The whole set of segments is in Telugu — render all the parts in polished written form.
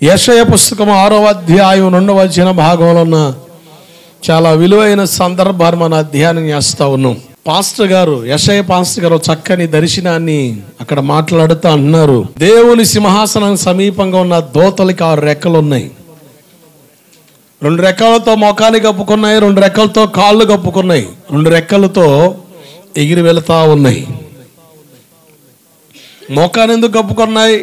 యెషయా పుస్తకం 6వ అధ్యాయం 2వ వచన భాగంలో ఉన్న చాలా విలువైన సందర్భాన్ని మనం అధ్యయనం చేస్తూ ఉన్నాం. పాస్టర్ గారు, యెషయా పాస్టర్ గారు చక్కని దర్శనాన్ని అక్కడ మాట్లాడుతూ అంటున్నారు. దేవుని సింహాసనం సమీపంగా ఉన్న దూతలకి 6 రెక్కలు ఉన్నాయి. 2 రెక్కలతో మొఖాన్ని కప్పుకున్నాయి, 2 రెక్కలతో కాళ్ళు కప్పుకున్నాయి, 2 రెక్కలతో ఎగిరి వెళుతూ ఉన్నాయి. మొఖాన్ని ఎందుకు కప్పుకున్నాయి?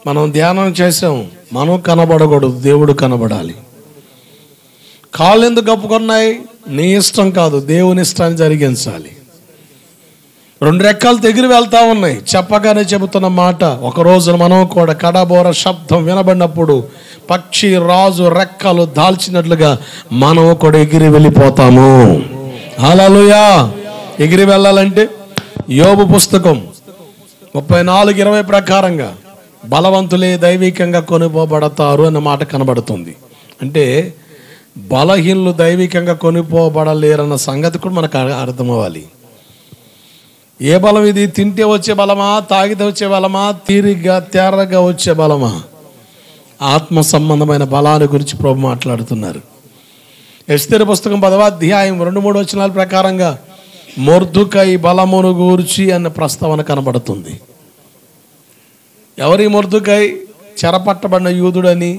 మనం ధ్యానం చేసాం, మనం కనబడకూడదు, దేవుడు కనబడాలి. కాళ్ళు ఎందుకు కప్పుకున్నాయి? నీ ఇష్టం కాదు, దేవుని ఇష్టాన్ని జరిగించాలి. 2 రెక్కలు ఎగిరి వెళ్తా ఉన్నాయి. చెప్పగానే చెబుతున్న మాట, ఒక రోజున మనం కూడా కడబోర శబ్దం వినబడినప్పుడు పక్షి రాజు రెక్కలు దాల్చినట్లుగా మనం కూడా ఎగిరి వెళ్ళిపోతాము. హల్లెలూయా. ఎగిరి వెళ్ళాలంటే యోబు పుస్తకం 34:20 ప్రకారంగా బలవంతులే దైవికంగా కొనిపోబడతారు అన్న మాట కనబడుతుంది. అంటే బలహీనులు దైవికంగా కొనిపోబడలేరన్న సంగతి కూడా మనకు అర్థమవ్వాలి. ఏ బలం ఇది? తింటే వచ్చే బలమా, తాగితే వచ్చే బలమా, తీరిగ్గా తేరగా వచ్చే బలమా? ఆత్మ సంబంధమైన బలాన్ని గురించి ప్రభు మాట్లాడుతున్నారు. ఎస్తేరు పుస్తకం 10వ అధ్యాయం 2-3 వచనాల ప్రకారంగా మొర్దుకై బలమును గూర్చి అన్న ప్రస్తావన కనబడుతుంది. ఎవరి మొర్దుకై? చెరపట్టబడిన యూదుడని,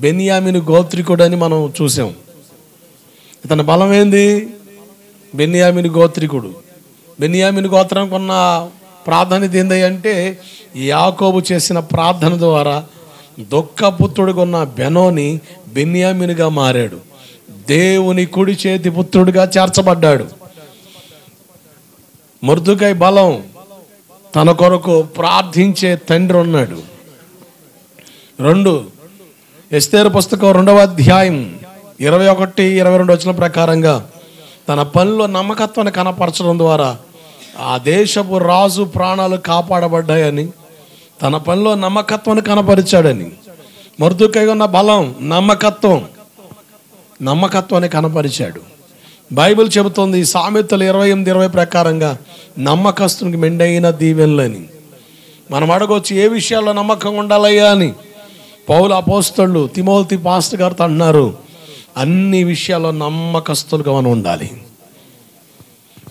బెన్యామీను గోత్రికుడని మనం చూసాం. ఇతని బలం ఏంది? బెన్యామీను గోత్రికుడు. బెన్యామీను గోత్రానికి ఉన్న ప్రాధాన్యత ఏంది అంటే, యాకోబు చేసిన ప్రార్థన ద్వారా దుఃఖపుత్రుడిగా ఉన్న బెనోని బెన్యామీనుగా మారాడు. దేవుని కుడి చేతి పుత్రుడిగా చేర్చబడ్డాడు. మొర్దుకై బలం, తన కొరకు ప్రార్థించే తండ్రి ఉన్నాడు. 2 ఎస్తేరు పుస్తకం 2వ అధ్యాయం 21-22 వచనం ప్రకారంగా తన పనిలో నమ్మకత్వాన్ని కనపరచడం ద్వారా ఆ దేశపు రాజు ప్రాణాలు కాపాడబడ్డాయని, తన పనిలో నమ్మకత్వాన్ని కనపరిచాడని. మొర్దుకై ఉన్న బలం నమ్మకత్వాన్ని కనపరిచాడు. బైబిల్ చెబుతోంది సామెతలు 28:20 ప్రకారంగా నమ్మకస్తునికి మెండైన దీవెనలని. మనం అడగొచ్చు, ఏ విషయాల్లో నమ్మకంగా ఉండాలయ్యా అని. పౌలు అపోస్తలుడు తిమోతి పాస్టర్ గారితో అన్నారు, అన్ని విషయాల్లో నమ్మకస్తులుగా మనం ఉండాలి.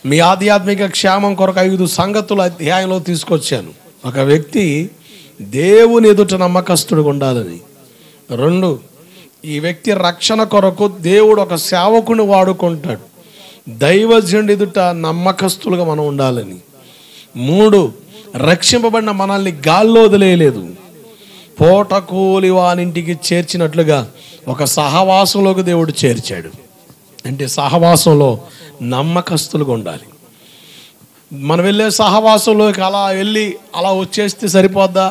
మీ ఆధ్యాత్మిక క్షేమం కొరకు 5 సంగతులు అధ్యాయంలో తీసుకొచ్చాను. ఒక వ్యక్తి దేవుని ఎదుట నమ్మకస్తుడుగా ఉండాలని. 2, ఈ వ్యక్తి రక్షణ కొరకు దేవుడు ఒక సేవకుని వాడుకుంటాడు, దైవజనుడి ఎదుట నమ్మకస్తులుగా మనం ఉండాలని. 3, రక్షింపబడిన మనల్ని గాల్లో వదిలేయలేదు, పూటకూలి వానింటికి చేర్చినట్లుగా ఒక సహవాసంలోకి దేవుడు చేర్చాడు. అంటే సహవాసంలో నమ్మకస్తులుగా ఉండాలి. మనం వెళ్ళే సహవాసంలోకి అలా వెళ్ళి అలా వచ్చేస్తే సరిపోద్దా?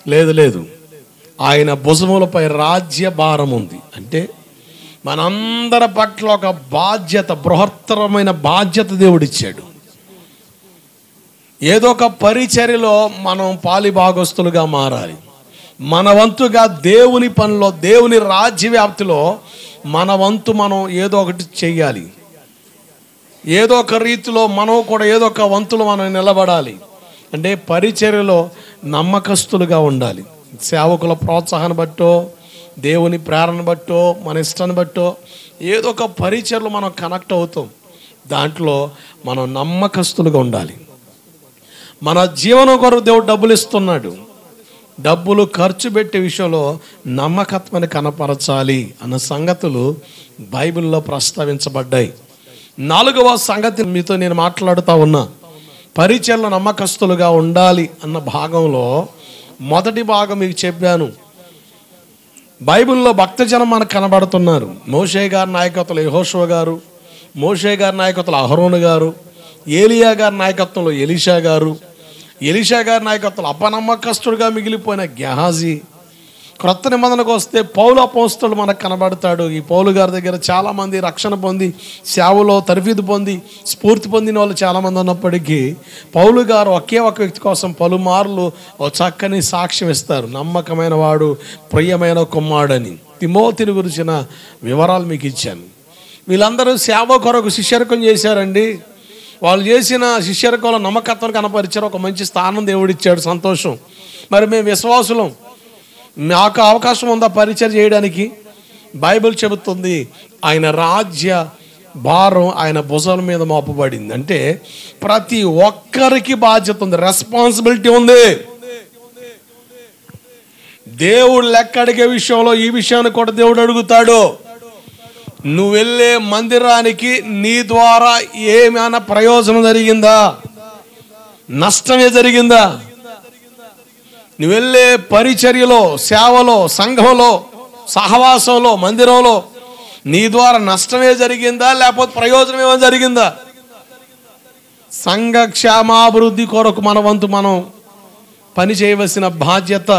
లేదు. ఆయన భుజములపై రాజ్య భారం ఉంది. అంటే మనందరి పట్ల ఒక బాధ్యత, బృహత్తరమైన బాధ్యత దేవుడిచ్చాడు. ఏదో ఒక పరిచర్యలో మనం పాలిభాగస్తులుగా మారాలి. మన వంతుగా దేవుని పనిలో, దేవుని రాజ్య వ్యాప్తిలో మన వంతు మనం ఏదో ఒకటి చెయ్యాలి. ఏదో ఒక రీతిలో మనం కూడా ఏదో ఒక వంతులో మనం నిలబడాలి. అంటే పరిచర్యలో నమ్మకస్తులుగా ఉండాలి. సేవకుల ప్రోత్సాహాన్ని బట్టో, దేవుని ప్రేరణ బట్టో, మన ఇష్టాన్ని బట్టో ఏదో ఒక పరిచర్యలో మనం కనెక్ట్ అవుతాం. దాంట్లో మనం నమ్మకస్తులుగా ఉండాలి. మన జీవనం కొరకు దేవుడు డబ్బులు ఇస్తున్నాడు. డబ్బులు ఖర్చు పెట్టే విషయంలో నమ్మకత్వాన్ని కనపరచాలి అన్న సంగతులు బైబిల్లో ప్రస్తావించబడ్డాయి. 4వ సంగతి మీతో నేను మాట్లాడుతూ ఉన్నా. పరిచర్యలో నమ్మకస్తులుగా ఉండాలి అన్న భాగంలో మొదటి భాగం మీకు చెప్పాను. బైబిల్లో భక్తజనం మనకు కనబడుతున్నారు. మోషే గారి నాయకత్వంలో యెహోషువ గారు, మోషే గారి నాయకత్వంలో అహరోను గారు, ఏలియా గారి నాయకత్వంలో ఎలీషా గారు, ఎలీషా గారి నాయకత్వంలో అపనమ్మకస్తుడుగా మిగిలిపోయిన గెహాజీ. క్రొత్త నిబంధనకు వస్తే పౌలు అపోస్తలుడు మనకు కనబడతాడు. ఈ పౌలు గారి దగ్గర చాలామంది రక్షణ పొంది, సేవలో తర్ఫీదు పొంది, స్ఫూర్తి పొందిన వాళ్ళు చాలామంది ఉన్నప్పటికీ పౌలు గారు ఒకే ఒక వ్యక్తి కోసం పలుమార్లు ఒక చక్కని సాక్ష్యం ఇస్తారు. నమ్మకమైన వాడు, ప్రియమైన కుమారుడని. తిమోతిని గురించిన వివరాలు మీకు ఇచ్చాను. వీళ్ళందరూ సేవ కొరకు శిష్యరకం చేశారండి. వాళ్ళు చేసిన శిష్యరకంలో నమ్మకత్వం కనపరిచారు. ఒక మంచి స్థానం దేవుడిచ్చాడు, సంతోషం. మరి మేము విశ్వాసులం, నాకు అవకాశం ఉందా పరిచయం చేయడానికి? బైబిల్ చెబుతుంది ఆయన రాజ్య భారం ఆయన భుజాల మీద మోపబడింది. అంటే ప్రతి ఒక్కరికి బాధ్యత ఉంది, రెస్పాన్సిబిలిటీ ఉంది. దేవుడు లెక్క అడిగే విషయంలో ఈ విషయాన్ని కూడా దేవుడు అడుగుతాడు. నువ్వు వెళ్ళే మందిరానికి నీ ద్వారా ఏమైనా ప్రయోజనం జరిగిందా, నష్టమే జరిగిందా? నువ్వు వెళ్ళే పరిచర్యలో, సేవలో, సంఘంలో, సహవాసంలో, మందిరంలో నీ ద్వారా నష్టమే జరిగిందా లేకపోతే ప్రయోజనం ఏమైనా జరిగిందా? సంఘ క్షేమాభివృద్ధి కొరకు మన వంతు మనం పని చేయవలసిన బాధ్యత,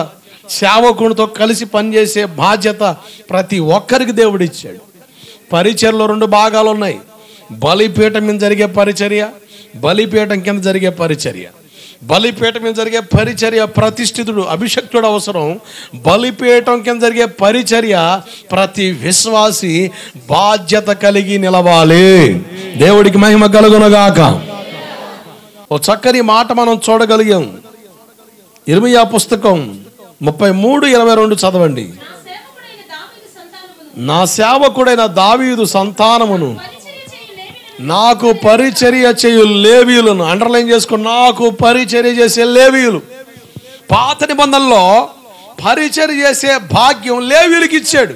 సేవకునితో కలిసి పనిచేసే బాధ్యత ప్రతి ఒక్కరికి దేవుడు ఇచ్చాడు. పరిచర్యలో 2 భాగాలు ఉన్నాయి. బలిపీఠం మీద జరిగే పరిచర్య, బలిపీఠం కింద జరిగే పరిచర్య. బలిపీఠం మీద జరిగే పరిచర్య ప్రతిష్ఠితుడు, అభిషక్తుడు అవసరం. బలిపీఠం కింద జరిగే పరిచర్య ప్రతి విశ్వాసి బాధ్యత కలిగి నిలవాలి. దేవుడికి మహిమ కలుగునుగాక. ఓ చక్కని మాట మనం చూడగలిగాం. ఇర్మీయా పుస్తకం 33:22 చదవండి. నా సేవకుడైన దావీదు సంతానమును నాకు పరిచర్య చేయు లేవీయులను, అండర్లైన్ చేసుకుని, నాకు పరిచర్య చేసే లేవీయులు. పాత నిబంధనలో పరిచర్య చేసే భాగ్యం లేవీయులకి ఇచ్చాడు.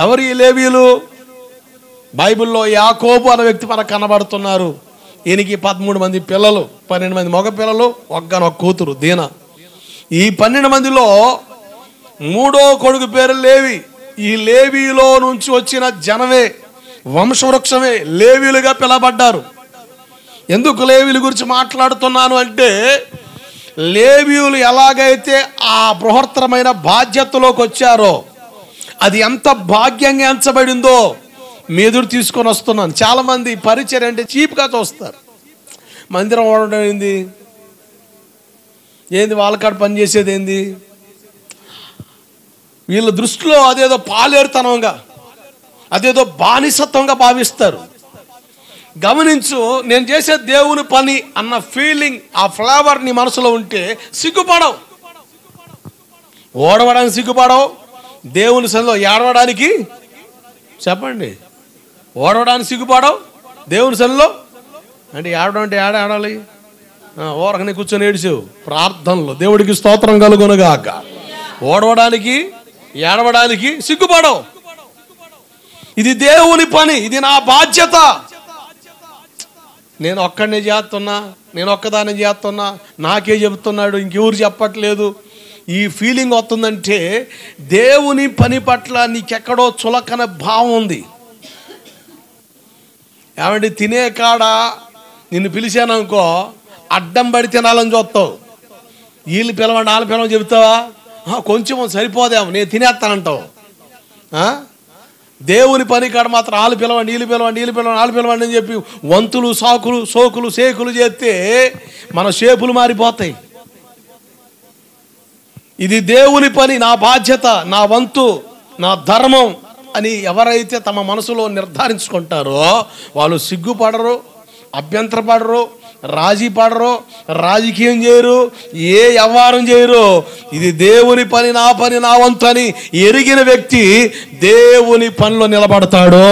ఎవరు ఈ లేవీయులు? బైబిల్లో యాకోబు అనే వ్యక్తి మనకు కనబడుతున్నారు. ఈయనకి 13 మంది పిల్లలు, 12 మంది మగ పిల్లలు, ఒక్క కూతురు దీన. ఈ 12 మందిలో 3వ కొడుకు పేరు లేవి. ఈ లేవీలో నుంచి వచ్చిన జనమే, వంశవృక్షమే లేవీలుగా పిలవబడ్డారు. ఎందుకు లేవీల గురించి మాట్లాడుతున్నాను అంటే, లేవీయులు ఎలాగైతే ఆ బృహత్తరమైన బాధ్యతలోకి వచ్చారో అది ఎంత భాగ్యంగా ఎంచబడిందో మీ ఎదురు తీసుకొని వస్తున్నాను. చాలామంది పరిచర్య అంటే చీప్గా చూస్తారు. మందిరం వాడడం ఏంది, వాళ్ళకాడ పనిచేసేది ఏంది, వీళ్ళ దృష్టిలో అదేదో పాలేరుతనంగా, అదేదో బానిసత్వంగా భావిస్తారు. గమనించు, నేను చేసే దేవుని పని అన్న ఫీలింగ్, ఆ ఫ్లేవర్ నీ మనసులో ఉంటే సిగ్గుపడవు, ఓడవడానికి సిగ్గుపడవు. దేవుని సన్నిధిలో ఏడవడానికి, చెప్పండి, ఓడవడానికి సిగ్గుపడవు. దేవుని సన్నిధిలో అంటే ఏడవడం అంటే ఏడాడాలి, ఓరకని కూర్చొని ఏడిచావు ప్రార్థనలో. దేవుడికి స్తోత్రం కలుగునుగాక. ఓడవడానికి, ఏడవడానికి సిగ్గుపడవు. ఇది దేవుని పని, ఇది నా బాధ్యత. నేను ఒక్కడినే చేస్తున్నా, నేను ఒక్కదాన్ని చేస్తున్నా, నాకే చెబుతున్నాడు, ఇంకెవరు చెప్పట్లేదు. ఈ ఫీలింగ్ వస్తుందంటే దేవుని పని పట్ల నీకెక్కడో చులకన భావం ఉంది. ఏమంటే తినే కాడ నిన్ను పిలిచాననుకో, అడ్డం పడి తినాలని చూస్తావు. వీళ్ళు పిలవండి, వాళ్ళు పిలవని చెబుతావా? కొంచెం సరిపోదేమో, నేను తినేస్తానంటావు. దేవుని పని కాడ మాత్రం వాళ్ళు పిలవండి, వీళ్ళు పిలవండి, వీళ్ళు పిలవండి, వాళ్ళు పిలవండి అని చెప్పి వంతులు, సాకులు, సోకులు, సేకులు చేస్తే మన షేపులు మారిపోతాయి. ఇది దేవుని పని, నా బాధ్యత, నా వంతు, నా ధర్మం అని ఎవరైతే తమ మనసులో నిర్ధారించుకుంటారో వాళ్ళు సిగ్గుపడరు, అభ్యంతరపడరు, రాజీ పడరు, రాజకీయం చేయరు, ఏ వ్యవహారం చేయరు. ఇది దేవుని పని, నా పని, నా వంతు అని ఎరిగిన వ్యక్తి దేవుని పనిలో నిలబడతాడు.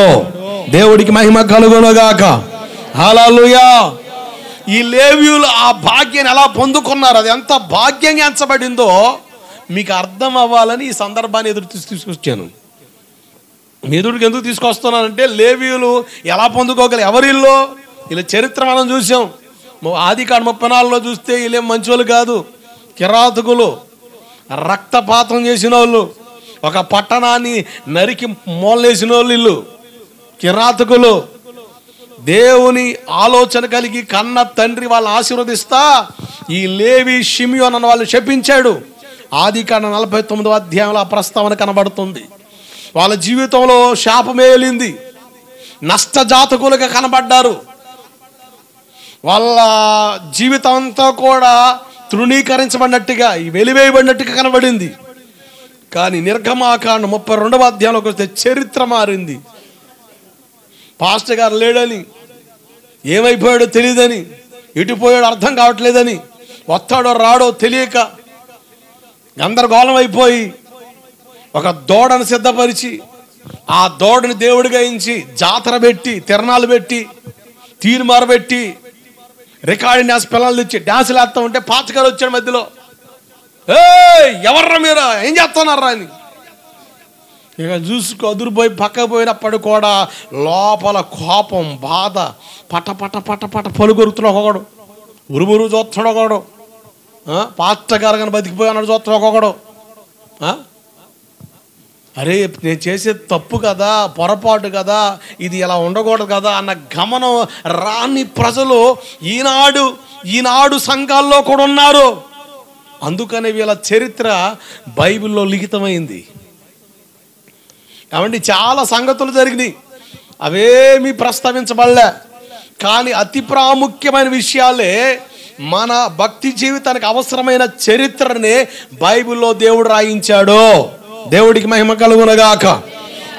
దేవుడికి మహిమ కలుగునుగాక. హల్లెలూయా. ఈ లేవీయులు ఆ భాగ్యాన్ని ఎలా పొందుకున్నారు, అది ఎంత భాగ్యంగా ఎంచబడిందో మీకు అర్థం అవ్వాలని ఈ సందర్భాన్ని తీసుకొచ్చాను. మీ ఎదుటికి ఎందుకు తీసుకొస్తున్నానంటే, లేవీయులు ఎలా పొందుకోగలరు, ఎవరిల్లో వీళ్ళ చరిత్ర మనం చూసాం. ఆదికాండం 34లో చూస్తే వీళ్ళేం మంచోళ్ళు కాదు, కిరాతకులు, రక్తపాతం చేసిన వాళ్ళు, ఒక పట్టణాన్ని నరికి మూలలేసిన వాళ్ళు వీళ్ళు కిరాతకులు. దేవుని ఆలోచన కలిగి కన్న తండ్రి వాళ్ళని ఆశీర్వదిస్తా ఈ లేవి షిమియోన్ అన్న వాళ్ళు శపించాడు. ఆదికాండం 49వ అధ్యాయంలో ఆ ప్రస్తావన కనబడుతుంది. వాళ్ళ జీవితంలో శాపమే వెళ్ళింది, నష్టజాతకులుగా కనబడ్డారు. వాళ్ళ జీవితం అంతా కూడా తృణీకరించబడినట్టుగా, వెలివేయబడినట్టుగా కనబడింది. కానీ నిర్గమాకాండం 32వ అధ్యాయంలోకి వస్తే చరిత్ర మారింది. పాస్టర్ గారు లేడని, ఏమైపోయాడో తెలియదని, ఎటుపోయాడో అర్థం కావట్లేదని, వస్తాడో రాడో తెలియక గందరగోళం అయిపోయి ఒక దూడను సిద్ధపరిచి ఆ దూడని దేవుడిగా ఎంచి జాతర పెట్టి, తిరణాలు పెట్టి, తీర్మారు పెట్టి, రికార్డింగ్ డ్యాన్స్ పిల్లలు తెచ్చి డ్యాన్సులు వేస్తా ఉంటే పాచగారు వచ్చాడు మధ్యలో. ఎవర్రా మీరు, ఏం చేస్తున్నారా అని ఇక చూసుకు అదురుపోయి పక్క పోయినప్పుడు కూడా లోపల కోపం, బాధ, పట పట పట పట పలుకొరుతున్నాడు ఒకడు, ఉరుమురు చూస్తున్నాడు ఒకడు, పాస్టర్ గారు కానీ బతికిపోయి అన్నాడు చూస్తున్నాడు ఒకడు. అరే నేను చేసేది తప్పు కదా, పొరపాటు కదా, ఇది ఇలా ఉండకూడదు కదా అన్న గమనం రాని ప్రజలు ఈనాడు సంఘాల్లో కూడా ఉన్నారు. అందుకనే వీళ్ళ చరిత్ర బైబిల్లో లిఖితమైంది. ఏమండి, చాలా సంగతులు జరిగినాయి, అవేమీ ప్రస్తావించబడలే. కానీ అతి ప్రాముఖ్యమైన విషయాలే, మన భక్తి జీవితానికి అవసరమైన చరిత్రనే బైబిల్లో దేవుడు రాయించాడు. దేవుడికి మహిమ కలుగునగాక.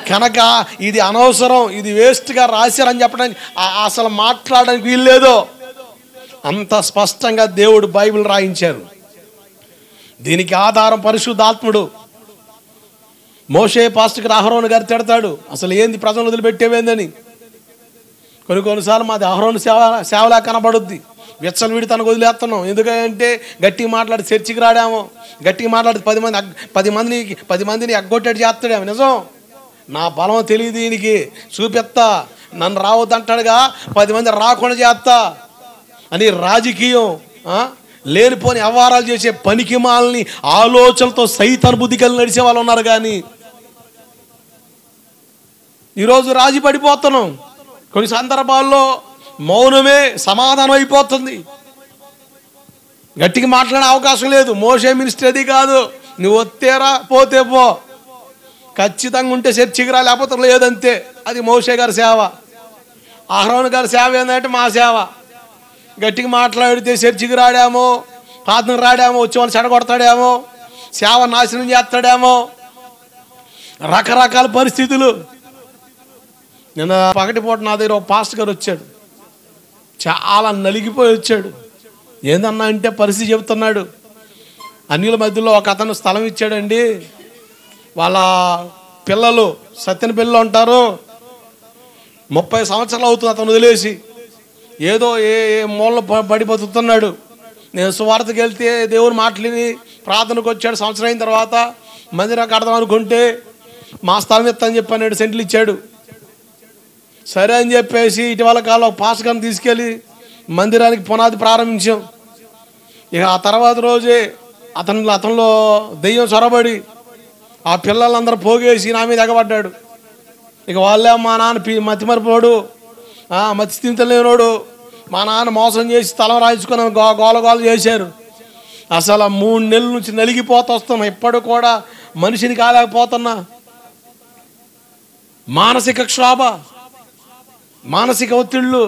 కనుక ఇది అనవసరం, ఇది వేస్ట్గా రాశారని చెప్పడానికి అసలు మాట్లాడడానికి వీల్లేదు. అంత స్పష్టంగా దేవుడు బైబిల్ రాయించారు. దీనికి ఆధారం పరిశుద్ధాత్ముడు. మోషే పాస్టర్కి అహరోను గారు తిడతాడు, అసలు ఏంది ప్రజలు వదిలిపెట్టేవేందని. కొన్నిసార్లు మాది అహరోను సేవలా కనబడుద్ది, విచ్చలు వీడి తనకు వదిలేస్తున్నాం. ఎందుకంటే గట్టిగా మాట్లాడి చర్చికి రాడామో, గట్టిగా మాట్లాడి 10 మందిని ఎగ్గొట్టేటి చేస్తాడేమో. నిజం, నా బలం తెలియదు దీనికి, చూపెత్తా, నన్ను రావద్దంటాడుగా 10 మంది రాకుండా చేస్తా అని రాజకీయం, లేనిపోని వ్యవహారాలు చేసే పనికి మాలని ఆలోచనలతో సైతాన్ బుద్ధి కలిగి నడిచే వాళ్ళు ఉన్నారు. కానీ ఈరోజు రాజీ పడిపోతున్నాం. కొన్ని సందర్భాల్లో మౌనమే సమాధానం అయిపోతుంది, గట్టిగా మాట్లాడే అవకాశం లేదు. మోషే మినిస్టర్ అది కాదు, నువ్వు వస్తేరా పోతే పో, ఖచ్చితంగా ఉంటే చర్చికి రా, లేకపోతే లేదంతే. అది మోషే గారి సేవ. అహరోను గారి సేవ ఏంటంటే మా సేవ. గట్టిగా మాట్లాడితే చర్చికి రాడామో, ప్రార్థన రాడామో, వచ్చి వాళ్ళు చెడగొడతాడేమో, సేవ నాశనం చేస్తాడేమో, రకరకాల పరిస్థితులు. నిన్న పగటిపూట నా దగ్గర ఒక పాస్టర్ గారు వచ్చాడు, చాలా నలిగిపోయి వచ్చాడు. ఏందన్నా అంటే పరిస్థితి చెబుతున్నాడు. అన్యుల మధ్యలో ఒక అతను స్థలం ఇచ్చాడండి, వాళ్ళ పిల్లలు సత్యన పిల్లలు ఉంటారు, 30 సంవత్సరాలు అవుతుంది అతను వదిలేసి, ఏదో ఏ మూలలో పడి బతుకుతున్నాడు. నేను సువార్తకి వెళ్తే దేవుని మాటలిని ప్రార్థనకు వచ్చాడు. సంవత్సరం అయిన తర్వాత మందిరం కడదాం అనుకుంటే మా స్థలం ఇస్తాను చెప్పి 2 సెంట్లు ఇచ్చాడు. సరే అని చెప్పేసి ఇటీవల కాలం పాస్టర్ గారిని తీసుకెళ్ళి మందిరానికి పునాది ప్రారంభించాం. ఇక ఆ తర్వాత రోజే అతనిలో దెయ్యం చొరబడి ఆ పిల్లలందరూ పోగేసి నా మీద ఎగబడ్డాడు. ఇక వాళ్ళే మా నాన్న మతిమరిపోడు, మతి స్థితి లేనోడు, మా నాన్న మోసం చేసి స్థలం రాయించుకుని గోల చేశారు. అసలు 3 నెలల నుంచి నలిగిపోతూ వస్తున్నాం, ఎప్పుడు కూడా మనిషిని కాలేకపోతున్నా. మానసిక క్షోభ, మానసిక ఒత్తిళ్ళు.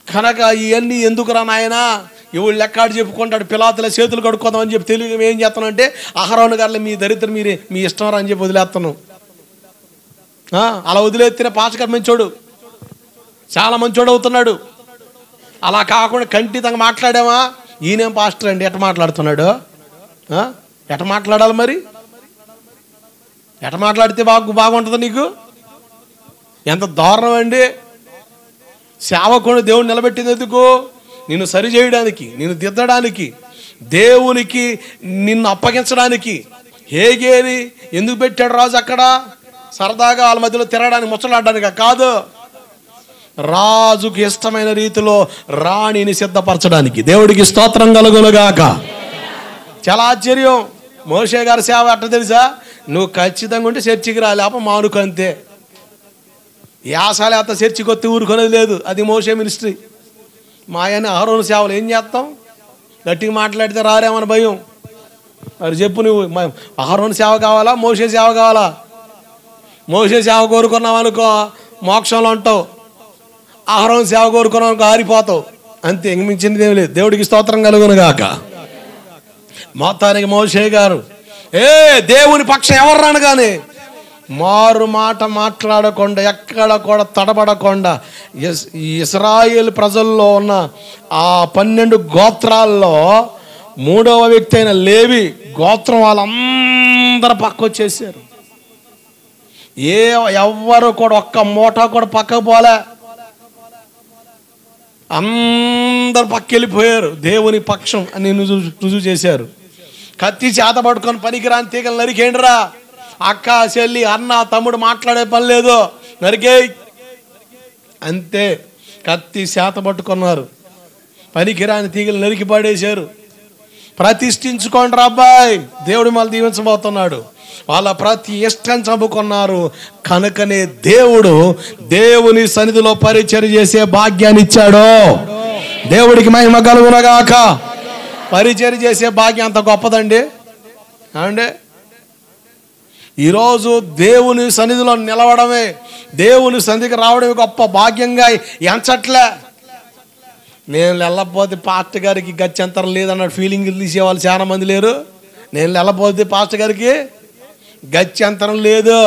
కనుక ఇవన్నీ ఎందుకురా నాయనా, ఎవడు లెక్కాడు చెప్పుకుంటాడు, పిలాతుల చేతులు కడుక్కోదామని చెప్పి తెలియదు. ఏం చేస్తానంటే అహరోను గారు మీ దరిద్రం మీ ఇష్టం రా అని చెప్పి వదిలేస్తున్నాం. అలా వదిలేస్తేనే పాస్టర్ మంచోడు, చాలా మంచోడు అవుతున్నాడు. అలా కాకుండా ఖండితంగా మాట్లాడామా, ఈయనేం పాస్టర్ అండి ఎట్ట మాట్లాడుతున్నాడు, ఎట్ట మాట్లాడాలి మరి, ఎట్ట మాట్లాడితే బాగుంటుంది నీకు? ఎంత దారుణం అండి. సేవకుడు దేవుడు నిలబెట్టింది ఎందుకు? నిన్ను సరి చేయడానికి, నిన్ను దిద్దడానికి, దేవునికి నిన్ను అప్పగించడానికి. హేగేని ఎందుకు పెట్టాడు రాజు అక్కడ? సరదాగా వాళ్ళ మధ్యలో తిరగడానికి, ముచ్చలాడడానికి కాదు, రాజుకి ఇష్టమైన రీతిలో రాణిని సిద్ధపరచడానికి. దేవుడికి స్తోత్రం కలుగునుగాక. చాలా ఆశ్చర్యం. మోషే గారి సేవ అట్ట తెలుసా, నువ్వు ఖచ్చితంగా ఉంటే చర్చికి రా, లేకపోతే మానుకు అంతే. యాసాలే అత్త చర్చికి వస్తే ఊరుకునేది లేదు. అది మోషే మినిస్ట్రీ. మా ఆయన అహరోను సేవలు ఏం చేస్తాం, గట్టిగా మాట్లాడితే రారేమని భయం. మరి చెప్పు, నువ్వు అహరోను సేవ కావాలా, మోషే సేవ కావాలా? మోషే సేవ కోరుకున్నావు అనుకో మోక్షంలో ఉంటావు, అహరోను సేవ కోరుకున్నావు అనుకో ఆరిపోతావు, అంతే, ఇంక మించింది ఏమి లేదు. దేవుడికి స్తోత్రం కలుగునుగాక. మొత్తానికి మోషే గారు దేవుని పక్షం ఎవరు రానుగానే మారు మాట మాట్లాడకుండా, ఎక్కడ కూడా తడబడకుండా, ఇశ్రాయేల్ ప్రజల్లో ఉన్న ఆ 12 గోత్రాల్లో మూడవ వ్యక్తి అయిన లేవి గోత్రం వాళ్ళందరూ పక్క వచ్చేసారు. ఎవ్వరు కూడా ఒక్క మూట కూడా పక్కకు పోలే, అందరు పక్కెళ్ళిపోయారు. దేవుని పక్షం అని రుజువు చేశారు. కత్తి చేత పట్టుకొని పనికిరాని తీగలు నరికేండిరా, అక్క చెల్లి అన్న తమ్ముడు మాట్లాడే పని లేదు, నరికే అంతే. కత్తి చేత పట్టుకున్నారు, పనికిరాని తీగలు నరికి పడేశారు. ప్రతిష్ఠించుకోండి రా అబ్బాయి, దేవుడు మళ్ళీ దీవించబోతున్నాడు. వాళ్ళ ప్రతి ఇష్టం చంపుకున్నారు. కనుకనే దేవుడు దేవుని సన్నిధిలో పరిచర్య చేసే భాగ్యాన్ని ఇచ్చాడు. దేవుడికి మహిమ కలుగునగాక. పరిచర్య చేసే భాగ్యం అంత గొప్పదండి అండి. ఈరోజు దేవుని సన్నిధిలో నిలవడమే, దేవుని సన్నిధికి రావడమే గొప్ప భాగ్యంగా ఎంచట్లే. నేను వెళ్ళకపోతే పాస్టర్ గారికి గత్యంతరం లేదన్న ఫీలింగ్ తీసేవాళ్ళు చాలా మంది లేరు. నేను వెళ్ళకపోతే పాస్టర్ గారికి గత్యంతరం లేదు.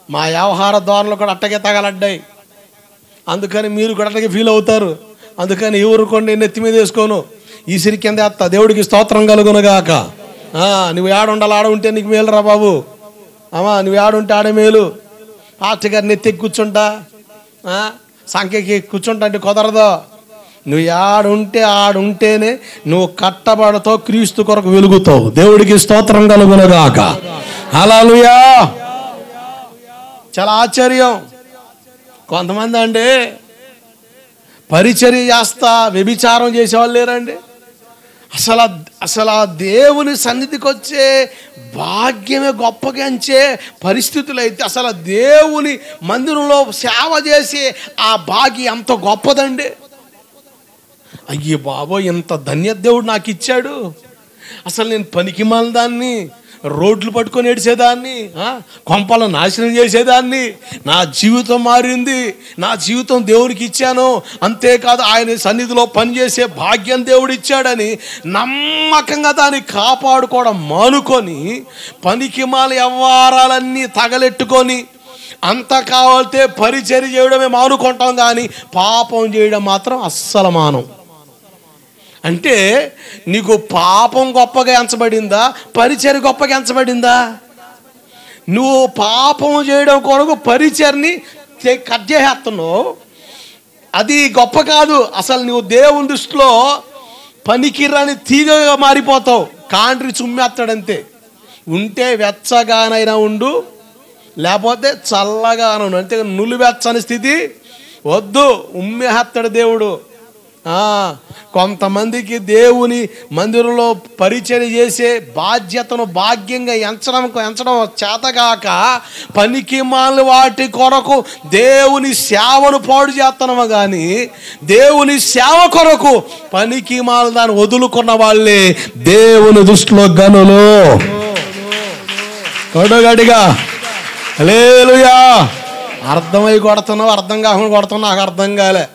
మా వ్యవహార ధోరణులు కూడా అట్టగే తగలడ్డాయి. అందుకని మీరు కూడా అట్టగే ఫీల్ అవుతారు. అందుకని ఎవరు కొన్ని నెత్తి మీద వేసుకోను, ఈసిరి కింద వేస్తా. దేవుడికి స్తోత్రం కలుగునుగాక. నువ్వు ఏడుండాలి, ఆడ ఉంటే నీకు మేలు రా బాబు. నువ్వు ఏడుంటే ఆడే మేలు. పాస్టర్ గారిని ఎత్తి కూర్చుంటా, సంఖ్యకి కూర్చుంటా అంటే కుదరదు. నువ్వు ఆడుంటేనే నువ్వు కట్టబడతావు, క్రీస్తు కొరకు వెలుగుతావు. దేవుడికి స్తోత్రం కలుగునుగాక. హల్లెలూయా. చాలా ఆశ్చర్యం. కొంతమంది అండి పరిచర్య చేస్తా వ్యభిచారం చేసేవాళ్ళు లేరండి. అసలు ఆ దేవుని సన్నిధికి వచ్చే భాగ్యమే గొప్పగా అంచే పరిస్థితులు అయితే అసలు దేవుని మందిరంలో సేవ చేసే ఆ భాగ్యం అంత గొప్పదండి. అయ్యే బాబోయ్, ఇంత ధన్యత దేవుడు నాకు ఇచ్చాడు. అసలు నేను పనికి మాలదాన్ని, రోడ్లు పట్టుకొని ఏడిచేదాన్ని, కొంపలను నాశనం చేసేదాన్ని. నా జీవితం మారింది, నా జీవితం దేవుడికి ఇచ్చాను. అంతేకాదు ఆయన సన్నిధిలో పనిచేసే భాగ్యం దేవుడు ఇచ్చాడని నమ్మకంగా దాన్ని కాపాడుకోవడం మానుకొని పనికి మాల వ్యవహారాలన్నీ తగలెట్టుకొని అంత కావాలితే పరిచర్య చేయడమే మానుకుంటాం, కానీ పాపం చేయడం మాత్రం అస్సలు మానం. అంటే నీకు పాపం గొప్పగా ఎంచబడిందా, పరిచర్య గొప్పగా ఎంచబడిందా? నువ్వు పాపం చేయడం కొరకు పరిచర్ని కట్ చేసేస్తున్నావు, అది గొప్ప కాదు. అసలు నువ్వు దేవుని దృష్టిలో పనికిరాని తీగగా మారిపోతావు. కాండ్రి చుమ్మేస్తాడంతే. ఉంటే వెచ్చగానైనా ఉండు, లేకపోతే చల్లగాను. అంతే నులివెచ్చని స్థితి వద్దు, ఉమ్మేస్తాడు దేవుడు. కొంతమందికి దేవుని మందిరంలో పరిచర్య చేసే బాధ్యతను భాగ్యంగా ఎంచడం చేతగాక పనికి మాలిన వాటి కొరకు దేవుని సేవను పాడు చేస్తున్నాము, కానీ దేవుని సేవ కొరకు పనికి మాలిన దాన్ని వదులుకున్న వాళ్ళే దేవుని దృష్టిలో గనులు. కొడుగడిగా హల్లెలూయా. అర్థమై కొడుతున్నావు, అర్థం కాకుండా కొడుతున్నావు. నాకు అర్థం కాలే.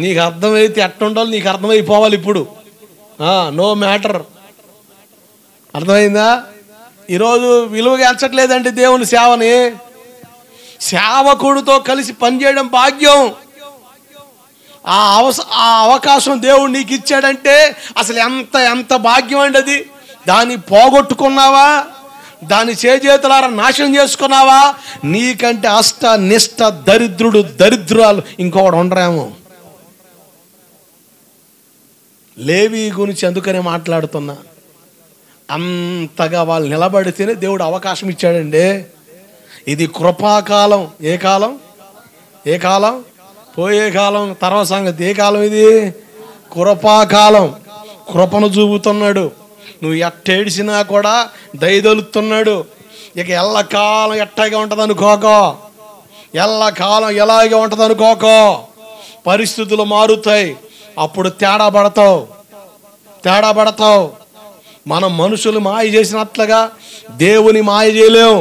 నీకు అర్థమైతే ఎట్టుండాలి, నీకు అర్థమైపోవాలి ఇప్పుడు. No matter. అర్థమైందా? ఈరోజు విలువగా ఎంచట్లేదండి దేవుని సేవని. సేవకుడితో కలిసి పనిచేయడం భాగ్యం. ఆ అవకాశం దేవుడు నీకు ఇచ్చాడంటే అసలు ఎంత భాగ్యం అండి అది. దాన్ని పోగొట్టుకున్నావా, దాని చేతులారా నాశనం చేసుకున్నావా, నీకంటే అష్ట నిష్ట దరిద్రాలు ఇంకొకటి ఉండరేమో. లేవి గురించి అందుకనే మాట్లాడుతున్నా. అంతగా వాళ్ళు నిలబడితేనే దేవుడు అవకాశం ఇచ్చాడండి. ఇది కృపాకాలం. ఏ కాలం పోయే కాలం తర్వాత సంగతి. ఏ కాలం ఇది? కృపాకాలం. కృపను చూపుతున్నాడు. నువ్వు ఎట్టేడిసినా కూడా దయదలుతున్నాడు. ఇక ఎల్లకాలం ఎట్టగా ఉంటుంది అనుకోకో, ఎల్లకాలం ఎలాగే ఉంటుంది అనుకోకో. పరిస్థితులు మారుతాయి, అప్పుడు తేడా పడతావు. మనం మనుషులు మాయ చేసినట్లుగా దేవుని మాయ చేయలేం.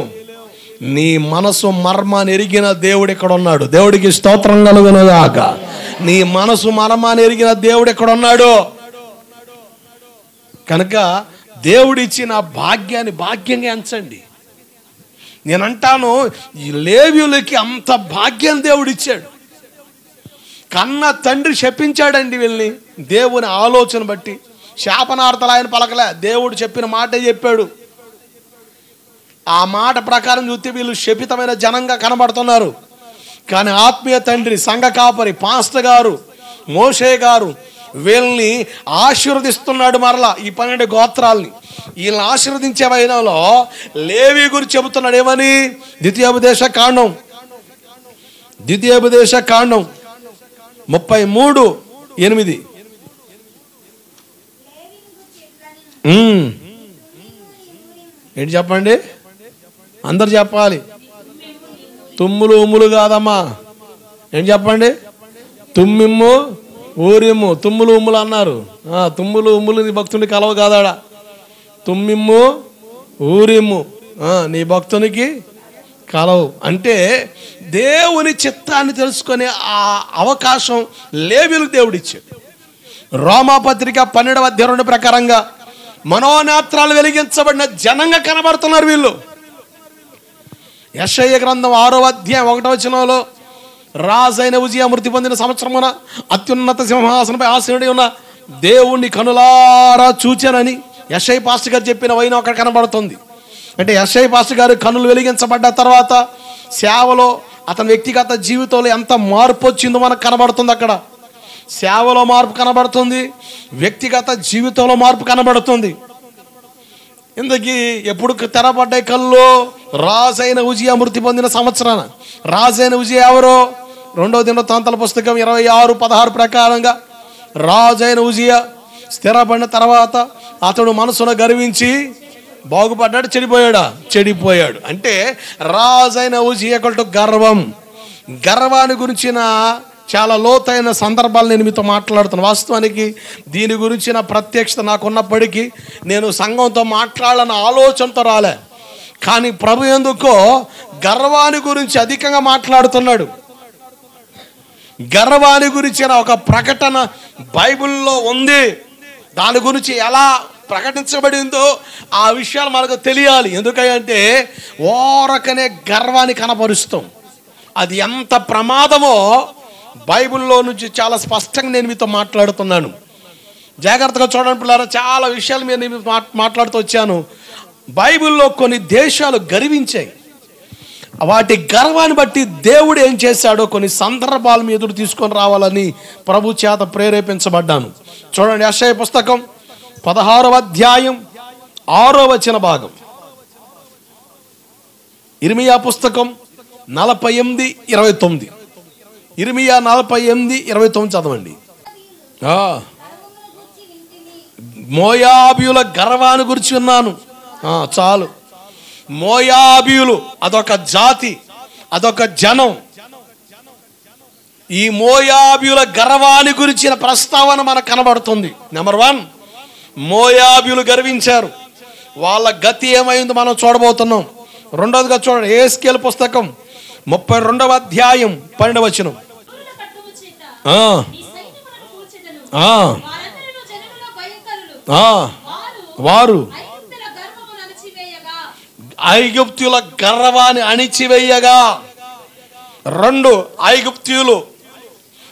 నీ మనసు మర్మాన్ని ఎరిగిన దేవుడు ఇక్కడ ఉన్నాడు. దేవుడికి స్తోత్రం కలుగునుగాక. నీ మనసు మర్మాన్ని ఎరిగిన దేవుడు ఇక్కడ ఉన్నాడు. కనుక దేవుడిచ్చిన భాగ్యాన్ని భాగ్యంగా ఎంచండి. నేనంటాను, ఈ లేవీయులకి అంత భాగ్యం దేవుడిచ్చాడు. కన్న తండ్రి శపించాడండి వీళ్ళని. దేవుని ఆలోచన బట్టి శాపనార్థాలు ఆయన పలకలే, దేవుడు చెప్పిన మాటే చెప్పాడు. ఆ మాట ప్రకారం చూస్తే వీళ్ళు శపితమైన జనంగా కనబడుతున్నారు. కానీ ఆత్మీయ తండ్రి, సంఘ కాపరి, పాస్టర్ గారు, మోషే గారు వీళ్ళని ఆశీర్వదిస్తున్నాడు. మరలా ఈ 12 గోత్రాలని వీళ్ళని ఆశీర్వదించే వైనంలో లేవి గురించి చెబుతున్నాడు. ఏమని? ద్వితీయోపదేశ కాండం 33:8. ఏంటి చెప్పండి, అందరు చెప్పాలి. తుమ్ములు ఉమ్ములు కాదమ్మా, ఏంటి చెప్పండి? తుమ్మిమ్ము ఊరిమ్ము. తుమ్ములు ఉమ్ములు అన్నారు. తుమ్ములు ఉమ్ములు నీ భక్తునికి కలవ కాదాడా? తుమ్మిమ్ము ఊరిమ్ము నీ భక్తునికి కలవు. అంటే దేవుని చిత్తాన్ని తెలుసుకునే ఆ అవకాశం లేవీలకు దేవుడిచ్చాడు. రోమాపత్రిక 12:2 ప్రకారంగా మనోనేత్రాలు వెలిగించబడిన జనంగా కనబడుతున్నారు వీళ్ళు. యెషయా గ్రంథం 6:1 రాజైన ఉజియా మృతి పొందిన సంవత్సరమున అత్యున్నత సింహాసనంపై ఆసీనుడై ఉన్న దేవుణ్ణి కనులారా చూచానని యెషయా పాస్టర్ గారు చెప్పిన వైనం అక్కడ కనబడుతుంది. అంటే యెషయా పాస్టర్ గారు కనులు వెలిగించబడ్డ తర్వాత సేవలో, అతని వ్యక్తిగత జీవితంలో ఎంత మార్పు వచ్చిందో మనకు కనబడుతుంది. అక్కడ సేవలో మార్పు కనబడుతుంది, వ్యక్తిగత జీవితంలో మార్పు కనబడుతుంది. ఇందుకీ ఎప్పుడు తెరపడ్డాయి కళ్ళు? రాజైన ఉజియా మృతి పొందిన సంవత్సరాన. రాజైన ఉజియా ఎవరో? 2వ దినవృత్తాంతాల పుస్తకం 26:16 ప్రకారంగా రాజైన ఉజియా స్థిరపడిన తర్వాత అతడు మనసును గర్వించి బాగుపడ్డాడు, చెడిపోయాడు. అంటే రాజైన ఉజియాకు గర్వం. గర్వాన్ని గురించిన చాలా లోతైన సందర్భాలు నేను మీతో మాట్లాడుతున్నాను. వాస్తవానికి దీని గురించిన ప్రత్యక్షత నాకున్నప్పటికీ నేను సంఘంతో మాట్లాడాలన్న ఆలోచనతో రాలే. కానీ ప్రభు ఎందుకో గర్వాన్ని గురించి అధికంగా మాట్లాడుతున్నాడు. గర్వాన్ని గురించిన ఒక ప్రకటన బైబిల్లో ఉంది. దాని గురించి ఎలా ప్రకటించబడిందో ఆ విషయాలు మనకు తెలియాలి. ఎందుకంటే ఓరకనే గర్వాన్ని కనపరుస్తాం. అది ఎంత ప్రమాదమో బైబిల్లో నుంచి చాలా స్పష్టంగా నేను మీతో మాట్లాడుతున్నాను. జాగ్రత్తగా చూడండి పిల్లరా, చాలా విషయాలు నేను మాట్లాడుతూ వచ్చాను. బైబిల్లో కొన్ని దేశాలు గర్వించాయి. వాటి గర్వాన్ని బట్టి దేవుడు ఏం చేశాడో కొన్ని సందర్భాలు మీ ఎదురు తీసుకొని రావాలని ప్రభు చేత ప్రేరేపించబడ్డాను. చూడండి, యెషయా పుస్తకం 16:6 ఇర్మియా పుస్తకం 48:29. ఇర్మియా 48:29 చదవండి. మోయాబీయుల గర్వాన్ని గురించి విన్నాను. చాలు. మోయాబీయులు అదొక జాతి, అదొక జనం. ఈ మోయాబీయుల గర్వాన్ని గురించిన ప్రస్తావన మనకు కనబడుతుంది. నెంబర్ 1, మోయాబీయులు గర్వించారు. వాళ్ళ గతి ఏమైందో మనం చూడబోతున్నాం. రెండోదిగా చూడండి, యెహెజ్కేలు పుస్తకం 32:12. వారు ఐగుప్తుల గర్వాన్ని అణిచివేయగా. 2, ఐగుప్తీయులు,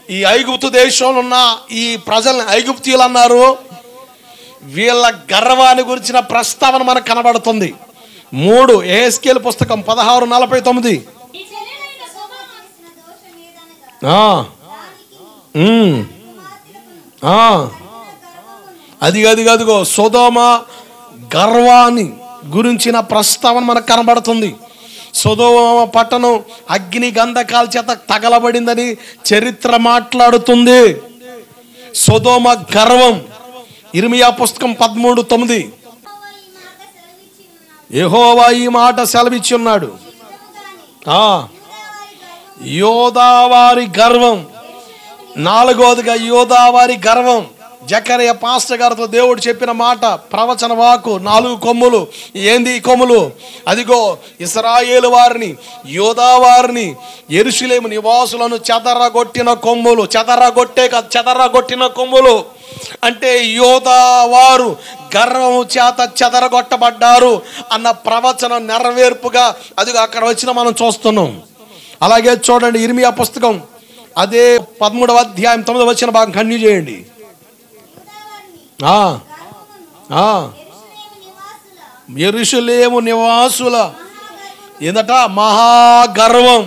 ఈ ఐగుప్తు దేశంలో ఉన్న ఈ ప్రజల్ని ఐగుప్తీయులు అన్నారు. వీళ్ళ గర్వాన్ని గురించిన ప్రస్తావన మనకు కనబడుతుంది. 3, యెహెజ్కేలు పుస్తకం 16:49. అదిగో సొదొమ గర్వాన్ని గురించిన ప్రస్తావన మనకు కనబడుతుంది. సొదొమ పట్టణం అగ్ని గంధకాల చేత తగలబడిందని చరిత్ర మాట్లాడుతుంది. సొదొమ గర్వం. ఇర్మియా పుస్తకం 13:9. యెహోవా ఈ మాట సెలవిచ్చి ఉన్నాడు. యోదావారి గర్వం. 4వదిగా యోదావారి గర్వం. జకరియా పాస్టర్ గారితో దేవుడు చెప్పిన మాట, ప్రవచన వాకు, 4 కొమ్ములు. ఏంది ఈ కొమ్ములు? అదిగో ఇశ్రాయేలు వారిని, యోదా వారిని, యెరూషలేము నివాసులను చెదరగొట్టిన కొమ్ములు. చెదరగొట్టిన కొమ్ములు అంటే యోదా వారు గర్వము చేత చెదరగొట్టబడ్డారు అన్న ప్రవచనం నెరవేర్పుగా అదిగో అక్కడ వచ్చిన మనం చూస్తున్నాం. అలాగే చూడండి, ఇర్మియా పుస్తకం అదే 13వ అధ్యాయం 9వ వచన భాగం కంటిన్యూ చేయండి. యెరూషలేము నివాసుల ఏందట మహాగర్వం.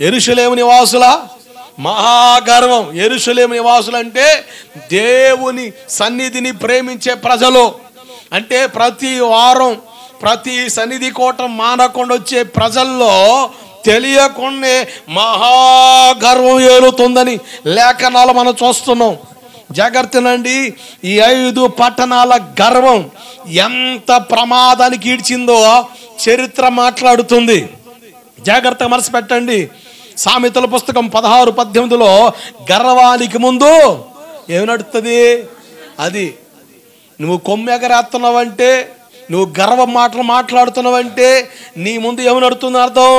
యెరూషలేము నివాసుల మహాగర్వం. యెరూషలేము నివాసులు అంటే దేవుని సన్నిధిని ప్రేమించే ప్రజలు. అంటే ప్రతి వారం ప్రతి సన్నిధి కూటం మానకుండా వచ్చే ప్రజల్లో తెలియకుండా మహాగర్వం ఏలుతుందని లేఖనాలు మనం చూస్తున్నాం. జాగ్రత్తనండి, ఈ 5 పట్టణాల గర్వం ఎంత ప్రమాదానికి ఈడ్చిందో చరిత్ర మాట్లాడుతుంది. జాగ్రత్తగా మనసు పెట్టండి. సామెతల పుస్తకం 16:18లో గర్వానికి ముందు ఏమి నడుస్తుంది? అది నువ్వు కొమ్మెగరేస్తున్నావంటే, నువ్వు గర్వ మాటలు మాట్లాడుతున్నావంటే నీ ముందు ఏమి నడుస్తుంది అర్థం?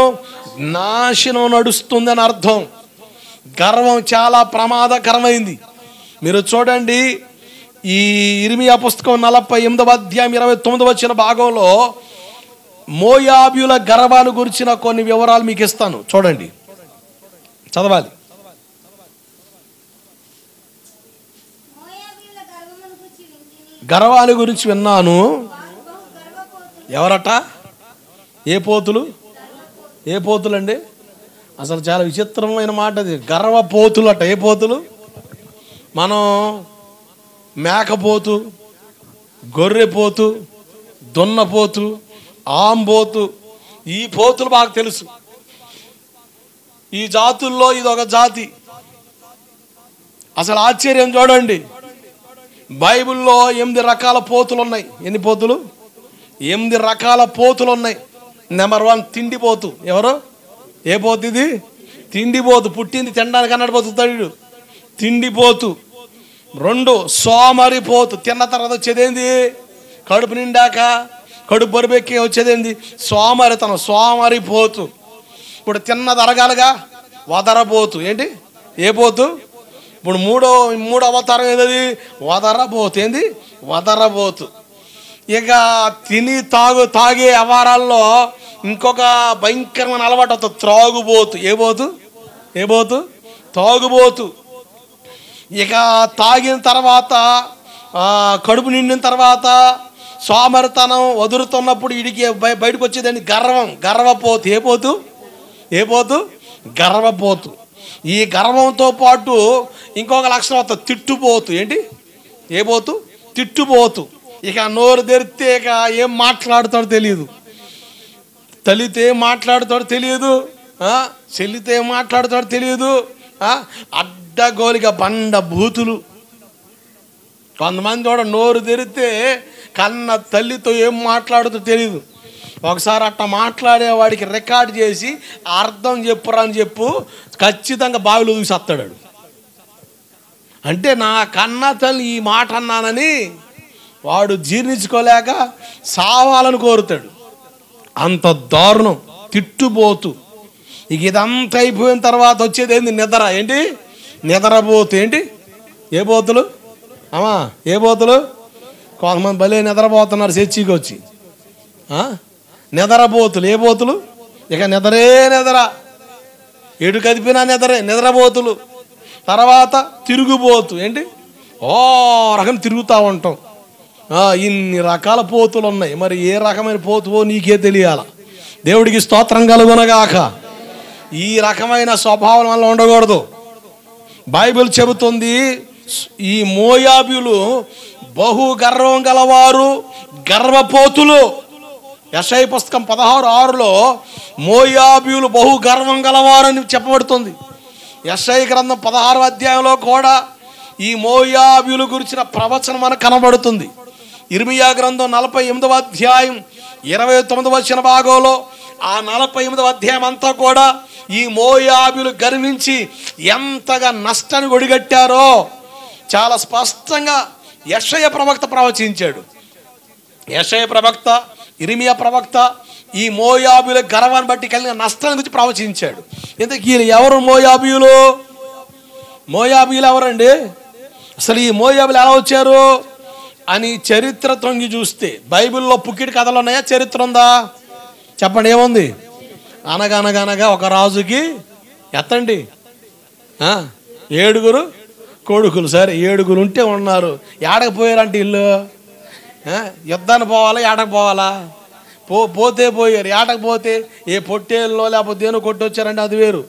నాశనం నడుస్తుంది అని అర్థం. గర్వం చాలా ప్రమాదకరమైంది. మీరు చూడండి, ఈ ఇర్మియా పుస్తకం 48వ అధ్యాయం 29వ వచన భాగంలో మోయాబీయుల గర్వాన్ని గురించిన కొన్ని వివరాలు మీకు ఇస్తాను, చూడండి, చదవాలి. గర్వాన్ని గురించి విన్నాను. ఎవరట? ఏ పోతులు? ఏ పోతులండి? అసలు చాలా విచిత్రమైన మాట అది. గర్వపోతులు అట. ఏ పోతులు? మనం మేకపోతు, గొర్రెపోతు, దున్నపోతు, ఆంబోతు, ఈ పోతులు బాగా తెలుసు. ఈ జాతుల్లో ఇదొక జాతి. అసలు ఆశ్చర్యం చూడండి, బైబిల్లో 8 రకాల పోతులు ఉన్నాయి. ఎన్ని పోతులు? 8 రకాల పోతులు ఉన్నాయి. నెంబర్ 1 తిండిపోతు. ఎవరు? ఏ పోతు ఇది? తిండిపోతు. పుట్టింది తినడానికి అన్నట్టు బతుకుతాడు, తిండిపోతు. 2 సోమరిపోతు. తిన్న తర్వాత వచ్చేదేంది? కడుపు నిండాక, కడుపు బరుబెక్కి వచ్చేదేంది? సోమరితనం, సోమరిపోతు. ఇప్పుడు తిన్నది అరగాలుగా, వదరబోతు. ఏంటి? ఏ పోతు? ఇప్పుడు మూడో అవతారం ఏదది? వదరబోతు. ఏంది? వదరబోతు. ఇక తిని తాగే వ్యవహారాల్లో ఇంకొక భయంకరమైన అలవాటు అవుతుంది, త్రాగుబోతు. ఏ పోతు? ఏ పోతు? తాగుబోతు. ఇక తాగిన తర్వాత, కడుపు నిండిన తర్వాత సోమరితనం వదులుతున్నప్పుడు వీడికి బయటకు వచ్చేదాన్ని గర్వం, గర్వపోతు. ఏ పోతు? ఏ పోతు? గర్వపోతు. ఈ గర్వంతో పాటు ఇంకొక లక్షణం అవుతుంది, తిట్టుపోతు. ఏంటి? ఏ పోతు? తిట్టుపోతు. ఇక నోరు తెరిస్తే ఇక ఏం మాట్లాడుతాడో తెలియదు, తల్లితే ఏం మాట్లాడుతాడో తెలియదు, చెల్లితే ఏం మాట్లాడుతాడో తెలియదు. అడ్డగోలిగా బండ బూతులు. కొంతమంది కూడా నోరు తెరిస్తే కన్న తల్లితో ఏం మాట్లాడుతో తెలియదు. ఒకసారి అట్లా మాట్లాడేవాడికి రికార్డు చేసి అర్థం చెప్పురా అని చెప్పు, ఖచ్చితంగా బావిలో దూసేస్తాడు. అంటే నా కన్న తల్లి ఈ మాట అన్నానని వాడు జీర్ణించుకోలేక సావాలని కోరుతాడు. అంత దారుణం, తిట్టుబోతు. ఇక ఇదంతా అయిపోయిన తర్వాత వచ్చేది ఏంది? నిద్ర. ఏంటి? నిద్రపోతు. ఏంటి? ఏ పోతులు అమ్మా? ఏ పోతులు? కొంతమంది భలే నిద్రపోతున్నారు చర్చికి వచ్చి. నిద్రపోతులు. ఏ పోతులు? ఇక నిద్రే నిద్ర, ఎటు కదిపినా నిద్రే, నిద్రపోతులు. తర్వాత తిరుగుబోతు. ఏంటి? ఓ రకం తిరుగుతూ ఉంటాం. ఇన్ని రకాల పోతులు ఉన్నాయి. మరి ఏ రకమైన పోతువో నీకే తెలియాల. దేవుడికి స్తోత్రం కలుగునగాక. ఈ రకమైన స్వభావం వల్ల ఉండకూడదు. బైబిల్ చెబుతుంది, ఈ మోయాబీయులు బహు గర్వం గలవారు, గర్వపోతులు. యెషయా పుస్తకం 16:6లో మోయాబీయులు బహు గర్వం గలవారని చెప్పబడుతుంది. యెషయా గ్రంథం 16వ అధ్యాయంలో కూడా ఈ మోయాబీయుల గురించిన ప్రవచనం మనకు కనబడుతుంది. ఇర్మియా గ్రంథం 48వ అధ్యాయం 29వ వచన భాగంలో ఆ 48వ అధ్యాయం అంతా కూడా ఈ మోయాబీయులు గర్వించి ఎంతగా నష్టాన్ని ఒడిగట్టారో చాలా స్పష్టంగా యెషయా ప్రవక్త ప్రవచించాడు. యెషయా ప్రవక్త, ఇర్మియా ప్రవక్త ఈ మోయాబీయుల గర్వాన్ని బట్టి కలిగిన నష్టాన్ని గురించి ప్రవచించాడు. ఇంతకీ ఎవరు మోయాబీయులు? మోయాబీయులు ఎవరండి? అసలు ఈ మోయాబీయులు ఎలా వచ్చారు అని చరిత్ర తొంగి చూస్తే బైబిల్లో పుక్కిడి కథలు ఉన్నాయా? చరిత్ర ఉందా? చెప్పండి, ఏముంది? అనగనగనగా ఒక రాజుకి ఎత్తండి. 7 కొడుకులు. సరే 7 ఉంటే ఉన్నారు. ఏడకు పోయారంటే ఇల్లు యుద్ధాన్ని పోవాలా, ఏడకు పోవాలా? పోతే పోయారు. ఏటకు పోతే ఏ పొట్టేళ్ళలో లేకపోతే దేనో కొట్టొచ్చారంటే అది వేరు.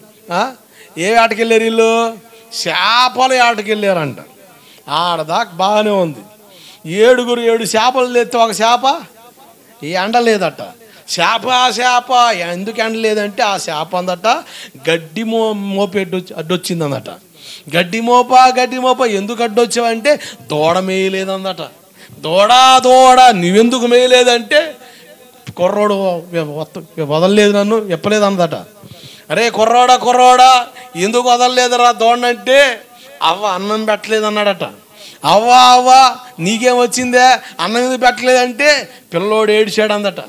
ఏ ఆటకి వెళ్ళారు ఇల్లు? చేపలు ఆటకి వెళ్ళారంట. ఆడదాకా బాగానే ఉంది. 7 చేపలు తెస్తే ఒక చేప ఎండలేదట. చేప ఎందుకు ఎండలేదంటే ఆ చేప అందట గడ్డి మోపేటు అడ్డొచ్చింది అందట. గడ్డి మోప ఎందుకు అడ్డొచ్చావంటే దూడ మేయలేదన్నట. దూడ నువ్వెందుకు మేయలేదంటే కుర్రోడు వదలలేదు, నన్ను చెప్పలేదు అన్నదట. అరే కుర్రోడా ఎందుకు వదలలేదురా దూడనంటే అవ్వ అన్నం పెట్టలేదు అన్నాడట. అవ్వ నీకేం వచ్చిందే అన్నం ఎందుకు పెట్టలేదంటే పిల్లోడు ఏడిచాడు అందట.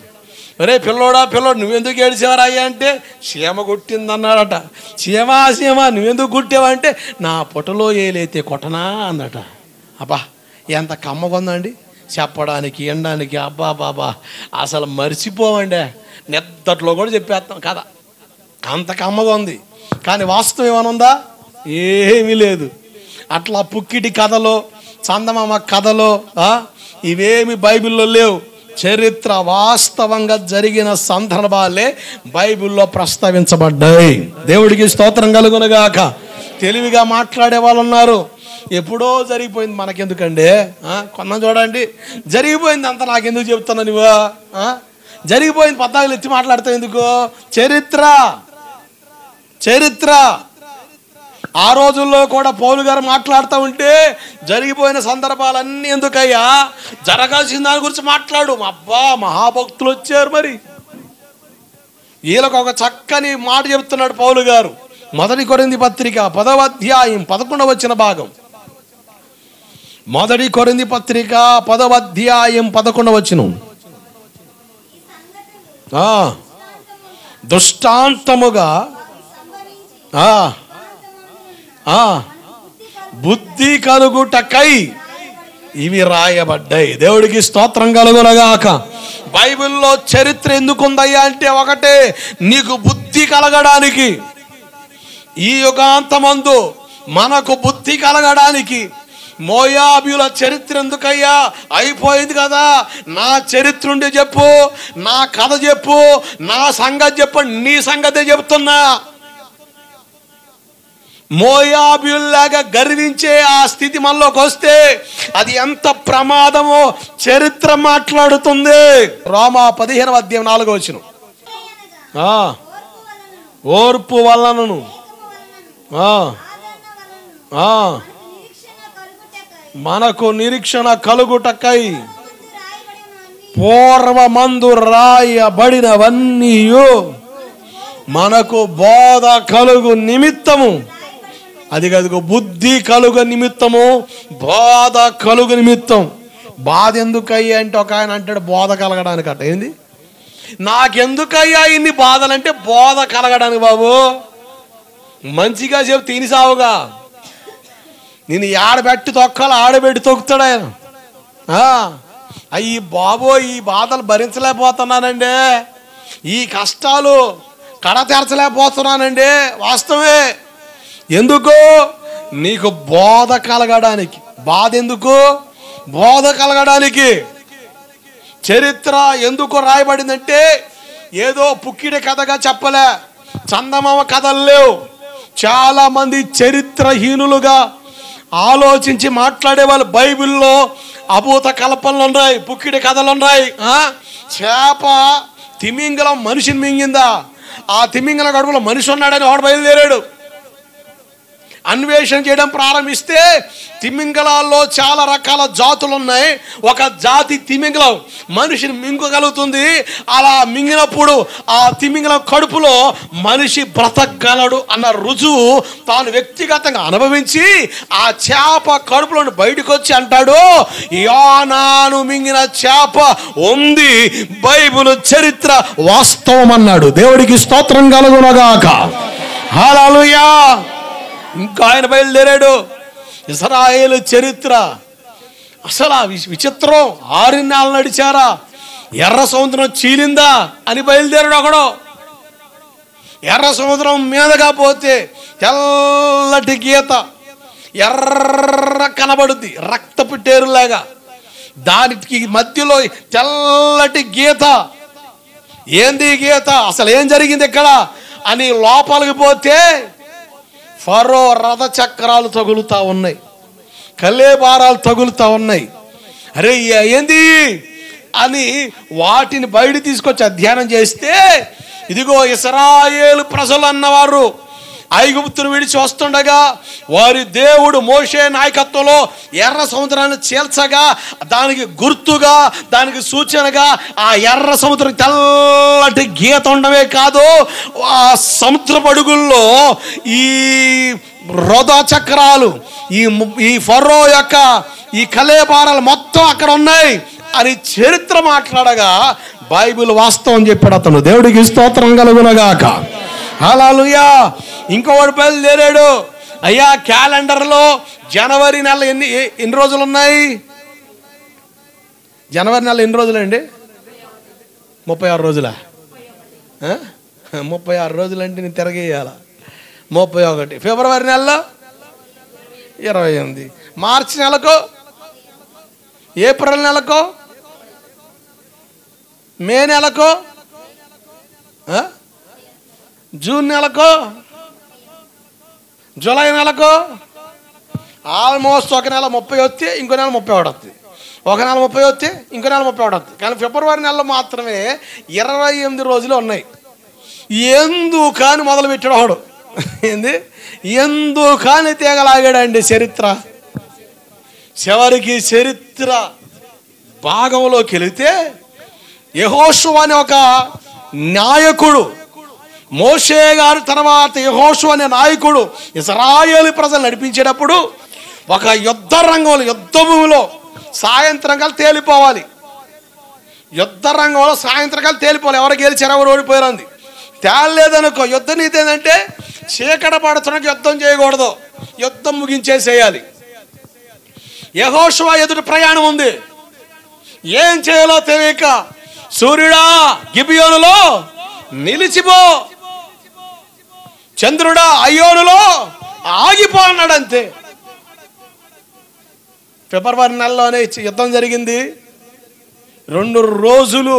అరే పిల్లోడు నువ్వెందుకు ఏడిచావరా అయ్యా అంటే చీమ కొట్టింది అన్నాడట. చీమ నువ్వెందుకు కుట్టావంటే నా పొట్టలో ఏలైతే కొట్టనా అందట. అబ్బా ఎంత కమ్మగుందండి చెప్పడానికి, ఎండడానికి. అబ్బా బాబా అసలు మర్చిపోవండి. నిద్దట్లో కూడా చెప్పేస్తాం కదా, అంత కమ్మగా ఉంది. కానీ వాస్తవం ఏమైనా ఉందా? ఏమీ లేదు. అట్లా పుక్కిటి కథలో, చందమామ కథలో ఇవేమి బైబిల్లో లేవు. చరిత్ర వాస్తవంగా జరిగిన సందర్భాలే బైబిల్లో ప్రస్తావించబడ్డాయి. దేవుడికి స్తోత్రం కలుగునుగాక. తెలివిగా మాట్లాడే వాళ్ళు ఉన్నారు. ఎప్పుడో జరిగిపోయింది మనకెందుకండి? కొన్న చూడండి, జరిగిపోయింది అంతా నాకెందుకు చెప్తున్నా నువ్వు? జరిగిపోయింది 14 ఎత్తి మాట్లాడతావు ఎందుకు? చరిత్ర ఆ రోజుల్లో కూడా పౌలు గారు మాట్లాడుతూ ఉంటే జరిగిపోయిన సందర్భాలన్నీ ఎందుకయ్యా, జరగాల్సిన దాని గురించి మాట్లాడు. అబ్బా మహాభక్తులు వచ్చారు. మరి వీళ్ళకు ఒక చక్కని మాట చెప్తున్నాడు పౌలు గారు. 1 కొరింథీ పత్రిక 10వ అధ్యాయం 11వ వచన భాగం. 1 కొరింథీ పత్రిక 10వ అధ్యాయం 11వ వచనం. దృష్టాంతముగా బుద్ధి కలుగుటకై ఇవి రాయబడ్డాయి. దేవుడికి స్తోత్రం కలుగునగాక. బైబిల్లో చరిత్ర ఎందుకుందయ్యా అంటే ఒకటే, నీకు బుద్ధి కలగడానికి. ఈ యుగాంతమందు మనకు బుద్ధి కలగడానికి. మోయాబీయుల చరిత్ర ఎందుకయ్యా? అయిపోయింది కదా, నా చరిత్ర ఉండి చెప్పు, నా కథ చెప్పు, నా సంగతి చెప్పు. నీ సంగతే చెప్తున్నా. మోయాబీయుల్లాగా గర్వించే ఆ స్థితి మనలోకి వస్తే అది ఎంత ప్రమాదమో చరిత్ర మాట్లాడుతుంది. రోమా 15వ అధ్యాయం 4వ వచనం. ఓర్పు వలనను మనకు నిరీక్షణ కలుగుటకై పూర్వమందు రాయబడినవన్నీ మనకు బోధ కలుగు నిమిత్తము. అదిగో బుద్ధి కలుగు నిమిత్తము, బోధ కలుగు నిమిత్తం. బాధ ఎందుకయ్యా అంటే ఒక ఆయన అంటాడు బోధ కలగడానికి అట. ఏంది నాకెందుకయ్యా ఇన్ని బాధలంటే బోధ కలగడానికి. బాబు మంచిగా చెప్తే తిని సావుగా. నేను ఆడబెట్టి తొక్కాలి, ఆడబెట్టి తొక్కుతాడు ఆయన. అయ్యి బాబో ఈ బాధలు భరించలేకపోతున్నానండి, ఈ కష్టాలు కడ తెరచలేకపోతున్నానండి. వాస్తవే. ఎందుకు? నీకు బోధ కలగడానికి. బాధ ఎందుకు? బోధ కలగడానికి. చరిత్ర ఎందుకు రాయబడిందంటే ఏదో పుక్కిడి కథగా చెప్పలే, చందమామ కథలు లేవు. చాలా మంది చరిత్రహీనులుగా ఆలోచించి మాట్లాడే వాళ్ళు బైబిల్లో అభూత కల్పనలు ఉన్నాయి, పుక్కిడి కథలు ఉన్నాయి. చేప తిమింగలం మనిషిని మింగిందా? ఆ తిమింగల గడుపులో మనిషి ఉన్నాడని వాడు బయలుదేరాడు. అన్వేషణ చేయడం ప్రారంభిస్తే తిమింగలాల్లో చాలా రకాల జాతులు ఉన్నాయి. ఒక జాతి తిమింగలం మనిషిని మింగగలుగుతుంది. అలా మింగినప్పుడు ఆ తిమింగలం కడుపులో మనిషి బ్రతకగలడు అన్న రుజువు తాను వ్యక్తిగతంగా అనుభవించి ఆ చేప కడుపులో బయటకు వచ్చి అంటాడు, యోనాను మింగిన చేప ఉంది, బైబిల్ చరిత్ర వాస్తవం అన్నాడు. దేవుడికి స్తోత్రం కలుగునగాక. హల్లెలూయా. ఇంకా ఆయన బయలుదేరాడు. ఇశ్రాయేలు చరిత్ర అసలు విచిత్రం. 6 నెలలు నడిచారా, ఎర్ర సముద్రం చీలిందా అని బయలుదేరాడు ఒకడు. ఎర్ర సముద్రం మీదగా పోతే తెల్లటి గీత ఎర్ర కనబడుద్ది, రక్తపు టేరులాగా. దానికి మధ్యలో తెల్లటి గీత. ఏంది గీత, అసలు ఏం జరిగింది ఇక్కడ అని లోపలికి పోతే ఫరో రథ చక్రాలు తగులుతా ఉన్నాయి, కలేబారాలు తగులుతా ఉన్నాయి. అరే ఏంది అని వాటిని బయట తీసుకొచ్చి అధ్యయనం చేస్తే, ఇదిగో ఇశ్రాయేలు ప్రజలు అన్నవారు ఐగుప్తును విడిచి వస్తుండగా వారి దేవుడు మోషే నాయకత్వంలో ఎర్ర సముద్రాన్ని చీల్చగా దానికి గుర్తుగా, దానికి సూచనగా ఆ ఎర్ర సముద్రం తెల్లటి గీత ఉండమే కాదు, ఆ సముద్ర పడుగుల్లో ఈ రథ చక్రాలు, ఈ ఫరో యొక్క ఈ కలేబారాలు మొత్తం అక్కడ ఉన్నాయి అని చరిత్ర మాట్లాడగా బైబిల్ వాస్తవం చెప్పాడు అతను. దేవుడికి స్తోత్రం కలుగునగాక. హల్లెలూయా. ఇంకొకటి బయలుదేరాడు. అయ్యా క్యాలెండర్లో జనవరి నెల ఎన్ని రోజులు ఉన్నాయి? జనవరి నెల ఎన్ని రోజులండి? 36 రోజులా? 36 రోజులు అంటే నేను తిరగేయాల. 31. ఫిబ్రవరి నెలలో 28. మార్చి నెలకు, ఏప్రిల్ నెలకు, మే నెలకు, జూన్ నెలకు, జూలై నెలకు, ఆల్మోస్ట్ ఒక నెల 30 వస్తే ఇంకో నెల 31 వస్తుంది, ఒక నెల 30 వస్తే ఇంకో నెల 31 వస్తుంది. కానీ ఫిబ్రవరి నెలలో మాత్రమే 28 రోజులు ఉన్నాయి. ఎందుకని మొదలు పెట్టాడు వాడు. ఏంది ఎందుకని తీగలాగాడండి చరిత్ర. చివరికి చరిత్ర భాగంలోకి వెళితే యెహోషువ అనే ఒక నాయకుడు, మోషే గారి తర్వాత యెహోషువ అనే నాయకుడు ఇశ్రాయేలు ప్రజలు నడిపించేటప్పుడు ఒక యుద్ధ రంగంలో, యుద్ధ భూమిలో సాయంత్రం కల్లా తేలిపోవాలి. యుద్ధ రంగంలో సాయంత్రం కల్లా తేలిపోవాలి. ఎవరు గెలిచారు, ఎవరు ఓడిపోయారు అంది. తేలలేదనుకో, యుద్ధ నీతి ఏంటంటే చీకట పడుతున్నకి యుద్ధం చేయకూడదు, యుద్ధం ముగించేసేయాలి. యెహోషువ ఎదుటి ప్రయాణం ఉంది. ఏం చేయాలో తెలియక, సూర్యుడా గిబియోనులో నిలిచిపో, చంద్రుడా అయ్యోనులో ఆగిపో అన్నాడు. అంతే. ఫిబ్రవరి నెలలోనే యుద్ధం జరిగింది. 2 రోజులు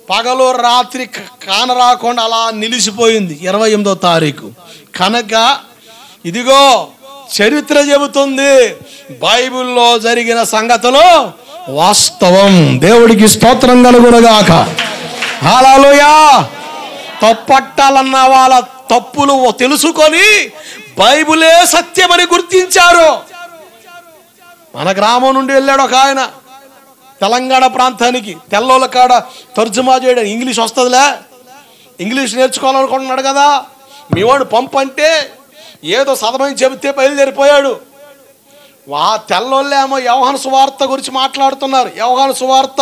పగలు రాత్రి కానరాకుండా అలా నిలిచిపోయింది 28వ తారీఖు. కనుక ఇదిగో చరిత్ర చెబుతుంది, బైబిల్లో జరిగిన సంగతులు వాస్తవం. దేవుడికి స్తోత్రం కలుగునగాక. హల్లెలూయా. తప్పట్టాలన్న వాళ్ళ తప్పులు తెలుసుకొని బైబిలే సత్యమని గుర్తించారు. మన గ్రామం నుండి వెళ్ళాడు ఒక ఆయన తెలంగాణ ప్రాంతానికి. తెల్లోళ్ళ కాడ తర్జుమా చేయడం ఇంగ్లీష్ వస్తుందిలే, ఇంగ్లీష్ నేర్చుకోవాలనుకుంటున్నాడు కదా. మీ వాడు పంపు అంటే ఏదో సదమని చెబితే బయలుదేరిపోయాడు. తెల్లోళ్ళేమో యోహాను సువార్త గురించి మాట్లాడుతున్నారు. యోహాను సువార్త,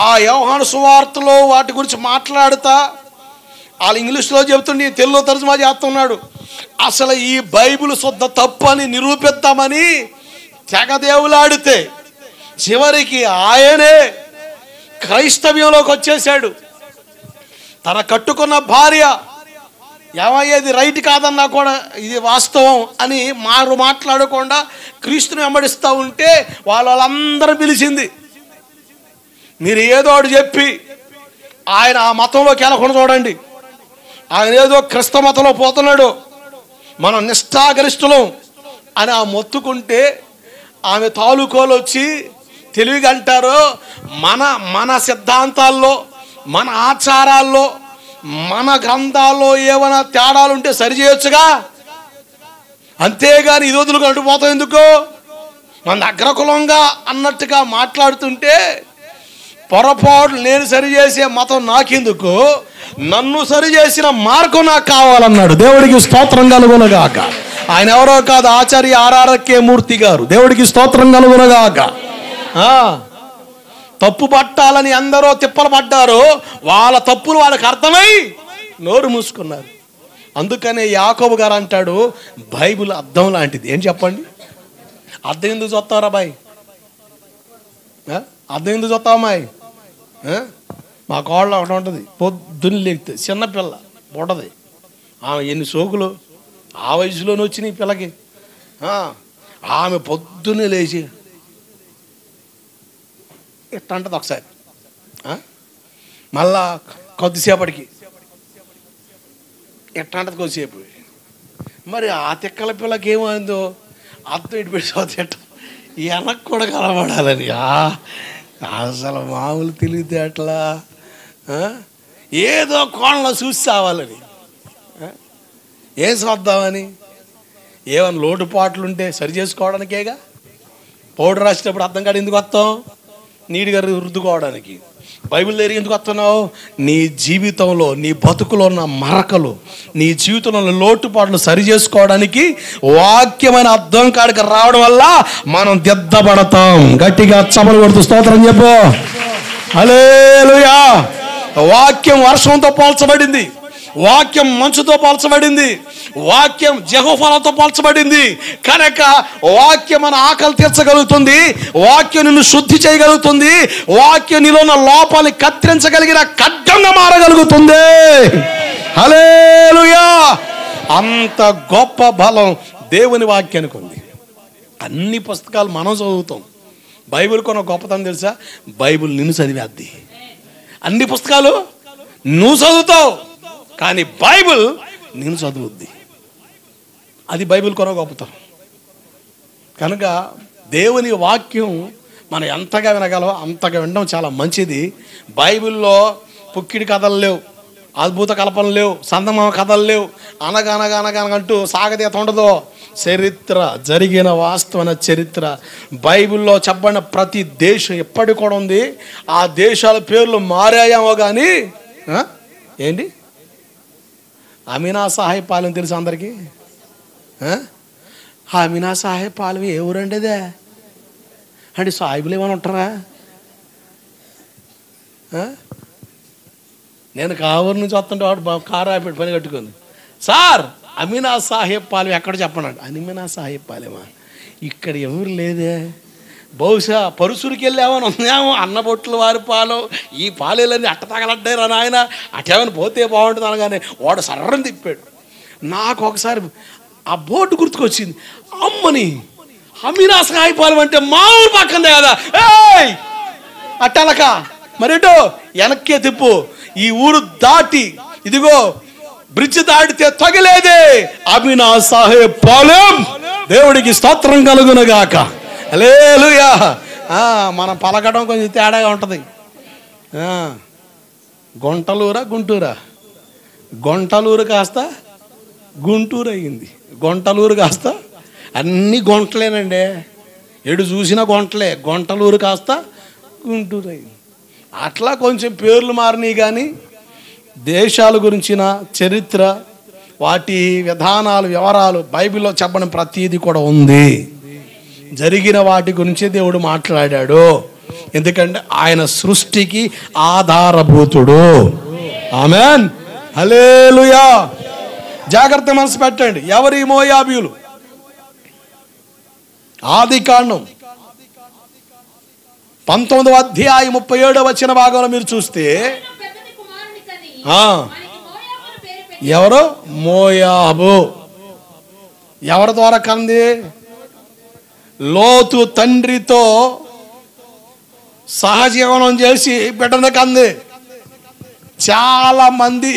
ఆ యోహాను సువార్తలో వాటి గురించి మాట్లాడుతా వాళ్ళు ఇంగ్లీష్లో చెబుతుండే తెలుగులో తర్జుమా చేస్తున్నాడు. అసలు ఈ బైబిల్ శుద్ధ తప్పని నిరూపిద్దామని తెగదేవులాడితే చివరికి ఆయనే క్రైస్తవ్యంలోకి వచ్చేసాడు. తన కట్టుకున్న భార్య ఏమయ్యేది రైట్ కాదన్నా కూడా ఇది వాస్తవం అని మాట్లాడకుండా క్రీస్తుని వెంబడిస్తూ ఉంటే వాళ్ళందరూ పిలిచింది. మీరు ఏదో ఒకటి చెప్పి ఆయన ఆ మతంలోకి వెళ్ళకుండా చూడండి, ఆయన ఏదో క్రిస్త మతంలో పోతున్నాడు, మనం నిష్ఠాగరిష్ఠులం అని ఆ మొత్తుకుంటే ఆమె తాలూకోలు వచ్చి తెలివిగా అంటారు, మన సిద్ధాంతాల్లో, మన ఆచారాల్లో, మన గ్రంథాల్లో ఏమైనా తేడాలు ఉంటే సరిచేయొచ్చుగా, అంతేగాని ఇది వదులుకుంటూ పోతాం ఎందుకు, మన అగ్రకులంగా అన్నట్టుగా మాట్లాడుతుంటే పొరపాటు నేను సరిచేసే మతం నాకెందుకు, నన్ను సరిచేసిన మార్గం నాకు కావాలన్నాడు. దేవుడికి స్తోత్రం కలుగునగాక. ఆయన ఎవరో కాదు, ఆచార్య ఆర్ఆర్కే మూర్తి గారు. దేవుడికి స్తోత్రం కలుగునగాక. తప్పు పట్టాలని అందరూ తిప్పలు పడ్డారు, వాళ్ళ తప్పులు వాళ్ళకి అర్థమై నోరు మూసుకున్నారు. అందుకనే యాకోబు గారు అంటాడు, బైబిల్ అద్దం లాంటిది. ఏం చెప్పండి, అద్దం ఎందుకు చూస్తారా బాయ్, అద్దం ఎందుకు చూస్తావు అమ్మాయి? మా కోళ్ళ ఒకటి ఉంటుంది, పొద్దున్న లేకపోతే చిన్నపిల్ల బుడ్డది. ఆమె ఎన్ని సోకులు ఆ వయసులోనే వచ్చినాయి పిల్లకి. ఆమె పొద్దున్నే లేచి ఇట్ట అంటది ఒకసారి, మళ్ళా కొద్దిసేపటికి ఎట్ట అంటది కొద్దిసేపు. మరి ఆ తిక్కల పిల్లకి ఏమైందో అత్త ఇటు పెట్టి వెనక్కి కూడా కలబడాలని. అసలు మామూలు తెలియదు అట్లా. ఏదో కోణంలో చూసి చావాలని, ఏం చూద్దామని. ఏమైనా లోటుపాట్లుంటే సరి చేసుకోవడానికేగా. పౌడర్ రాసేటప్పుడు అర్థం కాదు ఎందుకు వస్తాం? నీట్గా రుద్దుకోవడానికి. బైబిల్ దగ్గర ఎందుకు వస్తున్నావు? నీ జీవితంలో, నీ బతుకులో ఉన్న మరకలు, నీ జీవితంలో లోటుపాట్లు సరి చేసుకోవడానికి వాక్యమైన అర్థం కాడికి రావడం వల్ల మనం దిద్దబడతాం. గట్టిగా చప్పలు కొడుతూ స్తోత్రం చెప్పు. హల్లెలూయా. వాక్యం వర్షంతో పోల్చబడింది, వాక్యం మంచుతో పోల్చబడింది, వాక్యం జెహోవాతో పోల్చబడింది. కనుక వాక్యం మన ఆకలి తీర్చగలుగుతుంది, వాక్యం నిన్ను శుద్ధి చేయగలుగుతుంది, వాక్యం నీలో ఉన్న లోపాన్ని కత్తిరించగలిగిన ఖడ్గంగా మారగలుగుతుంది. హల్లెలూయా. అంత గొప్ప బలం దేవుని వాక్యానికి ఉంది. అన్ని పుస్తకాలు మనం చదువుతాం. బైబిల్ కొన్న గొప్పతనం తెలుసా? బైబిల్ నిన్ను చదివేద్ది. అన్ని పుస్తకాలు నువ్వు చదువుతావు, కానీ బైబిల్ నేను చదువుద్ది. అది బైబిల్ కొన గొప్పతనం. కనుక దేవుని వాక్యం మనం ఎంతగా వినగలమో అంతగా వినడం చాలా మంచిది. బైబిల్లో పుక్కిడి కథలు లేవు, అద్భుత కల్పనలు లేవు, సందమామ కథలు లేవు, అనగనగనగనగంటూ సాగతీత ఉండదు. చరిత్ర, జరిగిన వాస్తవమైన చరిత్ర బైబిల్లో చెప్పబడిన ప్రతి దేశం ఎప్పటికి కూడా ఉంది. ఆ దేశాల పేర్లు మారాయేమో కానీ ఏంటి అమీనా సాహెబ్ పాలెం తెలుసు అందరికీ? అమీనా సాహెబ్ పాలెం ఏ ఊరండి అదే? అంటే సాహిబులు ఏమైనా ఉంటారా? నేను కావూరు నుంచి వస్తుంటే వాడు కారు ఆపేట పని కట్టుకొని, సార్ అమీనా సాహెబ్ పాలెం ఎక్కడ చెప్పండి అంటే, అమీనా సాహెబ్ పాలెమా? ఇక్కడ ఎవరు లేదే. బహుశా పరుసురికి వెళ్ళామని ఉందేమో. అన్నబొట్లు వారి పాలు, ఈ పాలేలన్నీ అట్ట తగలడ్డారు అని ఆయన అటేమని పోతే బాగుంటుంది అనగానే వాడు సర్రని తిప్పాడు. నాకు ఒకసారి ఆ బోర్డు గుర్తుకొచ్చింది. అమ్మని అమీనా సాహెబ్ పాలెం అంటే మా ఊరు పక్కందే కదా. ఏయ్ అట్టలక మరేటో వెనక్కే తిప్పు. ఈ ఊరు దాటి ఇదిగో బ్రిడ్జ్ దాటితే తగిలేదే అమీనా సాహెబ్ పాలెం. దేవుడికి స్తోత్రం కలుగునుగాక. హల్లెలూయా. మనం పలకడం కొంచెం తేడాగా ఉంటుంది. గుంటలూరా గుంటూరా? గుంటలూరు కాస్త గుంటూరు అయ్యింది, గుంటలూరు కాస్త అన్ని గుంటలేనండి. ఎడు చూసినా గుంటలే. గుంటలూరు కాస్త గుంటూరు అయింది. అట్లా కొంచెం పేర్లు మారినాయి, కానీ దేశాల గురించిన చరిత్ర, వాటి విధానాలు, వివరాలు బైబిల్లో చెప్పడం ప్రతీది కూడా ఉంది. జరిగిన వాటి గురించి దేవుడు మాట్లాడాడు. ఎందుకంటే ఆయన సృష్టికి ఆధారభూతుడు. ఆమేన్. హల్లెలూయా. జాగ్రత్త మనసు పెట్టండి. ఎవరి మోయాబీయులు? ఆదికాండం 19వ అధ్యాయం 37వ వచన భాగంలో మీరు చూస్తే ఎవరు? మోయాబు. ఎవరి ద్వారా కంది? లోతు తండ్రితో సహజీవనం చేసి బిడ్డను కంది. చాలా మంది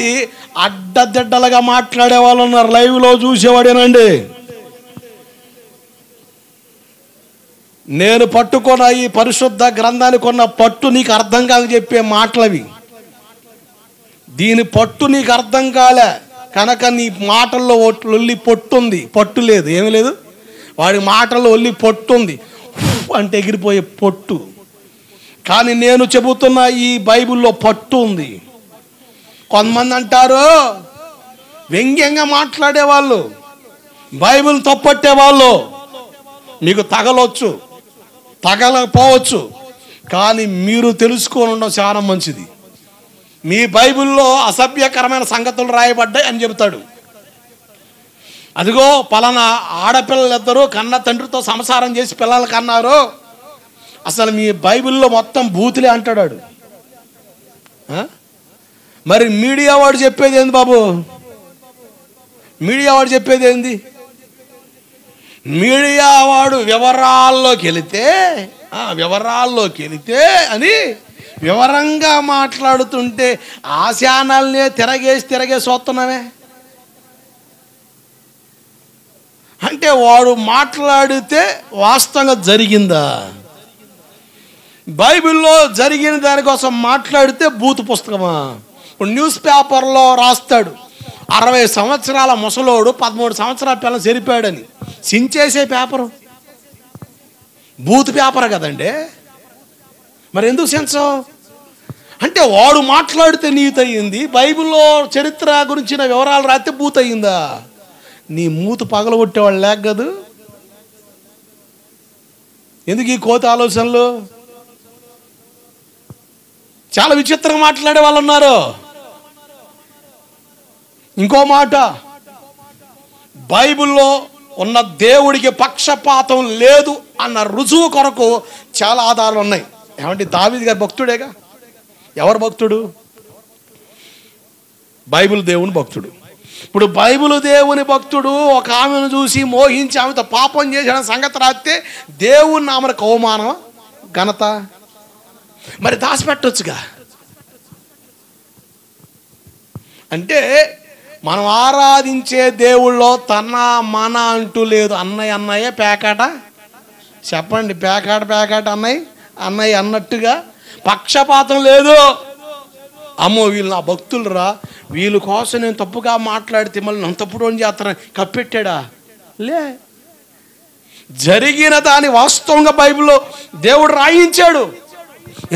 అడ్డదిడ్డలుగా మాట్లాడే వాళ్ళు ఉన్నారు. లైవ్లో చూసేవాడేనండి. నేను పట్టుకున్న ఈ పరిశుద్ధ గ్రంథానికి ఉన్న పట్టు నీకు అర్థం కాదు చెప్పే మాటలవి. దీని పట్టు నీకు అర్థం కాలే కనుక నీ మాటల్లో ఒల్లి పొట్టుంది, పట్టు లేదు, ఏమీ లేదు. వాడి మాటల్లో ఒల్లి పొట్టుంది అంటే ఎగిరిపోయే పొట్టు. కానీ నేను చెబుతున్న ఈ బైబిల్లో పట్టు ఉంది. కొంతమంది అంటారు వ్యంగ్యంగా మాట్లాడేవాళ్ళు, బైబిల్ తప్పట్టేవాళ్ళు. మీకు తగలొచ్చు, తగలకపోవచ్చు, కానీ మీరు తెలుసుకొని ఉండడం చాలా మంచిది. మీ బైబిల్లో అసభ్యకరమైన సంగతులు రాయబడ్డాయి అని చెబుతాడు. అదిగో పలానా ఆడపిల్లలు ఇద్దరు కన్న తండ్రితో సంసారం చేసి పిల్లలు కన్నారు, అసలు మీ బైబిల్లో మొత్తం బూతులే అంటాడు. మరి మీడియా వాడు చెప్పేది ఏంది బాబు? మీడియా వాడు చెప్పేది ఏంది? మీడియా వాడు వివరాల్లోకి వెళితే అని వివరంగా మాట్లాడుతుంటే ఆ ఛానల్నే తిరగేసి వస్తున్నామే. అంటే వాడు మాట్లాడితే వాస్తవంగా జరిగిందా? బైబిల్లో జరిగిన దానికోసం మాట్లాడితే బూతు పుస్తకమా? ఇప్పుడు న్యూస్ పేపర్లో రాస్తాడు 60 సంవత్సరాల ముసలోడు 13 సంవత్సరాల పిల్లలు చెరిపాడని. సించేసే పేపరు బూతు పేపర్ కదండి. మరి ఎందుకు సెన్సో? అంటే వాడు మాట్లాడితే నీతి అయ్యింది, బైబిల్లో చరిత్ర గురించిన వివరాలు రాస్తే బూత్ అయ్యిందా? నీ మూతు పగలగొట్టేవాళ్ళు లేక కాదు. ఎందుకు ఈ కోత ఆలోచనలు? చాలా విచిత్రంగా మాట్లాడే వాళ్ళు ఉన్నారు. ఇంకో మాట, బైబిల్లో ఉన్న దేవుడికి పక్షపాతం లేదు అన్న రుజువు కొరకు చాలా ఆధారాలు ఉన్నాయి. ఏమంటే దావీదు గారు భక్తుడేగా. ఎవరు భక్తుడు? బైబిల్ దేవుని భక్తుడు. ఇప్పుడు బైబిల్ దేవుని భక్తుడు ఒక ఆమెను చూసి మోహించి ఆమెతో పాపం చేసిన సంగతి రాస్తే దేవుని ఆమెకు అవమానం, ఘనత. మరి దాచిపెట్టొచ్చుగా. అంటే మనం ఆరాధించే దేవుళ్ళో తన మన అంటూ లేదు. అన్నయ్య పేకాట చెప్పండి, పేకాట అన్నయ్య అన్నట్టుగా పక్షపాతం లేదు. అమ్మో వీళ్ళు నా భక్తులు వీళ్ళ కోసం నేను తప్పుగా మాట్లాడితే మళ్ళీ నన్ను తప్పుడు అని చేస్తాను కప్పెట్టాడా? లే, జరిగిన దాని వాస్తవంగా బైబిల్లో దేవుడు రాయించాడు.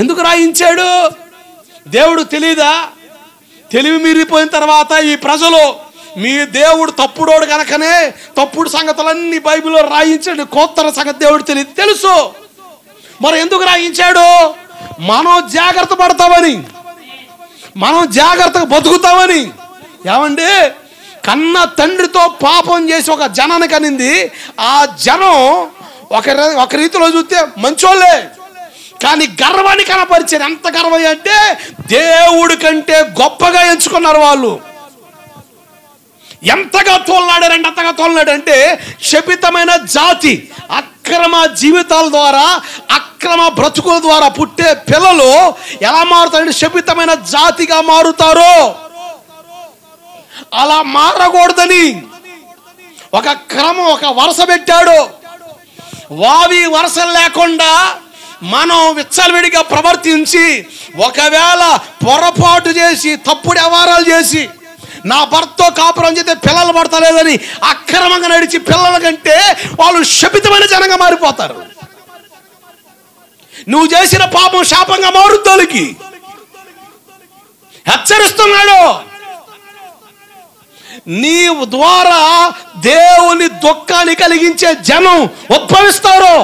ఎందుకు రాయించాడు? దేవుడు తెలీదా? తెలివి మీరిపోయిన తర్వాత ఈ ప్రజలు మీ దేవుడు తప్పుడోడు కనుకనే తప్పుడు సంగతులన్నీ బైబిల్లో రాయించాడు. కొత్త సంగతి దేవుడు తెలియదు, తెలుసు. మరి ఎందుకు రాయించాడు? మనం జాగ్రత్త పడతామని, మనం జాగ్రత్తగా బతుకుతామని. ఏమండి, కన్న తండ్రితో పాపం చేసి ఒక జనాన్ని కనింది. ఆ జనం ఒక రీతిలో చూస్తే మంచోళ్ళే, కానీ గర్వాన్ని కనపరిచారు. ఎంత గర్వం అంటే దేవుడి కంటే గొప్పగా ఎంచుకున్నారు వాళ్ళు. ఎంతగా తోలనాడారంటే అంతగా తోలనాడంటే శపితమైన జాతి, అక్రమ జీవితాల ద్వారా, అక్రమ బ్రతుకుల ద్వారా పుట్టే పిల్లలు ఎలా మారుతారంటే శపితమైన జాతిగా మారుతారు. అలా మారకూడదని ఒక క్రమం, ఒక వరుస పెట్టాడు. వావి వరుసలు లేకుండా మనం విచ్చలవిడిగా ప్రవర్తించి ఒకవేళ పొరపాటు చేసి తప్పుడు వ్యవహారాలు చేసి నా భర్తతో కాపురం చేస్తే పిల్లలు పడతలేదని అక్రమంగా నడిచి పిల్లల కంటే వాళ్ళు శపితమైన జనంగా మారిపోతారు. నువ్వు చేసిన పాపం శాపంగా మారుద్దోలికి హెచ్చరిస్తున్నాడు. నీ ద్వారా దేవుని దుఃఖాన్ని కలిగించే జనం ఉద్భవిస్తారు.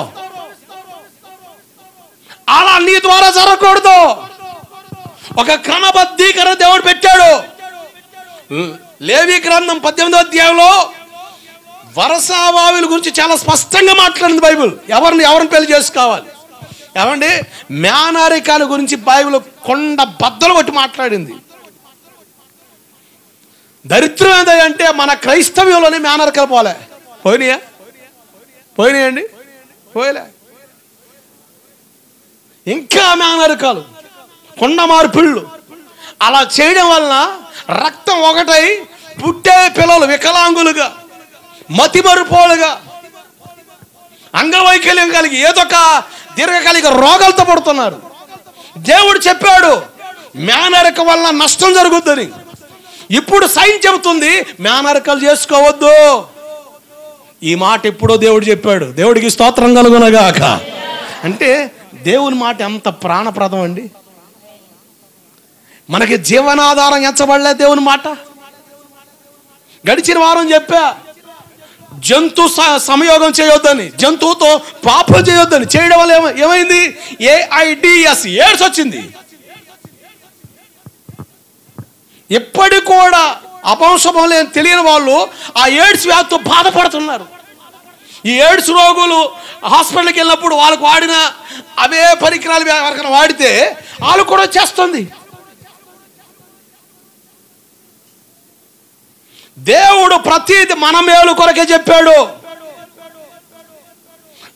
అలా నీ ద్వారా జరగకూడదు. ఒక క్రమబద్ధీకరణ దేవుడు పెట్టాడు. లేవి గ్రంథం 18వ అధ్యాయంలో వరసావావిల గురించి చాలా స్పష్టంగా మాట్లాడింది బైబిల్. ఎవరిని పెళ్లి చేసుకోవాలి. ఏమండి, మేనరికాల గురించి బైబిల్ కొండ బద్దలు కొట్టి మాట్లాడింది. దరిద్రం ఏంటంటే మన క్రైస్తవ్యంలోనే మేనరికాలు పోయినాయండి, పోయలే. ఇంకా మేనరికాలు, కొండ మార్పిళ్ళు. అలా చేయడం వలన రక్తం ఒకటై పుట్టే పిల్లలు వికలాంగులుగా, మతిమరుపోలుగా, అంగవైకల్యం కలిగి ఏదొక దీర్ఘకాలిక రోగాలతో పడుతున్నారు. దేవుడు చెప్పాడు మేనరిక వలన నష్టం జరుగుద్దని. ఇప్పుడు సైన్స్ చెబుతుంది మేనరికలు చేసుకోవద్దు. ఈ మాట ఎప్పుడో దేవుడు చెప్పాడు. దేవుడికి స్తోత్రం కలుగునగాక. అంటే దేవుని మాట ఎంత ప్రాణప్రదం అండి. మనకి జీవనాధారం ఎంచబడలే దేవుని మాట. గడిచిన వారం చెప్పా, జంతు సంయోగం చేయొద్దని, జంతువుతో పాపం చేయొద్దని. చేయడం వల్ల ఏమైంది? AIDS, ఎయిడ్స్ వచ్చింది. ఎప్పటికి కూడా అపౌషధం లేని తెలియని వాళ్ళు ఆ ఎయిడ్స్ వ్యాధితో బాధపడుతున్నారు. ఈ ఎయిడ్స్ రోగులు హాస్పిటల్కి వెళ్ళినప్పుడు వాళ్ళకు వాడిన అవే పరికరాలు ఎవరికైనా వాడితే వాళ్ళు కూడా వచ్చేస్తుంది. దేవుడు ప్రతిది మన మేలు కొరకే చెప్పాడు.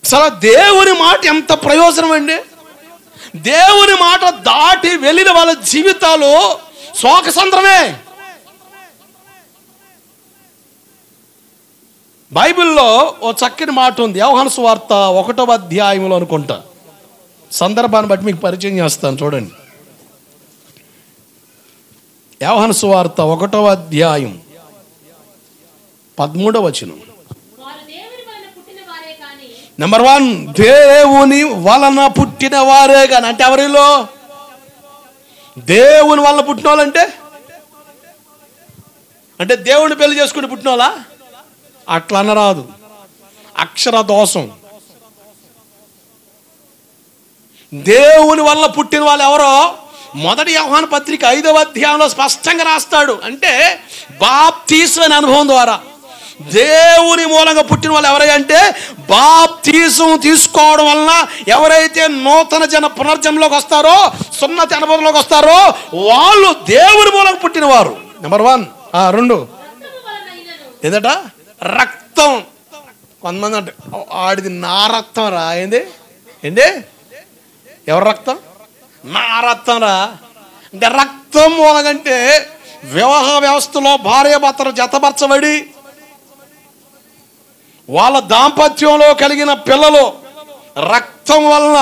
అసలు దేవుని మాట ఎంత ప్రయోజనం అండి. దేవుని మాట దాటి వెళ్ళిన వాళ్ళ జీవితాలు శోకసంద్రమే. బైబిల్లో ఓ చక్కని మాట ఉంది, యోహాను సువార్త 1వ అధ్యాయంలో అనుకుంటా. సందర్భాన్ని బట్టి మీకు పరిచయం చేస్తాను, చూడండి. యోహాను సువార్త 1వ అధ్యాయం 13వ వచనం. నెంబర్ 1, దేవుని వలన పుట్టిన వారే కానీ. అంటే ఎవరిలో? దేవుని వలన పుట్టిన వాళ్ళంటే అంటే దేవుని పెళ్లి చేసుకుని పుట్టిన వాళ్ళ? అట్లా అనరాదు, అక్షర దోషం. దేవుని వలన పుట్టిన వాళ్ళు ఎవరో మొదటి యోహాను పత్రిక 5వ అధ్యాయంలో స్పష్టంగా రాస్తాడు. అంటే బాప్తీసం అనే అనుభవం ద్వారా దేవుని మూలంగా పుట్టిన వాళ్ళు ఎవరంటే బాప్తీసం తీసుకోవడం వలన ఎవరైతే నూతన పునర్జన్మలోకి వస్తారో, సున్నతి అనుభవంలోకి వస్తారో వాళ్ళు దేవుని మూలంగా పుట్టిన వారు. నెంబర్ 1. 2 ఏదట? రక్తం. కొంతమంది అంటే ఆడిది నా రక్తం రా. ఏంది? ఎవరి రక్తం? నా రక్తం రా. అంటే రక్తం మూలంగంటే వివాహ వ్యవస్థలో భార్యాభర్తలు జతపరచబడి వాళ్ళ దాంపత్యంలో కలిగిన పిల్లలు రక్తం వలన,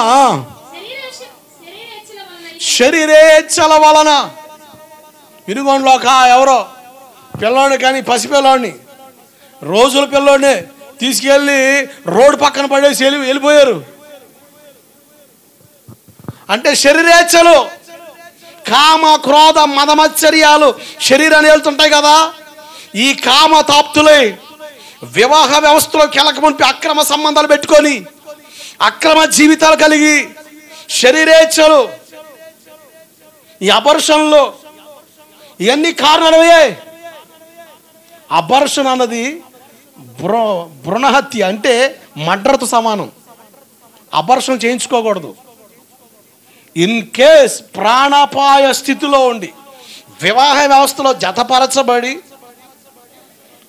శరీరేచ్ఛల వలన. వినుగొండలో ఎవరో పిల్లోడిని, కానీ పసిపిల్లోడిని, రోజుల పిల్లోడిని తీసుకెళ్ళి రోడ్డు పక్కన పడేసి వెళ్ళిపోయారు. అంటే శరీరేచ్ఛలు, కామ క్రోధ మదమత్సర్యాలు శరీరాన్ని వెళ్తుంటాయి కదా. ఈ కామ తాప్తులై వివాహ వ్యవస్థలో కెలకమునిపి అక్రమ సంబంధాలు పెట్టుకొని అక్రమ జీవితాలు కలిగి శరీరేచ్ఛలు, ఈ అబర్షన్లు, ఇవన్నీ కారణమయ్యాయి. అబర్షన్ అన్నది భ్రూణహత్య, అంటే మర్డర్తో సమానం. అబర్షన్ చేయించుకోకూడదు. ఇన్ కేస్ ప్రాణాపాయ స్థితిలో ఉండి వివాహ వ్యవస్థలో జతపరచబడి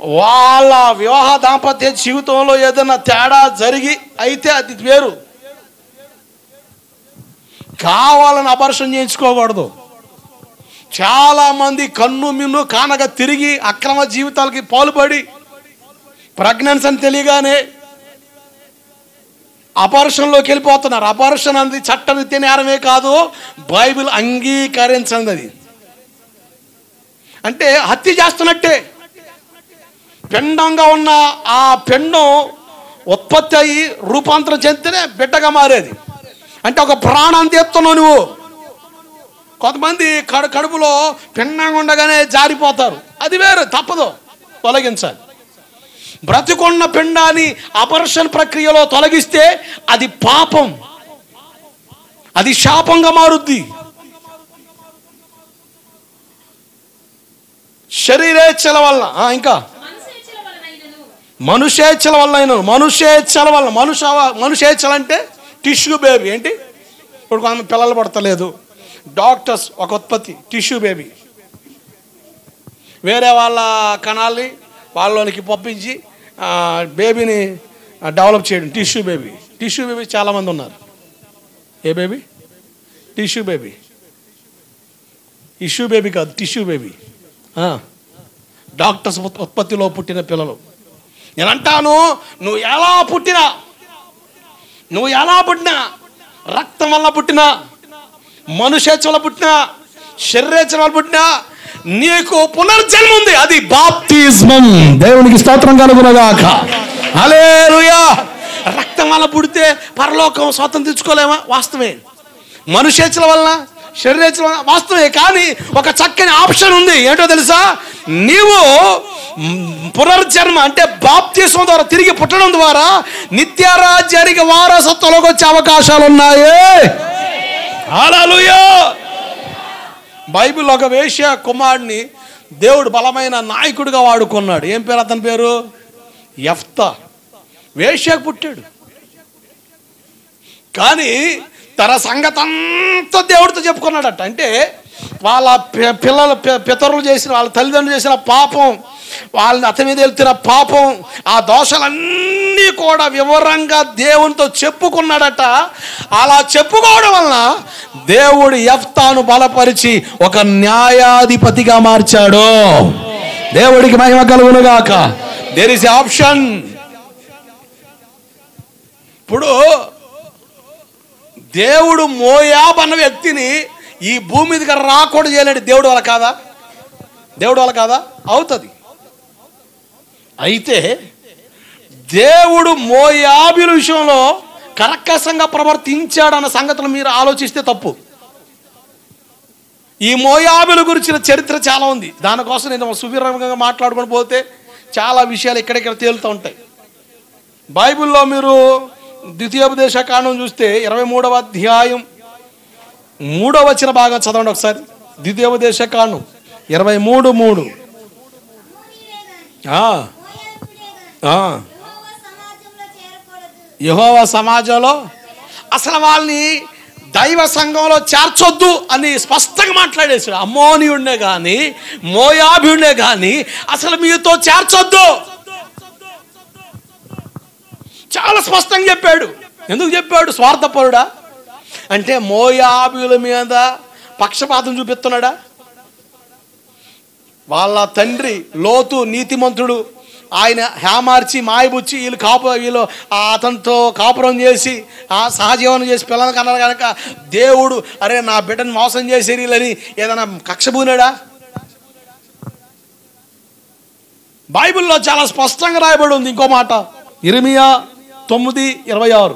వాళ్ళ వివాహ దాంపత్య జీవితంలో ఏదైనా తేడా జరిగి అయితే అది వేరు. కావాలని అబర్షన్ చేయించుకోకూడదు. చాలా మంది కన్ను మిన్ను కానగా తిరిగి అక్రమ జీవితాలకి పాల్పడి ప్రెగ్నెన్సీ అని తెలియగానే అపర్షన్లోకి వెళ్ళిపోతున్నారు. అపర్షన్ అనేది చట్టరీత్యా నేరమే కాదు, బైబిల్ అంగీకరించింది. అది అంటే హత్య చేస్తున్నట్టే. పిండంగా ఉన్న ఆ పిండం ఉత్పత్తి అయ్యి రూపాంతరం చెందితేనే బిడ్డగా మారేది. అంటే ఒక ప్రాణాన్ని తీస్తున్నావు నువ్వు. కొంతమంది కడుపులో పిండంగా ఉండగానే జారిపోతారు, అది వేరు, తప్పదు, తొలగించాలి. బ్రతికున్న పిండాన్ని అపర్షన్ ప్రక్రియలో తొలగిస్తే అది పాపం, అది శాపంగా మారుద్ది. శరీరేచ్ఛల వల్ల, ఇంకా మనుషేచ్ఛల వల్ల అయిన, మనుషేచ్ఛల వల్ల, మనుషేచ్ఛల అంటే టిష్యూ బేబీ. ఏంటి? ఇప్పుడు కొంతమంది పిల్లలు పడతలేదు, డాక్టర్స్ ఒక ఉత్పత్తి టిష్యూ బేబీ, వేరే వాళ్ళ కణాలని వాళ్ళలోనికి పంపించి బేబీని డెవలప్ చేయడం. Tissue baby. టిష్యూ బేబీ చాలామంది ఉన్నారు. ఏ బేబీ? Tissue baby. ఇష్యూ బేబీ కాదు, టిష్యూ బేబీ. డాక్టర్స్ ఉత్పత్తిలో పుట్టిన పిల్లలు. నేను అంటాను, నువ్వు ఎలా పుట్టినా, రక్తం వల్ల పుట్టినా, మనుషేచ్ఛ వల్ల పుట్టినా, శరీరేచ్ఛ వల్ల పుట్టినా, నీకు పునర్జన్మ ఉంది. అది బాప్తిస్మం. దేవునికి స్తోత్రం కలుగునగాక. హల్లెలూయా. రక్తం వల్ల పుడితే పరలోకం స్వాతంత్రం తెచ్చుకోలేమా? వాస్తవమే. మనుషేచ్ఛల వలన, శరీరేచ్ఛల వలన వాస్తవమే. కానీ ఒక చక్కని ఆప్షన్ ఉంది. ఏంటో తెలుసా? నీవు పునర్జన్మ అంటే బాప్తిస్మం ద్వారా తిరిగి పుట్టడం ద్వారా నిత్యరాజ్యానికి వారసత్వంలోకి వచ్చే అవకాశాలు ఉన్నాయి. హల్లెలూయా. బైబిల్ ఒక వేశ్య కుమారుడిని దేవుడు బలమైన నాయకుడిగా వాడుకున్నాడు. ఏం పేరు అతని పేరు? యెఫ్తా. వేశ్యకు పుట్టాడు, కానీ తన సంగతి అంతా దేవుడితో చెప్పుకున్నాడట. అంటే వాళ్ళ పితరులు చేసిన, వాళ్ళ తల్లిదండ్రులు చేసిన పాపం, వాళ్ళని అతని మీద వెళ్తున్న పాపం, ఆ దోషాలన్నీ కూడా వివరంగా దేవునితో చెప్పుకున్నాడట. అలా చెప్పుకోవడం వలన దేవుడు యెఫ్తాను బలపరిచి ఒక న్యాయాధిపతిగా మార్చాడు. దేవుడికి మహిమ కలుగును గాక. There is option. ఇప్పుడు దేవుడు మోయాబ్ అన్న వ్యక్తిని ఈ భూమి మీదకి రాకూడదు చేయలేడు. దేవుడు వల్ల కాదా? దేవుడు వల్ల కాదా? అవుతుంది. అయితే దేవుడు మోయాబీల విషయంలో కర్కశంగా ప్రవర్తించాడన్న సంగతులు మీరు ఆలోచిస్తే తప్పు. ఈ మోయాబీల గురించిన చరిత్ర చాలా ఉంది. దానికోసం నేను సువివరంగా మాట్లాడుకొని పోతే చాలా విషయాలు ఇక్కడిక్కడ తేలుతూ ఉంటాయి. బైబిల్లో మీరు ద్వితీయోపదేశ కాండం చూస్తే 23వ అధ్యాయం 3వ వచన భాగం చదవండి ఒకసారి. ద్వితీయోపదేశ కాండం 23:3. యెహోవా సమాజంలో అసలు వాళ్ళని దైవ సంఘంలో చేర్చొద్దు అని స్పష్టంగా మాట్లాడేశాడు. అమ్మోనీయుడినే కానీ మోయాబీయుడినే కానీ అసలు మీతో చేర్చొద్దు చాలా స్పష్టంగా చెప్పాడు. ఎందుకు చెప్పాడు? స్వార్థపరుడా? అంటే మోయాబీయుల మీద పక్షపాతం చూపిస్తున్నాడా? వాళ్ళ తండ్రి లోతు నీతిమంతుడు, ఆయన హేమార్చి మాయబుచ్చి వీళ్ళు అతనితో కాపురం చేసి సహజీవనం చేసి పిల్లలకి అన్నారు కనుక దేవుడు అరే నా బిడ్డను మోసం చేసి వీళ్ళని ఏదైనా కక్షబూనాడా? బైబిల్లో చాలా స్పష్టంగా రాయబడి ఉంది. ఇంకో మాట ఇర్మియా 9:26.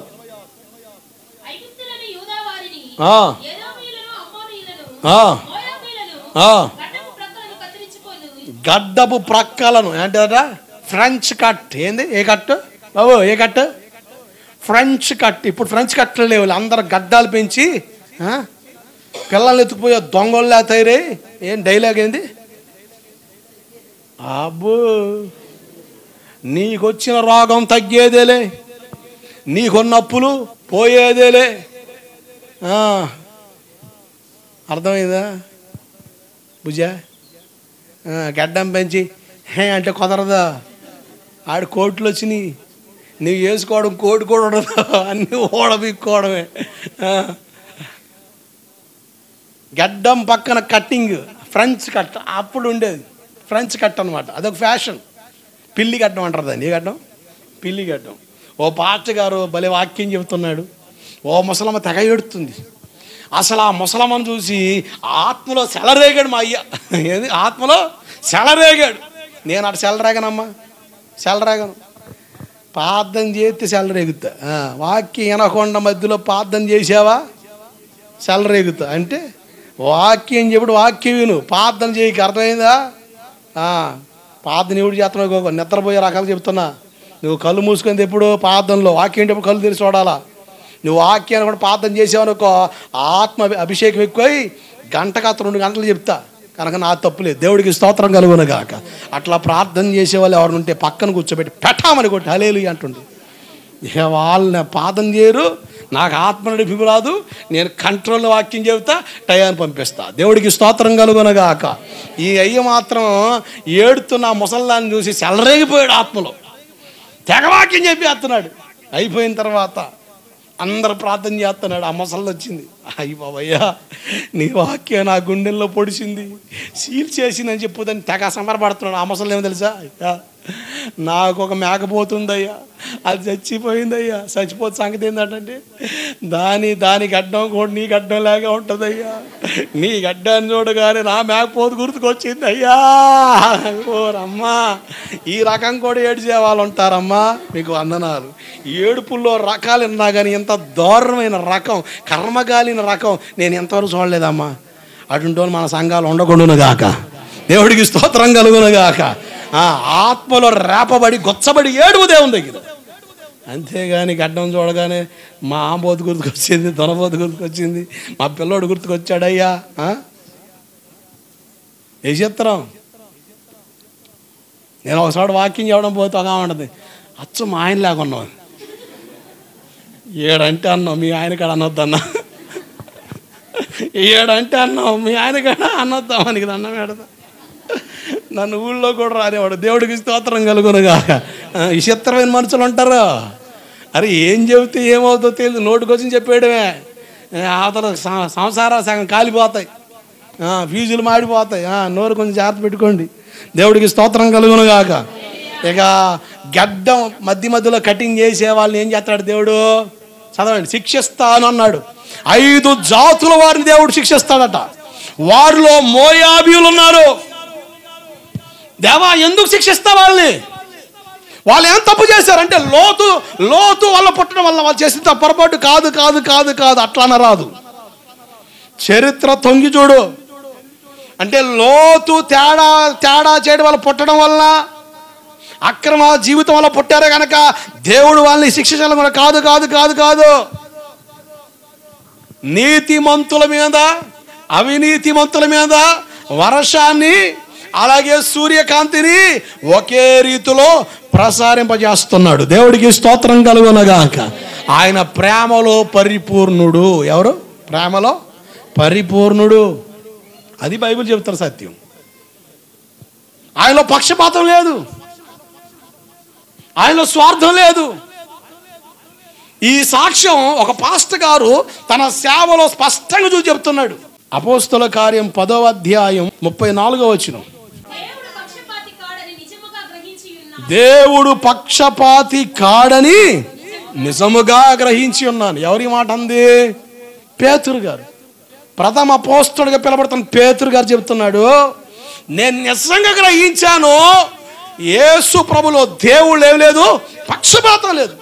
గడ్డపు ప్రక్కలను ఏంటట? French cut. ఏంది? ఏ కట్ బాబు? ఏ కట్? French cut. ఇప్పుడు ఫ్రెంచ్ కట్లు లేవు, అందరు గడ్డాలు పెంచి పిల్లల్ని ఎత్తుకుపోయే దొంగల్లా తయారై. ఏం డైలాగ్ ఏంది? అబ్బో నీకొచ్చిన రోగం తగ్గేదేలే, నీకున్న అప్పులు పోయేదేలే. అర్థమైందా భుజా? గడ్డం పెంచి అంటే కుదరదా? ఆడి కోట్లు వచ్చినాయి, నువ్వు వేసుకోవడం కోటి కూడా ఉండదు, అన్నీ ఓడబిక్కోవడమే. గడ్డం పక్కన కట్టింగ్ ఫ్రెంచ్ కట్ అప్పుడు ఉండేది. ఫ్రెంచ్ కట్ అనమాట, అదొక ఫ్యాషన్. పిల్లి గడ్డం అంటారు దాన్ని. ఏ గడ్డం? పిల్లి గడ్డం. ఓ పాస్టర్ గారు భలే వాక్యం చెబుతున్నాడు. ఓ ముసలమ్మ తెగ ఏడుతుంది. అసలు ఆ ముసలమ్మను చూసి ఆత్మలో సెలరేగాడు మా అయ్య. ఏది? ఆత్మలో సెలరేగాడు. నేను అటు సెలరేగనమ్మా, సెలరేగను. ప్రార్థన చేస్తే సెలరేగుతా. వాక్యం వినకుండా మధ్యలో ప్రార్థన చేసావా సెలరేగుతా. అంటే వాక్యం చెప్పుడు వాక్యం విను, ప్రార్థన చేయక. అర్థమైందా? ప్రార్థన ఎవడు చేస్తున్నావు? నిద్రపోయే రకాలు చెప్తున్నా. నువ్వు కళ్ళు మూసుకుంది ఎప్పుడు ప్రార్థనలో, వాక్యం ఎప్పుడు కళ్ళు తెరిచి చూడాలా. నువ్వు వాక్యాన్ని కూడా ప్రార్థన చేసావనుకో ఆత్మ అభిషేకం ఎక్కువై గంటకు 2 గంటలు చెప్తా కనుక నా తప్పులేదు. దేవుడికి స్తోత్రం కలుగును గాక. అట్లా ప్రార్థన చేసేవాళ్ళు ఎవరు ఉంటే పక్కన కూర్చోబెట్టి పెట్టామని కొట్టి హల్లెలూయా అంటుండే. ఇక వాళ్ళని ప్రార్థన చేయరు, నాకు ఆత్మ నడిపి రాదు, నేను కంట్రోల్ వాక్యం చెబుతా, టయాన్ని పంపిస్తా. దేవుడికి స్తోత్రం కలుగును గాక. ఈ అయ్య మాత్రం ఏడుతున్న ముసల్దాన్ని చూసి చెలరేగిపోయాడు ఆత్మలో. తెగవాక్యం చెప్పి వస్తున్నాడు. అయిపోయిన తర్వాత అందరు ప్రార్థన చేస్తున్నాడు. ఆ ముసలి వచ్చింది. అయ్యి బాబయ్యా నీ వాక్యం నా గుండెల్లో పొడిచింది, సీల్ చేసిందని చెప్పుదని తెగ సంబరపడుతున్నాడు. ఆ ముసలి ఏమో తెలుసా? అయ్యా నాకు ఒక మేకపోతుందయ్యా, అది చచ్చిపోయిందయ్యా. చచ్చిపోతే సంగతి ఏంటంటే దాని గడ్డం కూడా నీ గడ్డం లాగా ఉంటుందయ్యా. నీ గడ్డాన్ని చూడగానే నా మేకపోతు గుర్తుకొచ్చింది అయ్యా. ఓరమ్మా ఈ రకం కూడా ఏడ్చే వాళ్ళు ఉంటారమ్మా, మీకు వందనాలు. ఏడుపుల్లో రకాలు ఉన్నా కానీ ఇంత దారుణమైన రకం, కర్మగాలిన రకం నేను ఎంతవరకు చూడలేదమ్మా. అటువంటి వాళ్ళు మన సంఘాలు ఉండకుండాను గాక. దేవుడికి స్తోత్రం కలుగును గాక. ఆత్మలో రేపబడి గొచ్చబడి ఏడుపు దేవుని దగ్గర. అంతేగాని గడ్డం చూడగానే మా ఆంబోతు గుర్తుకొచ్చింది, దొనబోతు గుర్తుకొచ్చింది, మా పిల్లోడు గుర్తుకొచ్చాడయ్యా. ఏ చిత్రం. నేను ఒకసారి వాకింగ్ చేయడం పోతే ఒక ఉంటుంది, అచ్చు మా ఆయన లాగా ఉన్నావు. ఏడంటే అన్నావు, మీ ఆయన కాడ అనొద్దన్నా. ఏడంటే అన్నావు, మీ ఆయన కాడ అనొద్దామనికి అన్నం పెడతా. నన్ను ఊళ్ళో కూడా రానివాడు. దేవుడికి స్తోత్రం కలుగునుగా. విచిత్రమైన మనుషులు ఉంటారు. అరే ఏం చెబితే ఏమవుతుందో తెలియదు, నోటికొచ్చి చెప్పేయడమే. అవతల సంసారాలు సగం కాలిపోతాయి, ఫీజులు మాడిపోతాయి. నోరు కొంచెం జాగ్రత్త పెట్టుకోండి. దేవుడికి స్తోత్రం కలుగునుగాక. ఇక గడ్డం మధ్యలో కటింగ్ చేసే వాళ్ళని ఏం చేస్తాడు దేవుడు? చదవండి. శిక్షిస్తాను అన్నాడు. 5 జాతుల వారిని దేవుడు శిక్షిస్తాడట. వారిలో మోయాబీయులు ఉన్నారు. దేవా ఎందుకు శిక్షిస్తా వాళ్ళని? వాళ్ళు ఏం తప్పు చేశారంటే లోతు వల్ల పుట్టడం వల్ల వాళ్ళు చేసిన పొరపాటు కాదు కాదు కాదు కాదు అట్లా అనరాదు. చరిత్ర తొంగి చూడు. అంటే లోతు తేడా చేయడం వల్ల పుట్టడం వల్ల, అక్రమ జీవితం వల్ల పుట్టారే కనుక దేవుడు వాళ్ళని శిక్షించాలి కూడా కాదు కాదు కాదు కాదు. నీతిమంతుల మీద అవినీతిమంతుల మీద వర్షాన్ని అలాగే సూర్యకాంతిని ఒకే రీతిలో ప్రసారింపజేస్తున్నాడు. దేవుడికి స్తోత్రం కలుగునగాక. ఆయన ప్రేమలో పరిపూర్ణుడు. ఎవరు? ప్రేమలో పరిపూర్ణుడు. అది బైబిల్ చెబుతారు సత్యం. ఆయనలో పక్షపాతం లేదు, ఆయనలో స్వార్థం లేదు. ఈ సాక్ష్యం ఒక పాస్టర్ గారు తన సేవలో స్పష్టంగా చూసి చెప్తున్నాడు. అపోస్తల కార్యం 10వ అధ్యాయం 34వ వచనం. దేవుడు పక్షపాతి కాడని నిజముగా గ్రహించి ఉన్నాను. ఎవరి మాట అంది? పేతురు గారు. ప్రథమ అపోస్తలుడిగా పిలబడుతున్న పేతురు గారు చెబుతున్నాడు, నేను నిజంగా గ్రహించాను, యేసు ప్రభులో దేవుడు ఏమలేదు, పక్షపాతం లేదు.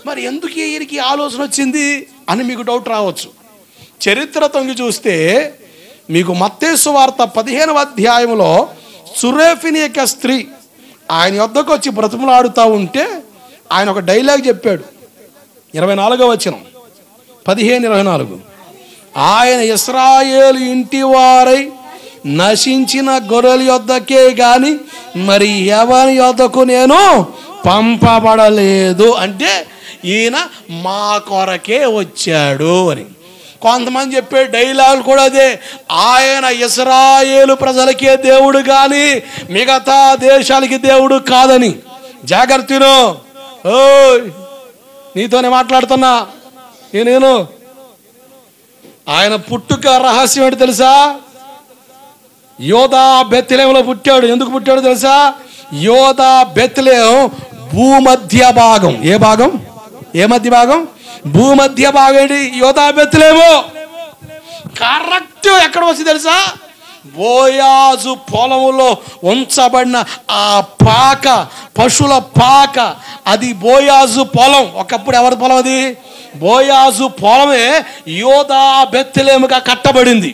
మరి ఎందుకు ఈయనకి ఆలోచన వచ్చింది అని మీకు డౌట్ రావచ్చు. చరిత్ర తొంగి చూస్తే మీకు మత్తయి సువార్త 15వ అధ్యాయంలో సురేఫినియక స్త్రీ ఆయన యొద్దకు వచ్చి బ్రతుములాడుతూ ఉంటే ఆయన ఒక డైలాగ్ చెప్పాడు. 24వ వచనం, 15:24. ఆయన ఇశ్రాయేలు ఇంటి వారై నశించిన గొర్రెల యొద్దకే గాని మరి ఎవరి యొద్దకు నేను పంపబడలేదు. అంటే ఈయన మా కొరకే వచ్చాడు అని. కొంతమంది చెప్పే డైలాగులు కూడా అదే. ఆయన ఇశ్రాయేలు ప్రజలకే దేవుడు కానీ మిగతా దేశాలకి దేవుడు కాదని. జాగ్రత్తను, ఓ నీతోనే మాట్లాడుతున్నా నేను. ఆయన పుట్టుక రహస్యం ఏంటి తెలుసా? యోధా బెత్లెహేములో పుట్టాడు. ఎందుకు పుట్టాడు తెలుసా? యోధా బెత్లెహేము భూమధ్య భాగం. ఏ భాగం? ఏ మధ్య భాగం? భూమధ్య భాగం. ఏంటి యోధా బెత్లెహేము? కరెక్ట్ ఎక్కడ వచ్చి తెలుసా? బోయాజు పొలములో ఉంచబడిన ఆ పాక, పశువుల పాక, అది బోయాజు పొలం. ఒకప్పుడు ఎవరి పొలం అది? బోయాజు పొలమే యోధా బెత్లెహేముగా కట్టబడింది.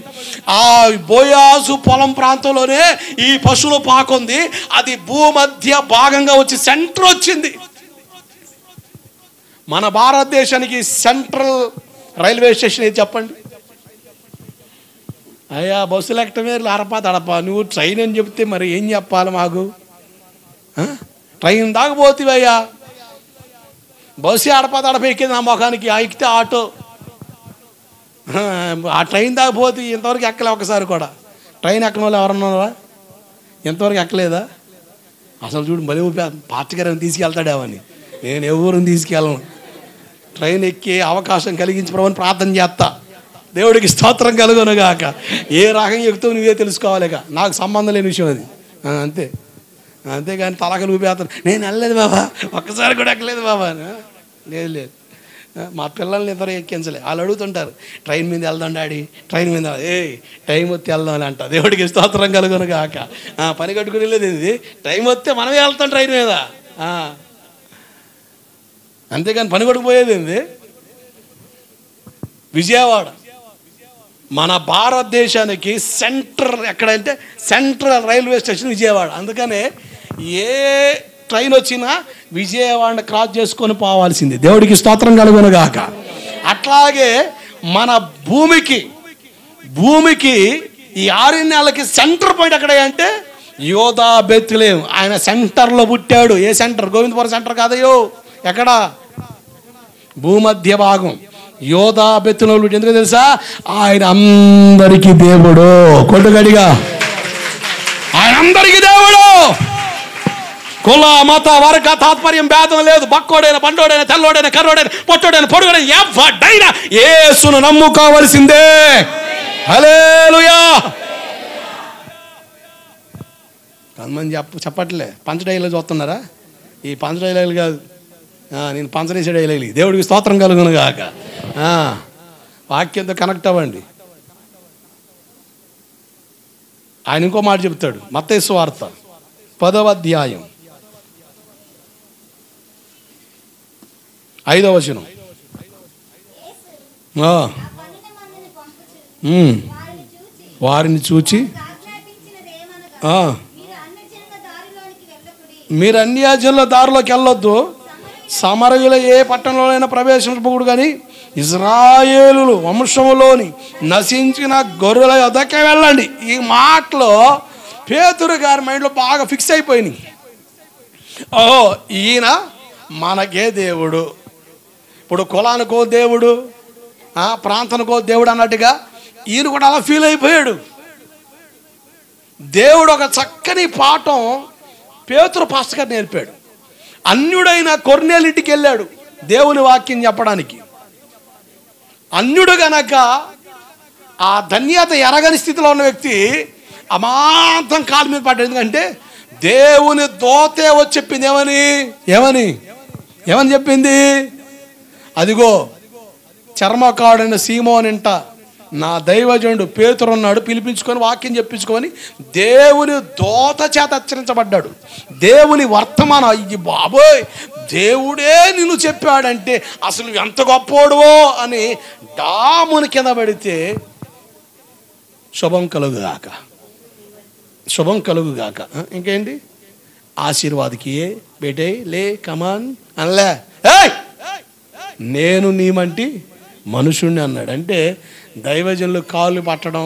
ఆ బోయాజు పొలం ప్రాంతంలోనే ఈ పశువుల పాక ఉంది. అది భూమధ్య భాగంగా వచ్చి సెంటర్ వచ్చింది. మన భారతదేశానికి సెంట్రల్ రైల్వే స్టేషన్ ఏది చెప్పండి? అయ్యా బస్సులు ఎక్కడమే అరపా తడపా. నువ్వు ట్రైన్ అని చెప్తే మరి ఏం చెప్పాలి మాకు? ట్రైన్ దాకపోతే అయ్యా, బస్సు అడపా తడప ఎక్కింది నా ముఖానికి. ఎక్కితే ఆటో. ఆ ట్రైన్ దాకపోతే ఇంతవరకు ఎక్కలే ఒకసారి కూడా. ట్రైన్ ఎక్కని వాళ్ళు ఎవరన్నారా? ఇంతవరకు ఎక్కలేదా? అసలు చూడు మళ్ళీ పార్టీగారిని తీసుకెళ్తాడేమని. నేను ఎవరిని తీసుకెళ్ళను. ట్రైన్ ఎక్కి అవకాశం కలిగించమని ప్రార్థన చేస్తా. దేవుడికి స్తోత్రం కలుగునుగాక. ఏ రకంగా ఎక్కుతావు నువ్వే తెలుసుకోవాలిగా. నాకు సంబంధం లేని విషయం అది. అంతే. అంతేగాని తలకలు ఊపేస్తాను. నేను వెళ్ళలేదు బాబా, ఒక్కసారి కూడా ఎక్కలేదు బాబా. లేదు. మా పిల్లల్ని ఇద్దరు ఎక్కించలే. వాళ్ళు అడుగుతుంటారు, ట్రైన్ మీద వెళ్దాం డాడీ, ట్రైన్ మీద. టైం వస్తే వెళ్దాం అని అంట. దేవుడికి స్తోత్రం కలుగునుగాక. పని కట్టుకుని వెళ్ళేది ఇది. టైం వస్తే మనమే వెళ్తాం ట్రైన్ మీద. అంతేగాని పని కొట్టుకుపోయేది ఏంది? విజయవాడ మన భారతదేశానికి సెంటర్ ఎక్కడంటే సెంట్రల్ రైల్వే స్టేషన్ విజయవాడ. అందుకనే ఏ ట్రైన్ వచ్చినా విజయవాడని క్రాస్ చేసుకొని పోవాల్సింది. దేవుడికి స్తోత్రం కలుగునుగాక. అట్లాగే మన భూమికి ఈ 6 నెలలకి సెంటర్ పాయింట్ ఎక్కడ అంటే యోధా బెత్లెహేము. ఆయన సెంటర్లో పుట్టాడు. ఏ సెంటర్? గోవిందపురం సెంటర్ కాదయ్యో. ఎక్కడ? భూమధ్య భాగం యోధా బెత్లెహేములో. ఎందుకు తెలుసా? ఆయన అందరికీ దేవుడు. కొట్టుగడిగా ఆయన అందరికీ దేవుడు. కుల మత వర్గ తాత్పర్యం భేదం లేదు. బక్కోడైన బండోడైన తెల్లోడైన కర్రోడైన పొట్టోడైన పొడుగోడైన ఎవడైనా యేసును నమ్ముకోవలసిందే. హల్లెలూయా. కొంతమంది చెప్పట్లే, పంచ డైలాగ్ చూస్తున్నారా? ఈ పంచ డైలాగులు కాదు, నేను పంచరేసే డైలాగులు. దేవుడికి స్తోత్రం కలుగును గాక. వాక్యంతో కనెక్ట్ అవ్వండి. ఆయన ఇంకో మాట చెప్తాడు, మత్తయి సువార్త 10వ అధ్యాయం 5వ వచనం. వారిని చూచి మీరు అన్యజనుల దారిలోకి వెళ్ళొద్దు, సమరయుల ఏ పట్టణంలోనైనా ప్రవేశించకూడదు, కానీ ఇజ్రాయేలు వంశములోని నశించిన గొర్రెల యొద్దకే వెళ్ళండి. ఈ మాటలో పేతురు గారి మైండ్లో బాగా ఫిక్స్ అయిపోయినాయి. ఓహో, ఈయన మనకే దేవుడు. ఇప్పుడు కులానికో దేవుడు, ప్రాంతానికో దేవుడు అన్నట్టుగా ఈయన కూడా అలా ఫీల్ అయిపోయాడు. దేవుడు ఒక చక్కని పాఠం పేతురు పాస్టర్ గారు నేర్పాడు. అన్యుడైన కొర్నేలింటికి వెళ్ళాడు దేవుని వాక్యం చెప్పడానికి. అన్యుడు గనక ఆ ధన్యత ఎరగని స్థితిలో ఉన్న వ్యక్తి అమాంతం కాలు మీద పడ్డాడు. ఎందుకంటే దేవుని దోతే వచ్చి చెప్పింది ఏమని చెప్పింది? అదిగో చర్మకాడైన సీమోనింట నా దైవజనుడు పేతురు ఉన్నాడు, పిలిపించుకొని వాక్యం చెప్పించుకొని దేవుని దోత చేత హెచ్చరించబడ్డాడు. దేవుని వర్తమానం, అయ్యి బాబోయ్ దేవుడే నిన్ను చెప్పాడంటే అసలు ఎంత గొప్పోడువో అని డాముని కింద పడితే శుభం కలుగుగాక, శుభం కలుగుగాక. ఇంకేంటి? ఆశీర్వాదకి బేటే లే కమాన్ అనలే, నేను నీమంటి మనుషుణ్ణి అన్నాడు. అంటే దైవజనులు కాళ్ళు పట్టడం,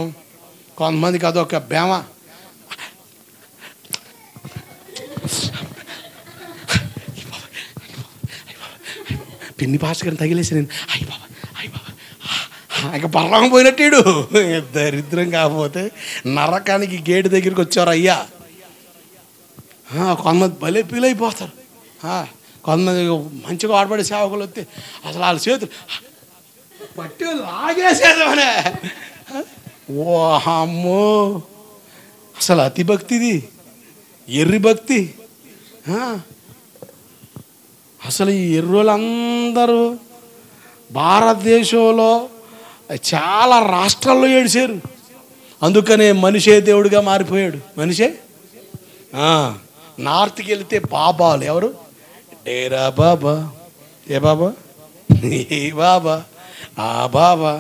కొంతమందికి అదొక బేమ. పిన్ని పాస్టర్ గారిని తగిలేసి నేను అయ్యి బాబా ఇక పర్వం పోయినట్టు. దరిద్రం కాకపోతే నరకానికి గేటు దగ్గరికి వచ్చారు అయ్యా. కొంతమంది భలే ఫీల్ అయిపోతారు. కొంతమంది మంచిగా ఆడబడే సేవకులు వస్తే అసలు వాళ్ళ చేతులు పట్టి లాగేసేదమనే. ఓ అమ్మో, అసలు అతి భక్తిది, ఎర్రి భక్తి. అసలు ఈ ఎర్రోళ్ళందరూ భారతదేశంలో చాలా రాష్ట్రాల్లో ఏడిచారు. అందుకనే మనిషే దేవుడిగా మారిపోయాడు. మనిషే నార్త్కి వెళితే బాబాలు ఎవరు? డేరా బాబా, ఏ బాబా, ఏ బాబా, ఆ బాబా,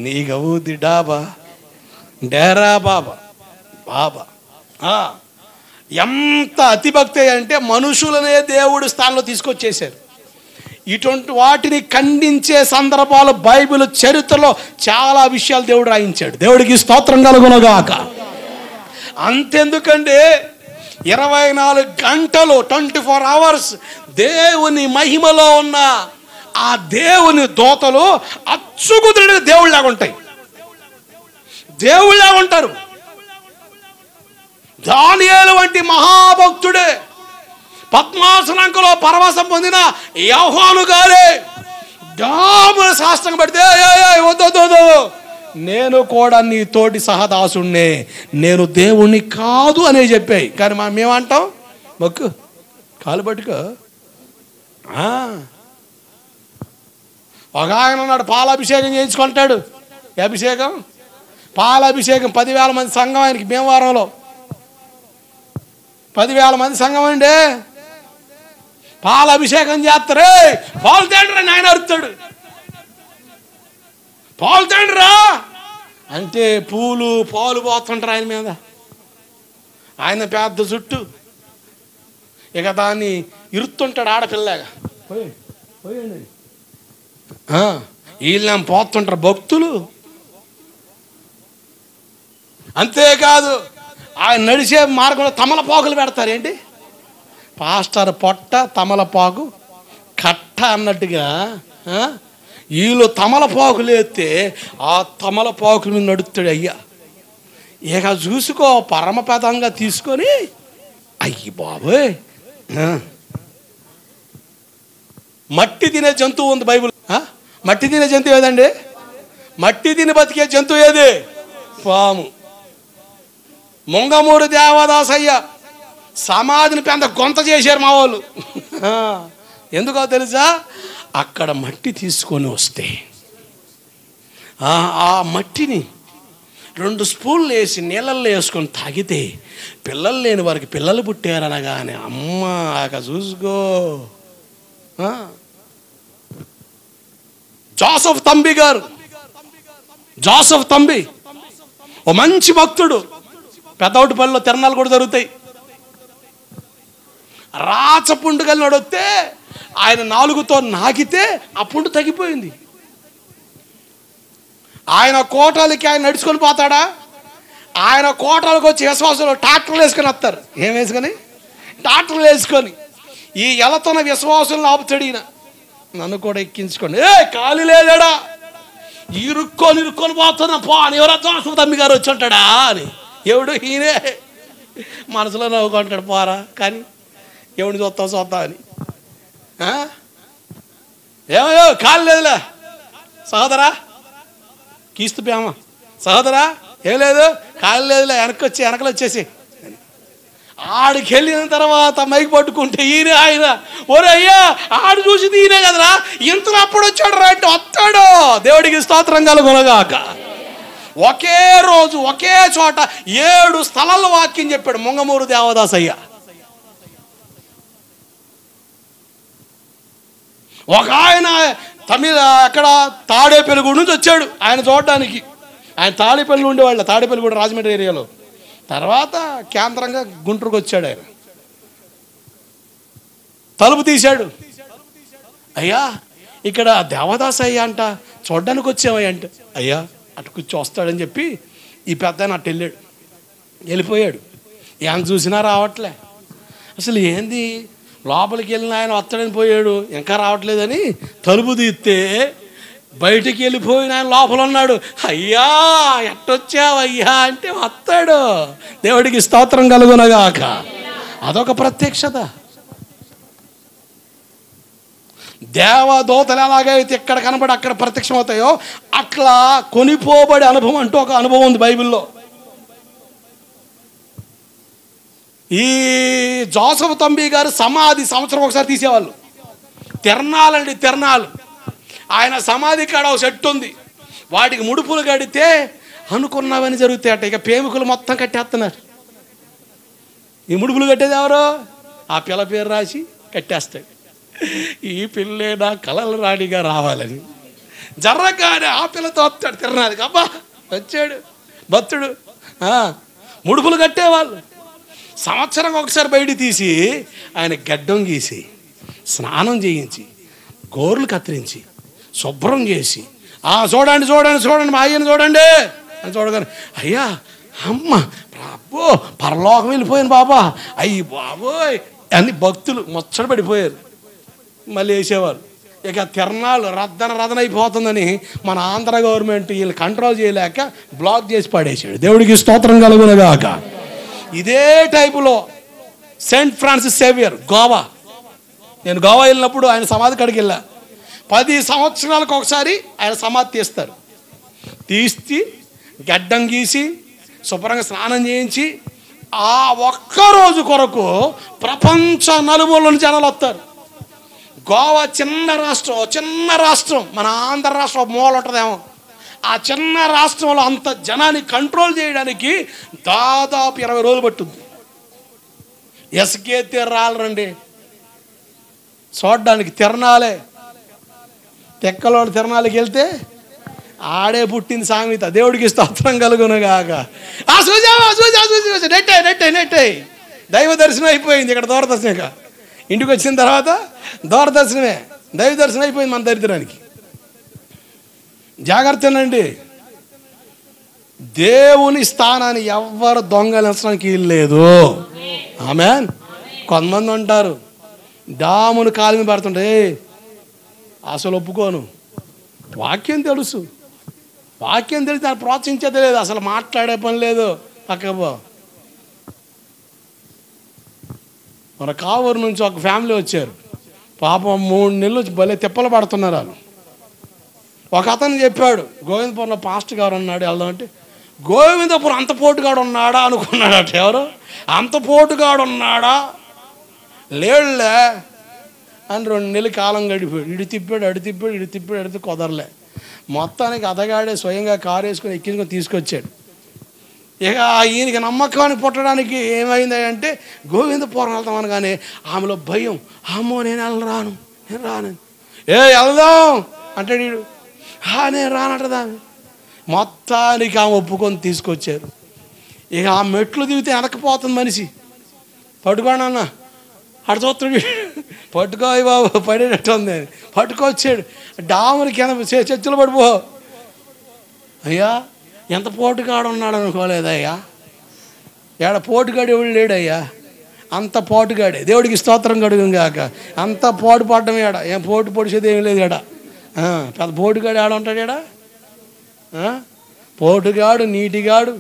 నీ గౌది డాబా, డేరా బాబా బాబా. ఎంత అతిభక్తి అంటే మనుషులనే దేవుడి స్థానంలో తీసుకొచ్చేశారు. ఇటువంటి వాటిని ఖండించే సందర్భాలు బైబిల్ చరిత్రలో చాలా విషయాలు దేవుడు రాయించాడు. దేవుడికి స్తోత్రం కలుగునుగాక. అంతెందుకంటే 24 గంటలు 24 hours దేవుని మహిమలో ఉన్న ఆ దేవుని దోతలు అచ్చుకుతుడి దేవుళ్ళలాగా ఉంటాయి, దేవుళ్ళలాగా ఉంటారు. దానియేలు వంటి మహాభక్తుడే పద్మాసనంకలో పరవశం పొందిన యోహాను గారే డాముల శాస్త్రం పడితే వద్దు, నేను కూడా నీ తోటి సహదాసుణ్ణే, నేను దేవుణ్ణి కాదు అనే చెప్పాయి. కానీ మేమంటాం మొక్కు కాలు పట్టుకో. ఒక ఆయన ఉన్నాడు, పాలాభిషేకం చేయించుకుంటాడు. అభిషేకం, పాలాభిషేకం 10,000 మంది సంఘం ఆయనకి భీమవరంలో. 10,000 మంది సంఘం అండి. పాలాభిషేకం చేస్తారే, పాలు తండ్రి ఆయన అరుతాడు. పాలు తండ్రా అంటే పాలు పోతుంటారు ఆయన మీద. ఆయన పెద్ద చుట్టూ ఇక దాన్ని ఇరుతుంటాడు ఆడపిల్లగా. వీళ్ళని పోతుంటారు భక్తులు. అంతేకాదు ఆయన నడిచే మార్గంలో తమలపాకులు పెడతారు. ఏంటి పాస్టర్ పొట్ట తమలపాకు కట్ట అన్నట్టుగా వీళ్ళు తమలపాకులు ఎత్తే ఆ తమలపాకుల మీద నడుస్తాడు అయ్యా. ఇక చూసుకో పరమపదంగా తీసుకొని అయ్యి బాబోయ్, మట్టి తినే జంతువు ఉంది బైబిల్. మట్టి తినే జంతువు ఏదండి? మట్టి తిని బతికే జంతువు ఏది? పాము. ముంగమూరు దేవదాసయ్య సమాధిని పెద్ద గొంత చేశారు మా వాళ్ళు. ఎందుకో తెలుసా? అక్కడ మట్టి తీసుకొని వస్తే ఆ మట్టిని 2 స్పూన్లు వేసి నీళ్ళల్లో వేసుకొని తాగితే పిల్లలు లేని వారికి పిల్లలు పుట్టారనగానే అమ్మ అక చూసుకో. జోసఫ్ తంబి ఓ మంచి భక్తుడు. పెద్దౌటిపల్లిలో తిరణాలు కూడా జరుగుతాయి. రాచపుండుగల్ని వస్తే ఆయన 4తో నాకితే ఆ పుండు తగ్గిపోయింది. ఆయన కోటలకి ఆయన నడుచుకొని పోతాడా? ఆయన కోటలకు వచ్చి విశ్వాసంలో ట్రాక్టర్లు వేసుకొని వస్తారు. ఏం వేసుకొని? ట్రాక్టర్లు వేసుకొని. ఈ ఎలతోన విశ్వాసంలో ఆపుతాడు ఈయన. నన్ను కూడా ఎక్కించుకోండి. ఖాళీ లేడా, ఇరుక్కొని పోతున్నా పో అని ఎవరో జోసఫ్ తమ్మి గారు వచ్చి ఉంటాడా అని. ఎవడు? ఈయనే. మనసులో నవ్వుకుంటాడు పోరా, కానీ ఎవడిని చూస్తా అని. ఏమో ఖాళీ లేదులే సహోదరా, కీస్తు ప్రేమ సహోదరా, ఏం లేదు ఖాళీ లేదులే, వెనకలు వచ్చేసి. ఆడికి వెళ్ళిన తర్వాత మైకి పట్టుకుంటే ఈయన ఆయన ఒరే అయ్యా ఆడు చూసింది ఈయనే కదరా, ఇంతలో అప్పుడు వచ్చాడు రా అంటే వస్తాడు. దేవుడికి స్తోత్రం కలుగునగాక. ఒకే రోజు ఒకే చోట 7 స్థలాల వాక్యం చెప్పాడు ముంగమూరు దేవదాసయ్య. ఒక ఆయన తమిళ అక్కడ తాడేపల్లిగూడ నుంచి వచ్చాడు ఆయన చూడడానికి. ఆయన తాడేపల్లి ఉండేవాళ్ళ, తాడేపల్లిగూడ రాజమండ్రి ఏరియాలో. తర్వాత కేంద్రంగా గుంటూరుకు వచ్చాడు. ఆయన తలుపు తీశాడు. అయ్యా ఇక్కడ దేవదాసయ్య అంట, చూడడానికి వచ్చామయ్య అంటే, అయ్యా అటు కూర్చో వస్తాడని చెప్పి ఈ పెద్ద ఆయన అటు వెళ్ళిపోయాడు. ఆయన చూసినా రావట్లే. అసలు ఏంది, లోపలికి వెళ్ళిన ఆయన వస్తాడని పోయాడు, ఇంకా రావట్లేదని తలుపు తీస్తే బయటికి వెళ్ళిపోయిన ఆయన లోపల ఉన్నాడు. అయ్యా ఎట్టొచ్చావయ్యా అంటే వస్తాడు. దేవుడికి స్తోత్రం కలుగునగాక. అదొక ప్రత్యక్షత. దేవదూతలు ఎలాగైతే ఎక్కడ కనబడి అక్కడ ప్రత్యక్షం అవుతాయో అట్లా కొనిపోబడే అనుభవం అంటూ ఒక అనుభవం ఉంది బైబిల్లో. ఈ జోసఫ్ తంబి గారు సమాధి సంవత్సరం ఒకసారి తీసేవాళ్ళు. తిరణాలండి, తిరణాలు. ఆయన సమాధి కాడ ఒక చెట్టు ఉంది, వాటికి ముడుపులు కడితే అనుకున్నవని జరుగుతాయట. ఇక ప్రేమికులు మొత్తం కట్టేస్తున్నారు. ఈ ముడుపులు కట్టేది ఎవరో ఆ పిల్ల పేరు రాసి కట్టేస్తాడు. ఈ పిల్లే నా కలల రాణిగా రావాలని జర్రగానే ఆ పిల్లతో వస్తాడు తిరణాలికి. అబ్బా వచ్చాడు భక్తుడు. ముడుపులు కట్టేవాళ్ళు. సంవత్సరం ఒకసారి బయట తీసి ఆయన గడ్డం గీసి స్నానం చేయించి గోర్లు కత్తిరించి శుభ్రం చేసి చూడండి చూడండి చూడండి మా అయ్యని చూడండి అని చూడగానే అయ్యా అమ్మ బాబో పరలోకం వెళ్ళిపోయాను బాబా అయ్యి బాబోయ్ అని భక్తులు ముచ్చట పడిపోయారు. మళ్ళీ వేసేవారు. ఇక తిరణాలు రద్దన అయిపోతుందని మన ఆంధ్ర గవర్నమెంట్ వీళ్ళు కంట్రోల్ చేయలేక బ్లాక్ చేసి పడేసాడు. దేవుడికి స్తోత్రం కలుగునగాక. ఇదే టైపులో సెయింట్ ఫ్రాన్సిస్ సేవియర్ గోవా. నేను గోవా వెళ్ళినప్పుడు ఆయన సమాధి కాడికి వెళ్ళా. 10 సంవత్సరాలకు ఒకసారి ఆయన సమాధి తీస్తారు. తీసి గడ్డం గీసి శుభ్రంగా స్నానం చేయించి ఆ ఒక్కరోజు కొరకు ప్రపంచ నలుమూలలోని జనాలు వస్తారు. గోవా చిన్న రాష్ట్రం మన ఆంధ్ర రాష్ట్రం మూల ఉంటుందేమో. ఆ చిన్న రాష్ట్రంలో అంత జనాన్ని కంట్రోల్ చేయడానికి దాదాపు 20 రోజులు పట్టుద్ది. ఎస్కే రాళ్ళరండి చూడడానికి. తిరణాలే తెక్కలోడు తిరణాలకి వెళ్తే ఆడే పుట్టింది సామెత. దేవుడికి స్తోత్రం కలుగునగాక. నెట్టే దైవ దర్శనం అయిపోయింది. ఇక్కడ దూరదర్శనం. ఇంటికి వచ్చిన తర్వాత దూరదర్శనమే దైవ దర్శనం అయిపోయింది మన దరిద్రానికి. జాగ్రత్తనండి. దేవుని స్థానాన్ని ఎవ్వరు దొంగలించడానికి లేదు. ఆమేన్. కొంతమంది ఉంటారు డామును కాలు మీద పడుతుంటే అసలు ఒప్పుకోను. వాక్యం తెలుసు, వాక్యం తెలిసి దాన్ని ప్రోత్సహించేది లేదు, అసలు మాట్లాడే పని లేదు. పక్కపో మన కావూరు నుంచి ఒక ఫ్యామిలీ వచ్చారు. పాపం 3 నెలలు భలే తిప్పలు పడుతున్నారు వాళ్ళు. ఒక అతను చెప్పాడు, గోవిందపురంలో పాస్టర్ గారు ఉన్నాడు వెళ్దామంటే, గోవిందపురం అంత పోటుగాడు ఉన్నాడా అనుకున్నాడట. ఎవరు అంత పోటుగాడు ఉన్నాడా? లేడులే అని 2 నెలలు కాలం గడిపాడు. ఇటు తిప్పాడు, అడు తిప్పాడు, ఇటు తిప్పాడు, అడితే కుదరలే. మొత్తానికి అతగాడే స్వయంగా కారు వేసుకొని ఎక్కించుకొని తీసుకొచ్చాడు. ఇక ఈయనకి నమ్మకాన్ని పుట్టడానికి ఏమైంది అంటే, గోవిందపురం వెళ్తామని కానీ ఆమెలో భయం. అమ్మో నేను రాను. వెళ్దాం అంటే వీడు నేను రానట్టదా. మొత్తానికి ఆమె ఒప్పుకొని తీసుకొచ్చారు. ఇక ఆ మెట్లు దిగితే వెనకపోతుంది మనిషి. పట్టుకోండి అన్న, అటు చూస్తాడు, పట్టుకోయి బాబు పడేటట్టు ఉంది అని పట్టుకొచ్చాడు. డాములకి చర్చలు పడిపో. అయ్యా ఎంత పోటుగాడు ఉన్నాడు అనుకోలేదయ్యా. ఏడ పోటుగాడు ఎవడు లేడయ్యా, అంత పోటుగాడే. దేవుడికి స్తోత్రం కడుగు కాక. అంత పోటు పడడం ఏడ, ఏం పోటు పొడిచేది ఏం లేదు ఏడ. పెద్ద పోటుగాడు ఆడ ఉంటాడు ఏడ. పోటుగాడు నీటిగాడు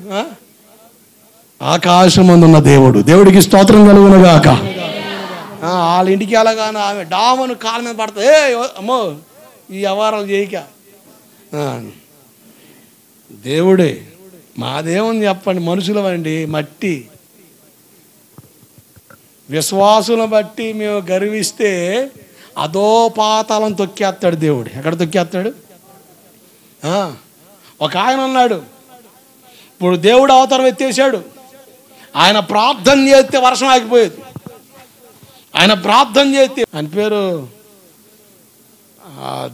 ఆకాశమందున్న దేవుడు. దేవుడికి స్తోత్రం కలుగును గాక. వాళ్ళ ఇంటికి వెళ్ళగానే ఆమె డామును కాళ్ళ మీద పడుతుంది. అమ్మో ఈ వ్యవహారాలు చేయక. దేవుడే మాదేమని చెప్పండి, మనుషులమండి, మట్టి. విశ్వాసులను బట్టి మేము గర్విస్తే అదో పాతాళం తొక్కేస్తాడు దేవుడు. ఎక్కడ తొక్కేస్తాడు? ఒక ఆయన ఉన్నాడు, ఇప్పుడు దేవుడు అవతారం ఎత్తేసాడు. ఆయన ప్రార్థన చేస్తే వర్షం ఆగిపోయేది. ఆయన ప్రార్థన చేస్తే ఆయన పేరు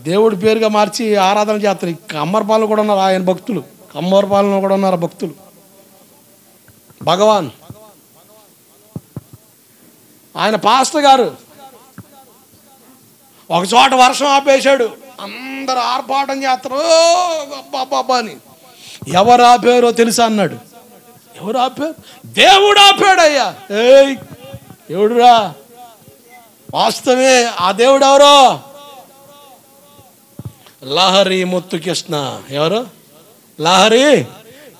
దేవుడి పేరుగా మార్చి ఆరాధన చేస్తారు. కమ్మరపాలెంలో కూడా ఉన్నారు ఆయన భక్తులు. కమ్మరపాలెంలో కూడా ఉన్నారు భక్తులు. భగవాన్ ఆయన పాస్టర్ గారు ఒక చోట వర్షం ఆపేశాడు. అందరు ఆర్పాటం చేస్తారు అబ్బా అని. ఎవరు ఆపారో తెలుసా అన్నాడు. ఎవరు ఆపారు? దేవుడు ఆపాడయ్యా. దేవుడురా, వాస్తవే. ఆ దేవుడు ఎవరో? లహరి ముత్తుకృష్ణ. ఎవరు? లహరి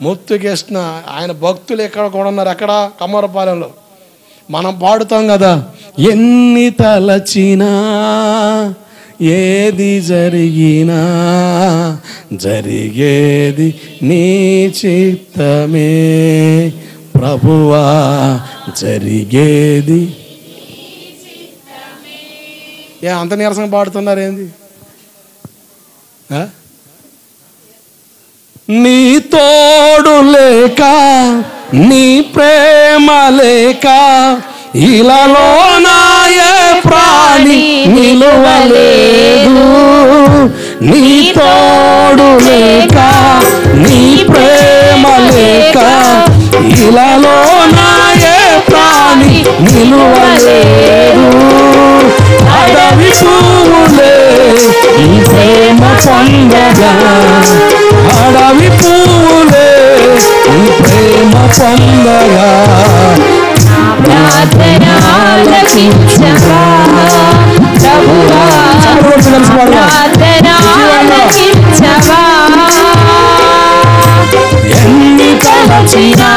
ముత్తుకృష్ణ. ఆయన భక్తులు ఎక్కడ కూడా ఉన్నారు. ఎక్కడ? కమ్మరపాలెంలో. మనం పాడుతాం కదా, ఎన్ని తలచినా ఏది జరిగినా జరిగేది నీ చిత్తమే ప్రభువా, జరిగేది. అంత నీరసంగా పాడుతున్నారు ఏంది? నీ తోడు లేక, నీ ప్రేమ లేక ఇలాలో నాయే ప్రాణి నిలువలేదు. నీ తోడు లేక, నీ ప్రేమ లేక ఇలాలో నాయే ప్రాణి నిలువలేదు. అడవి పువ్వులే ఈ ప్రేమ పొందగా, అడవి పువ్వులే ఈ ప్రేమ పొందగా, ప్రార్థన ఆలకించవా ప్రభువా, ప్రార్థన ఆలకించవా. ఎన్ని తలచినా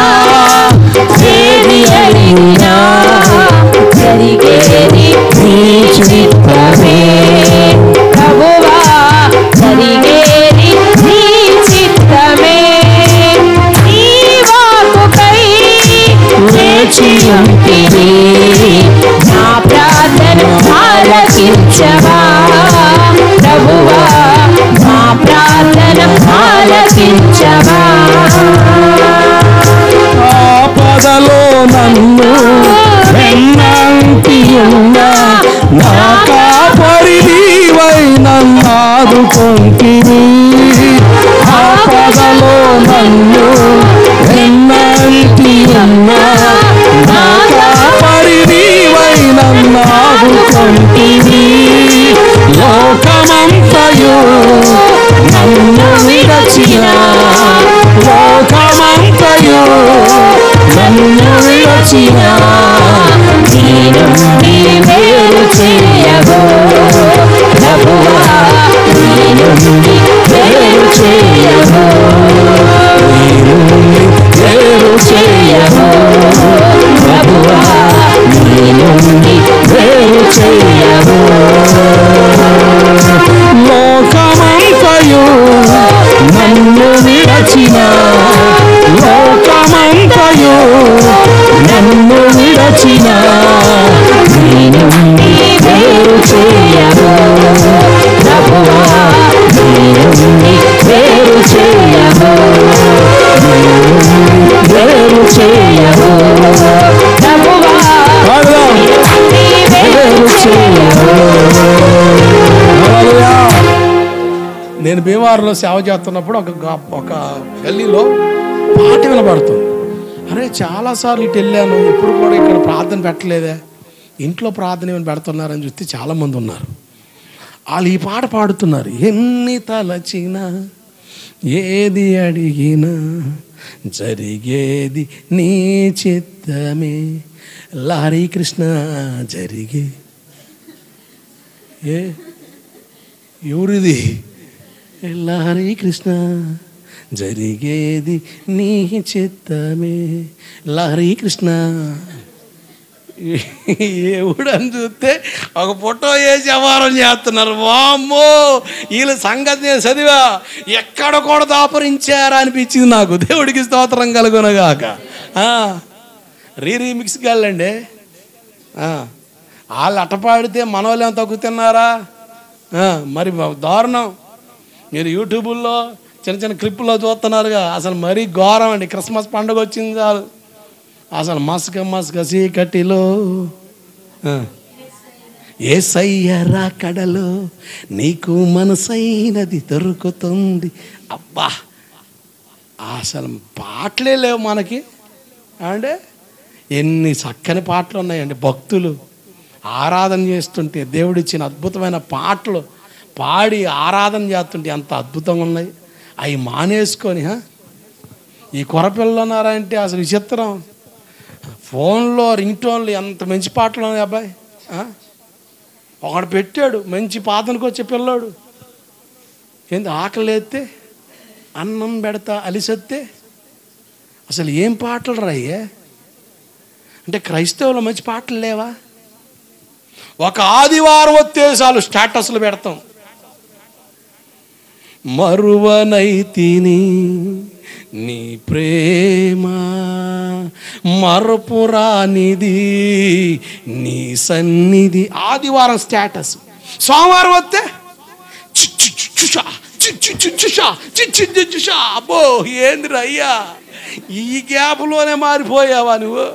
ఏది అడిగినా జరిగేది నీ చిత్తమే ప్రభువా, జరిగేది నీ చిత్తమే. నీ వాక్కుకై వేచి ఉంటిని, నా ప్రార్థన ఆలకించవా ప్రభువా, నా ప్రార్థన ఆలకించవా. ఆపదలో నన్ను వెన్నంటి ఉన్నా నా కాపరి నీవై నన్ను ఆదుకొంటివి. ఆపదలో నన్ను వెన్నంటి ఉన్నా నా కాపరి నీవై నన్ను ఆదుకొంటివి. లోకమంతయు నన్ను విడచిన, లోకమంతయు నన్ను విడచిన, నీ నుండి వేరు చేయవు ప్రభువా, నీ నుండి వేరు చేయవు, నీ నుండి వేరు చేయవు ప్రభువా, నీ నుండి నేను భీమవరంలో సేవ చేస్తున్నప్పుడు ఒక గల్లీలో పాట వినబడుతుంది. అరే చాలాసార్లు ఇటు వెళ్ళాను, ఇప్పుడు కూడా ఇక్కడ ప్రార్థన పెట్టలేదే, ఇంట్లో ప్రార్థన ఏమైనా పెడుతున్నారని చూస్తే చాలామంది ఉన్నారు. వాళ్ళు ఈ పాట పాడుతున్నారు. ఎన్ని తలచినా ఏది అడిగినా జరిగేది నీ చిత్తమే, లారీ కృష్ణ జరిగే ఎవరిది లారీ కృష్ణ జరిగేది నీ చిత్తమే, లారీ కృష్ణ. ఎవడని చూస్తే ఒక ఫోటో వేసి వ్యవహారం చేస్తున్నారు. వామ్మో, వీళ్ళ సంగతి నేను చదివా, ఎక్కడ కూడా దాపరించారా అనిపించింది నాకు. దేవుడికి స్తోత్రం కలుగునగాక. రీమిక్స్కి వెళ్ళండి. వాళ్ళు అట్ట పాడితే మన వాళ్ళు ఏమో తగ్గుతున్నారా? మరి దారుణం. మీరు యూట్యూబుల్లో చిన్న చిన్న క్లిప్పుల్లో చూస్తున్నారుగా, అసలు మరీ ఘోరం అండి. క్రిస్మస్ పండుగ వచ్చింది చాలు, అసలు మస్క చీకటిలో యేసయ్య రాకడలో నీకు మనసైనది దొరుకుతుంది. అబ్బా, అసలు పాటలే లేవు మనకి అంటే. ఎన్ని చక్కని పాటలు ఉన్నాయండి. భక్తులు ఆరాధన చేస్తుంటే దేవుడిచ్చిన అద్భుతమైన పాటలు పాడి ఆరాధన చేస్తుంటే ఎంత అద్భుతంగా ఉన్నాయి. అవి మానేసుకొని ఈ కొరపిల్లలు ఉన్నారంటే అసలు విచిత్రం. ఫోన్లో రింగ్ టోన్లు ఎంత మంచి పాటలు ఉన్నాయి అబ్బాయి. ఒకడు పెట్టాడు మంచి పాతనికి వచ్చే పిల్లోడు, ఏంది ఆకలి ఎత్తే అన్నం పెడతా అలిసెత్తే. అసలు ఏం పాటలు రాయ్యే అంటే క్రైస్తవులు మంచి పాటలు లేవా? ఒక ఆదివారం వస్తే చాలు స్టేటస్లు పెడతాం. మరువనైతిని నీ ప్రేమ మరపురానిది నీ సన్నిధి. ఆదివారం స్టేటస్, సోమవారం వస్తే అబ్బో ఏందిరా అయ్యా, ఈ గ్యాప్లోనే మారిపోయావా నువ్వు?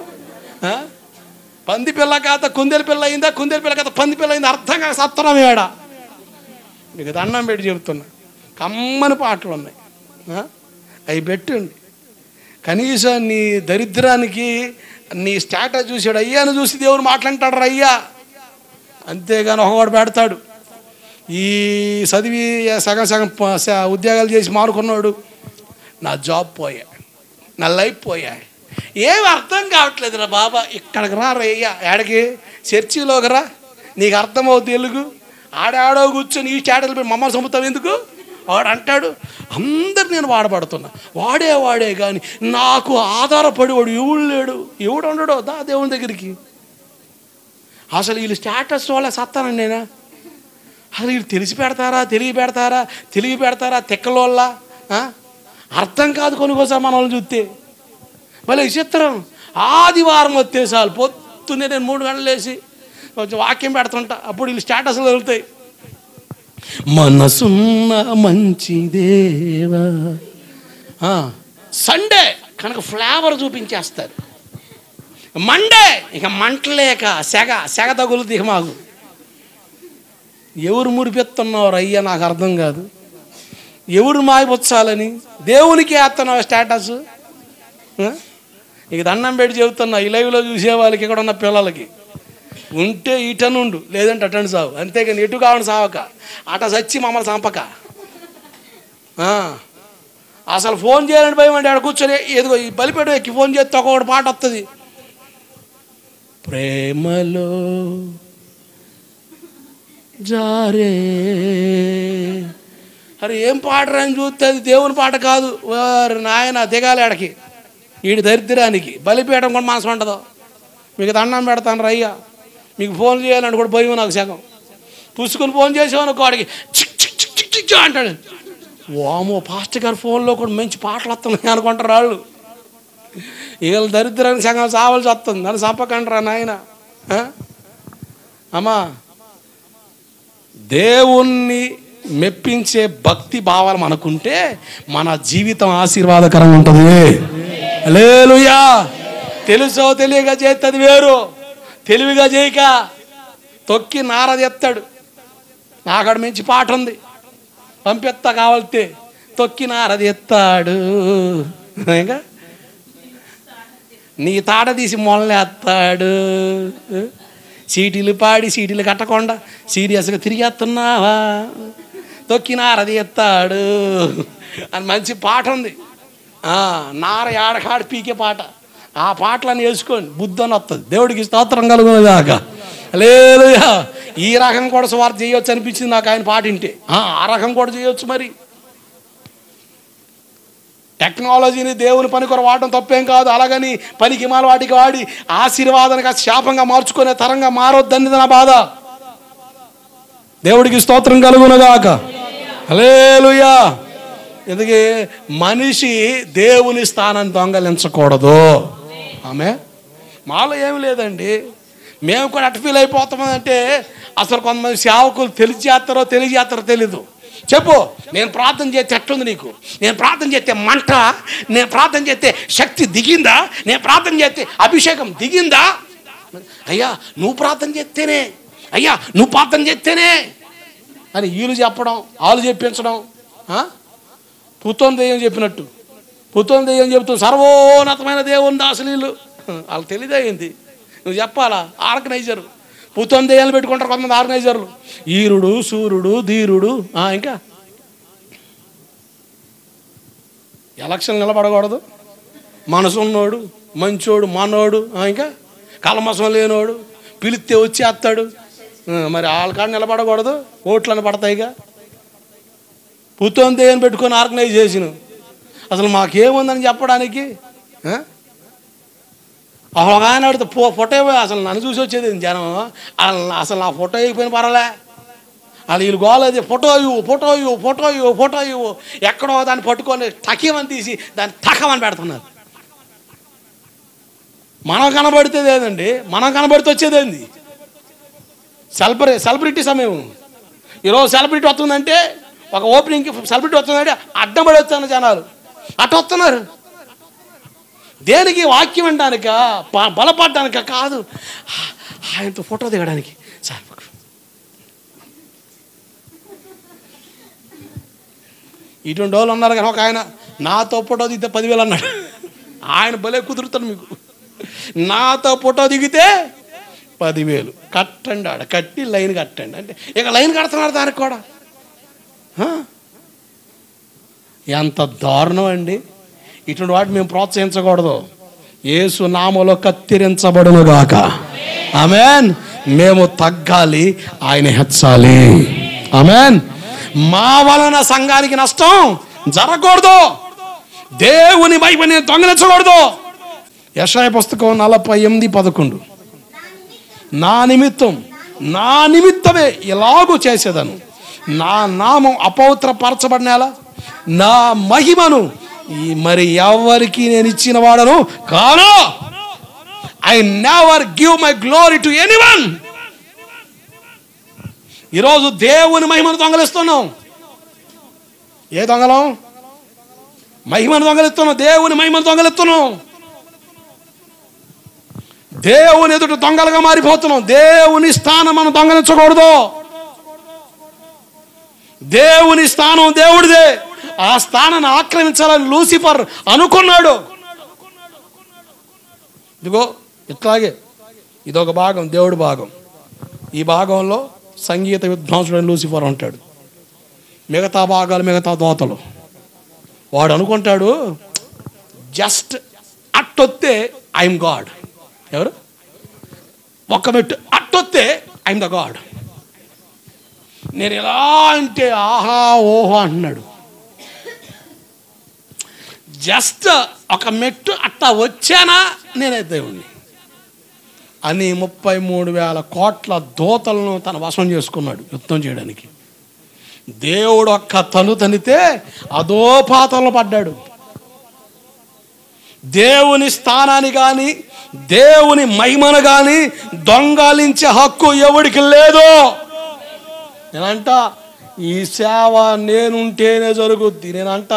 పంది పిల్ల కాత కుందేలు పిల్ల అయిందా, కుందేలు పిల్ల కాత పంది పిల్ల అయిందా అర్థం కాక సత్తనం ఏడా. మీకు దండం పెట్టి చెబుతున్నా, కమ్మని పాటలు ఉన్నాయి, అవి పెట్టండి. కనీసం నీ దరిద్రానికి నీ స్టేటస్ చూసాడు అయ్యాను చూసి దేవుడు మాట్లాంటాడు అయ్యా. అంతేగాని ఒకవాడు పెడతాడు ఈ చదివి సగం సగం ఉద్యోగాలు చేసి మారుకున్నాడు, నా జాబ్ పోయా, నా లైఫ్ పోయా, ఏమి అర్థం కావట్లేదురా బాబా. ఇక్కడికి రా రయ్యా, ఏడకి చర్చిలోకి రా, నీకు అర్థమవుతుంది తెలుగు. ఆడాడో కూర్చొని ఈ స్టేటస్లు పెట్టి మమ్మల్ని చంపుతావు ఎందుకు? వాడు అంటాడు అందరు నేను వాడబడుతున్నా, వాడే కానీ నాకు ఆధారపడేవాడు ఎవడు లేడు. ఎవడు ఉండడో దా దేవుని దగ్గరికి. అసలు వీళ్ళు స్టేటస్ వాళ్ళ సత్తానండి నేనా? అసలు వీళ్ళు తెలిసి పెడతారా తెక్కలోళ్ళ అర్థం కాదు. కొనుక్కోసారి మన వాళ్ళని చూస్తే మళ్ళీ విచిత్రం. ఆదివారం వస్తే చాలు పొద్దున్నే నేను 3 గంటలు వేసి కొంచెం వాక్యం పెడుతుంటా, అప్పుడు వీళ్ళు స్టేటస్లు దొరుకుతాయి. మనసున్న మంచి దేవా. సండే కనుక ఫ్లేవర్ చూపించేస్తారు, మండే ఇక మంటలేక సెగ తగులుతుంది. ఇక మాకు ఎవరు మురిపెత్తున్నావు అయ్యా నాకు అర్థం కాదు. ఎవరు మాయపుచ్చాలని దేవునికి వేస్తున్నావు స్టేటస్. ఇక దండం పెట్టి చెబుతున్నా, ఈ లైవ్లో చూసే వాళ్ళకి, ఇక్కడ ఉన్న పిల్లలకి, ఉంటే ఇటనుండు లేదంటే అటెండ్ సావు, అంతేగాని ఎటు కావని సావక అట చచ్చి మమ్మల్ని చంపక. అసలు ఫోన్ చేయాలని భయం అంటే ఆడ కూర్చొని ఏదో ఈ బలిపేట ఎక్కి ఫోన్ చేస్తే ఒక్కొక్కటి పాట వస్తుంది. ప్రేమలో జారే, అరే ఏం పాటరా అని చూస్తే అది దేవుని పాట కాదు. వారు నాయన దిగాలి ఆడకి, వీడి దరిద్రానికి బలిపీయడం కూడా మనసు ఉండదు. మీకు దండం పెడతాను రయ్యా, మీకు ఫోన్ చేయాలంటే కూడా భయం నాకు సగం. పుసుకుని ఫోన్ చేసేవాను వాడికి చిక్ అంటాడు. వామో పాస్టర్ గారు ఫోన్లో కూడా మంచి పాటలు వస్తున్నాయి అనుకుంటారు వాళ్ళు. వీళ్ళ దరిద్రానికి సగం చావాల్సి వస్తుంది. నన్ను చంపకండి నాయన. అమ్మా, దేవుణ్ణి మెప్పించే భక్తి భావాలు మనకుంటే మన జీవితం ఆశీర్వాదకరంగా ఉంటుంది. హల్లెలూయా. తెలుసో తెలియక చేస్తుంది వేరు, తెలివిగా చేయక తొక్కి నారది ఎత్తాడు. నాకడ మంచి పాట ఉంది, పంపిస్తా కావాలితే తొక్కినారది ఎత్తాడు, ఇంకా నీ తాట తీసి మొదలెత్తాడు. సీటీలు పాడి సీటీలు కట్టకుండా సీరియస్గా తిరిగేస్తున్నావా, తొక్కినారది ఎత్తాడు అని మంచి పాట ఉంది. నార ఏడకాడు పీకే పాట. ఆ పాటలను వేసుకోండి, బుద్ధి అని వస్తుంది. దేవుడికి స్తోత్రం కలుగునగాక. హల్లెలూయా. ఈ రకం కూడా సువార్త చేయొచ్చు అనిపించింది నాకు ఆయన పాట వింటే. ఆ రకం కూడా చేయొచ్చు. మరి టెక్నాలజీని దేవుని పని కొర వాడటం తప్పేం కాదు. అలాగని పనికి మాల వాటికి వాడి ఆశీర్వాదానికి శాపంగా మార్చుకునే తరంగా మారొద్దని నా బాధ. దేవుడికి స్తోత్రం కలుగునగాక. హల్లెలూయా. ఎందుకే మనిషి దేవుని స్థానాన్ని దొంగలించకూడదు. ఆమె మాలో ఏమి లేదండి. మేము కూడా అటు ఫీల్ అయిపోతామంటే అసలు కొంతమంది సేవకులు తెలియజేస్తారో తెలీదు. చెప్పు, నేను ప్రార్థన చేస్తే ఎట్లుంది నీకు? నేను ప్రార్థన చేస్తే మంట, నేను ప్రార్థన చేస్తే శక్తి దిగిందా, నేను ప్రార్థన చేస్తే అభిషేకం దిగిందా? అయ్యా నువ్వు ప్రార్థన చేస్తేనే, అయ్యా నువ్వు ప్రార్థన చేస్తేనే అని వీళ్ళు చెప్పడం, వాళ్ళు చెప్పించడం. పుత్తం దెయ్యం చెప్పినట్టు. పుత్తం దెయ్యం చెబుతుంది సర్వోన్నతమైన దేవుని దాసులు వీళ్ళు. వాళ్ళకి తెలియదేంది, నువ్వు చెప్పాలా? ఆర్గనైజరు పుత్తం దెయ్యాలు పెట్టుకుంటారు కొంతమంది ఆర్గనైజర్లు. ఈరుడు, సూర్యుడు, ధీరుడు, ఇంకా ఎలక్షన్ నిలబడకూడదు. మనసు ఉన్నోడు, మంచోడు, మనోడు, ఇంకా కలమసం లేనోడు, పిలిస్తే వచ్చేస్తాడు. మరి వాళ్ళ కాడ నిలబడకూడదు, ఓట్లను పడతాయిగా. పుత్తం దెయ్యం పెట్టుకొని ఆర్గనైజ్ చేసిన అసలు మాకేముందని చెప్పడానికి. ఒక ఆయన అడితే ఫోటో అసలు నన్ను చూసి వచ్చేది జనం. అసలు నా ఫోటో అయిపోయిన పర్వాలే, వాళ్ళు వీళ్ళు గోలేదు. ఫోటో ఇవ్వు. ఎక్కడో దాన్ని పట్టుకొని టకీమని తీసి దాన్ని తకమని పెడుతున్నారు. మనం కనబడితే ఏదండి, మనం కనబడితే వచ్చేదేంది? సెలబ్రిటీ సమయం. ఈరోజు సెలబ్రిటీ వస్తుందంటే, ఒక ఓపెనింగ్కి సెలబ్రిటీ వస్తుందంటే అడ్డం పడి వస్తున్నారు జనాలు. అట్ట వస్తున్నారు దేనికి? వాక్యం వినడానిక, బలపడడానిక కాదు, ఆయనతో ఫోటో దిగడానికి. సార్ ఇటువంటి వాళ్ళు ఉన్నారు. కానీ ఒక ఆయన నాతో ఫోటో దిగితే 10,000 అన్నాడు. ఆయన భలే కుదురుతాడు మీకు. నాతో ఫోటో దిగితే 10,000 కట్టండి, ఆడ కట్టి లైన్ కట్టండి అంటే ఇక లైన్ కడుతున్నారు దానికి కూడా. ఎంత దారుణం అండి. ఇటువంటి వాటిని మేము ప్రోత్సహించకూడదు. యేసు నామములో కత్తిరించబడునుగాక. ఆమేన్. మేము తగ్గాలి, ఆయన హెచ్చాలి. ఆమేన్. మా వలన సంఘానికి నష్టం జరగకూడదు. దేవుని మహిమని దొంగిలించకూడదు. యెషయా పుస్తకం 48:11. నా నిమిత్తమే ఇలాగూ చేసేదను, నా నామం అపవిత్రపరచబడినేలా, నా మహిమను మరి ఎవరికి నేను ఇచ్చిన వాడను కాను. I never give my glory to anyone. ఈరోజు దేవుని మహిమను దొంగలిస్తున్నాం. ఏ దొంగలం? మహిమను దొంగలిస్తున్నాం. దేవుని మహిమను దొంగలిస్తున్నాం. దేవుని ఎదుట దొంగలుగా మారిపోతున్నాం. దేవుని స్థానం మనం దొంగలించకూడదు. దేవుని స్థానం దేవుడిదే. ఆ స్థానాన్ని ఆక్రమించాలని లూసిఫర్ అనుకున్నాడు. ఇదిగో ఇట్లాగే ఇదొక భాగం, దేవుడి భాగం. ఈ భాగంలో సంగీత విద్వాంసుడు లూసిఫర్ ఉంటాడు. మిగతా భాగాలు మిగతా దోతలు. వాడు అనుకుంటాడు జస్ట్ అట్టొత్తే ఐఎమ్ గాడ్. ఎవరు? ఒక్క మెట్టు అట్టొత్తే ఐఎమ్ ద గాడ్. నేను ఎలా అంటే ఆహా ఓహో అంటున్నాడు. జస్ట్ ఒక మెట్టు అట్టా వచ్చానా నేనే దేవుణ్ణి అని 33,000 కోట్ల దూతలను తన వశం చేసుకున్నాడు యుద్ధం చేయడానికి. దేవుడు ఒక్క తనితే అదో పాతంలో పడ్డాడు. దేవుని స్థానాన్ని కానీ దేవుని మహిమను కానీ దొంగలించే హక్కు ఎవడికి లేదు. నేనంట ఈ సేవ నేనుంటేనే జరుగుద్ది. నేనంట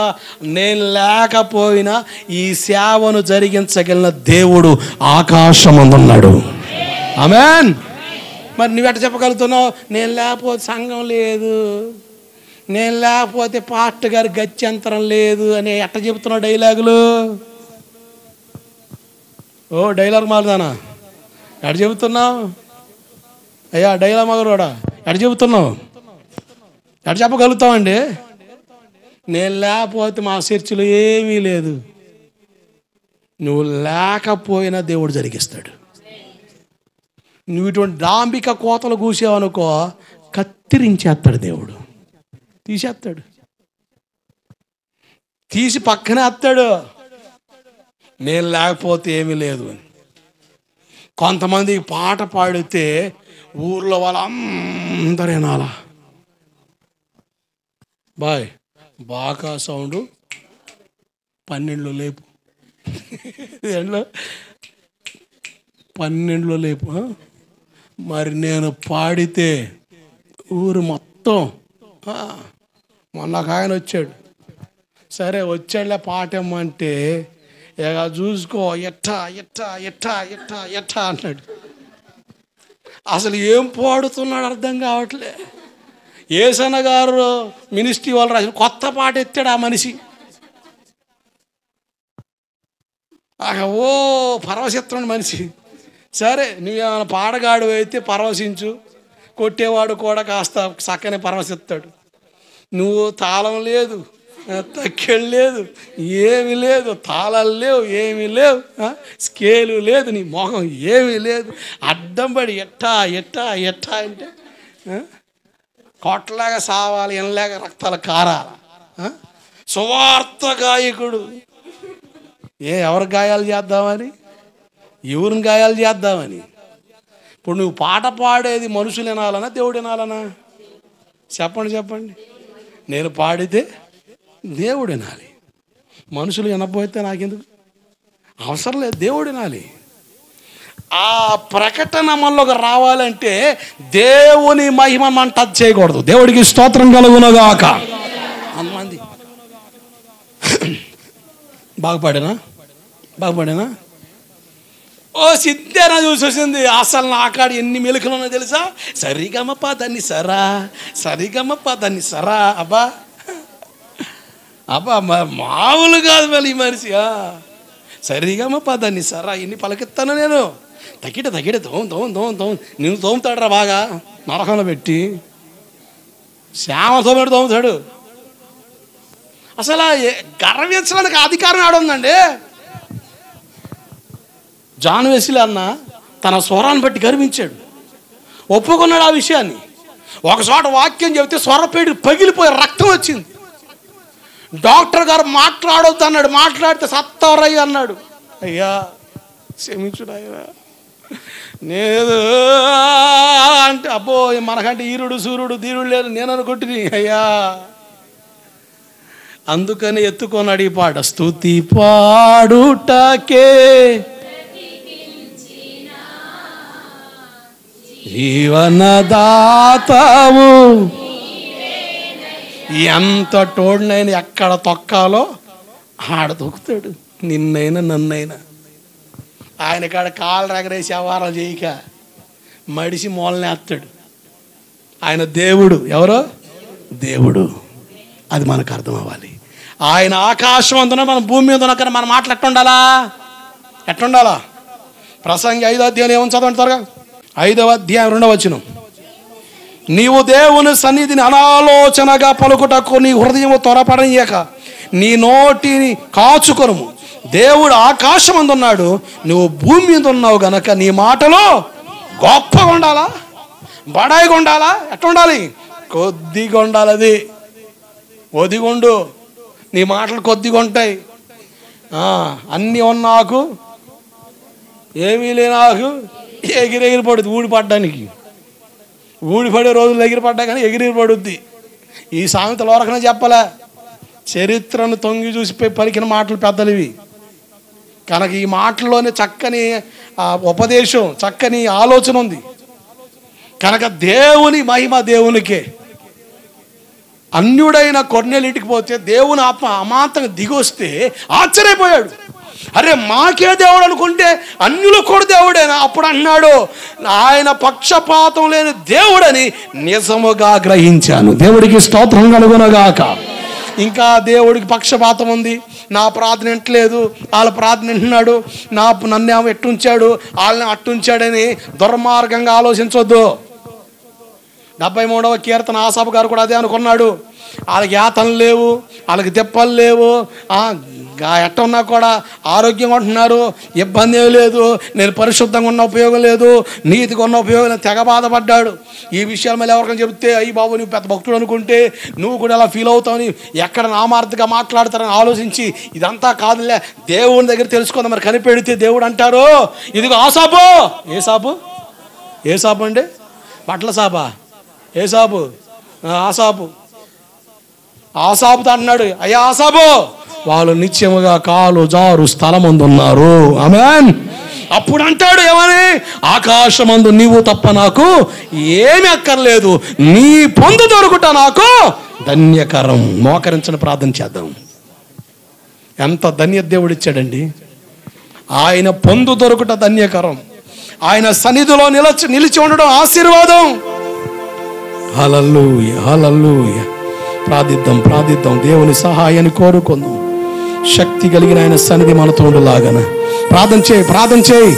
నేను లేకపోయినా ఈ సేవను జరిగించగలిగిన దేవుడు ఆకాశమందున్నాడు. ఆమేన్. మరి నువ్వెట్ట చెప్పగలుగుతున్నావు? నేను లేకపోతే సంఘం లేదు, నేను లేకపోతే పాస్టర్ గారి గత్యంతరం లేదు అని ఎట్ట చెబుతున్నావు డైలాగులు? ఓ డైలాగ్ మారుదానా, ఎట చెబుతున్నావు అయ్యా? డైలాగ్ మగరోడా ఎట చెబుతున్నావు? ఎట చెప్పగలుగుతామండి? నేను లేకపోతే మా చర్చిలో ఏమీ లేదు. నువ్వు లేకపోయినా దేవుడు జరిగిస్తాడు. నువ్వు ఇటువంటి డాంబిక కోతలు కూసావనుకో, కత్తిరించేస్తాడు దేవుడు, తీసేస్తాడు, తీసి పక్కనే వస్తాడు. నేను లేకపోతే ఏమీ లేదు అని. కొంతమంది పాట పాడితే ఊర్లో వాళ్ళందరూ వినాలా. బాయ్ బాగా సౌండ్ 12లో లేపు, 12లో లేపు. మరి నేను పాడితే ఊరు మొత్తం, మొన్న ఒక ఆయన వచ్చాడు, సరే వచ్చాడులే పాట ఇమ్మంటే ఇక చూసుకో ఎట్టా ఎట్టా ఎట్టా ఎట్టా ఎట్టా అన్నాడు. అసలు ఏం పాడుతున్నాడు అర్థం కావట్లే. ఏసన్న గారు మినిస్ట్రీ వాళ్ళు రాసిన కొత్త పాట ఎత్తాడు ఆ మనిషి. ఓ పరవశిస్తున్నాడు మనిషి. సరే నువ్వేమైనా పాడగాడు అయితే పరవశించు, కొట్టేవాడు కూడా కాస్త చక్కనే పరవశిస్తాడు. నువ్వు తాళం లేదు, తక్కెళ్ళు లేదు, ఏమీ లేదు, తాళాలు లేవు, ఏమీ లేవు, స్కేలు లేదు, నీ మొహం ఏమీ లేదు, అడ్డం పడి ఎట్టా ఎట్టా ఎట్టా అంటే కొట్టలాగా సావాలి, ఎనలేక రక్తాల కారాల. సువార్త గాయకుడు. ఎవరు గాయాలు చేద్దామని, ఎవరిని గాయాలు చేద్దామని? ఇప్పుడు నువ్వు పాట పాడేది మనుషులు వినాలనా దేవుడు వినాలనా? చెప్పండి చెప్పండి. నేను పాడితే దేవుడు వినాలి, మనుషులు వినకపోతే నాకెందుకు? అవసరం లేదు, దేవుడు వినాలి. ఆ ప్రకటన మనలోకి రావాలంటే దేవుని మహిమ మనం టచ్ చేయకూడదు. దేవుడికి స్తోత్రం కలుగునగాక. అంతమంది బాగుపడేనా? ఓ సిద్ధేనా చూసి వచ్చింది. అసలు నా కాడ ఎన్ని మెలుకలు ఉన్నాయో తెలుసా? సరిగమప దాన్ని సరా, సరిగమప దాన్ని సరా. అబ్బా అబ్బా మామూలు కాదు మళ్ళీ ఈ మనిషి. సరిగమప దాన్ని సరా ఎన్ని పలకెత్తాను నేను. తగిట తోము నేను తోముతాడు రా బాగా, నరకంలో పెట్టి శ్యామ తోమడు తోముతాడు. అసలు గర్వించడానికి అధికారం ఆడుందండి. జాన్ వెస్లీ అన్న తన స్వరాన్ని బట్టి గర్వించాడు, ఒప్పుకున్నాడు ఆ విషయాన్ని. ఒకచోట వాక్యం చెబితే స్వరపేడి పగిలిపోయి రక్తం వచ్చింది. డాక్టర్ గారు మాట్లాడొద్దు అన్నాడు, మాట్లాడితే సత్తవరయ్య అన్నాడు. అయ్యా క్షమించుడు అయ్యా, నేను అంటే అబ్బో మనకంటే ఈరుడు సూర్యుడు ధీరుడు లేదు నేను అనుకుంటుని అయ్యా. అందుకని ఎత్తుకొన్నాడు ఈ పాట. స్తుతి పాడుటకే జీవనదాతావు, ఎంత తోడునైనా ఎక్కడ తొక్కాలో ఆడ తొక్కుతాడు, నిన్నైనా నన్నైనా. ఆయన కాడ కాళ్ళు రగరేసి వ్యవహారాలు చేయక మడిసి మూలనేస్తాడు. ఆయన దేవుడు. ఎవరో దేవుడు, అది మనకు అర్థం అవ్వాలి. ఆయన ఆకాశం అందున మన భూమి మీద ఉన్న మన మాటలు ఎట్టుండాలా? ప్రసంగి 5వ అధ్యాయం ఏమని చదవండి త్వరగా. 5వ అధ్యాయం 2వ వచనం. నీవు దేవుని సన్నిధిని అనాలోచనగా పలుకుటకు నీ హృదయము త్వరపడనీయక నీ నోటిని కాచుకొనుము. దేవుడు ఆకాశం అందున్నాడు, నువ్వు భూమి మీద ఉన్నావు గనక నీ మాటలో గొప్పగా ఉండాలా, బడాయిగా ఉండాలా? ఎట్లా ఉండాలి? కొద్దిగా ఉండాలి. అది ఒదిగుండు, నీ మాటలు కొద్దిగా ఉంటాయి. అన్నీ ఉన్నాకు ఏమీ లే నాకు ఎగిరెగిరిపడుద్ది. ఊడిపడ్డానికి ఊడిపడే రోజులు ఎగిరిపడ్డా కానీ ఎగిరిపడుద్ది. ఈ సామెతలు వరకనే చెప్పలే, చరిత్రను తొంగి చూసి పలికిన మాటలు పెద్దలు ఇవి. కనుక ఈ మాటల్లోనే చక్కని ఉపదేశం, చక్కని ఆలోచన ఉంది. కనుక దేవుని మహిమ దేవునికే. అన్యుడైన కొర్నేలు ఇంటికి పోతే దేవుని ఆత్మ అమాంతంగా దిగొస్తే ఆశ్చర్యపోయాడు. అరే మాకే దేవుడు అనుకుంటే అన్యులకు కూడా దేవుడేనా? అప్పుడు అన్నాడు, ఆయన పక్షపాతం లేని దేవుడని నిజముగా గ్రహించాను. దేవుడికి స్తోత్రం కలుగునగాక. ఇంకా దేవుడికి పక్షపాతం ఉంది, నా ప్రార్థన వింటలేదు, వాళ్ళ ప్రార్థన వింటున్నాడు, నన్నేమో ఎట్టుంచాడు, వాళ్ళని అట్టుంచాడని దుర్మార్గంగా ఆలోచించొద్దు. 73వ కీర్తన ఆసాపు గారు కూడా అదే అనుకున్నాడు. వాళ్ళకి యాతనలు లేవు, వాళ్ళకి తిప్పలు లేవు, ఎట్ట ఉన్నా కూడా ఆరోగ్యంగా ఉంటున్నారు, ఇబ్బంది ఏమీ లేదు, నేను పరిశుద్ధంగా ఉన్న ఉపయోగం లేదు, నీతిగా ఉన్న ఉపయోగం లేదు, తెగ బాధపడ్డాడు. ఈ విషయాలు మళ్ళీ ఎవరికైనా చెప్తే, అయ్యి బాబు నువ్వు పెద్ద భక్తుడు అనుకుంటే నువ్వు కూడా ఎలా ఫీల్ అవుతావని, ఎక్కడ నామార్థంగా మాట్లాడతారని ఆలోచించి, ఇదంతా కాదులే దేవుని దగ్గర తెలుసుకుందాం మరి కనిపెడితే దేవుడు అంటారు, ఇదిగో ఆసాపు. ఏ సాపు అండి? బట్టల సాపా? ఏ సాపు? ఆసాపుతో అన్నాడు, అయ్యా ఆసాపు, వాళ్ళు నిత్యముగా కాలు జారు స్థలమందున్నారు. ఆమేన్. అప్పుడు అంటాడు ఏమని? ఆకాశమందు నీవు తప్ప నాకు ఏమి అక్కర్లేదు, నీ పొందు దొరుకుట నాకు ధన్యకరం. మోకరించని ప్రార్థన చేద్దాం. ఎంత ధన్య దేవుడు ఇచ్చాడండి. ఆయన పొందు దొరుకుట ధన్యకరం, ఆయన సన్నిధిలో నిలిచి ఉండడం ఆశీర్వాదం. హల్లెలూయా, హల్లెలూయా. ప్రార్థిద్దాం, దేవుని సహాయాన్ని కోరుకుందాం. శక్తి కలిగిన ఆయన సన్నిధి మనతో ఉండలాగన ప్రార్థన చేయి.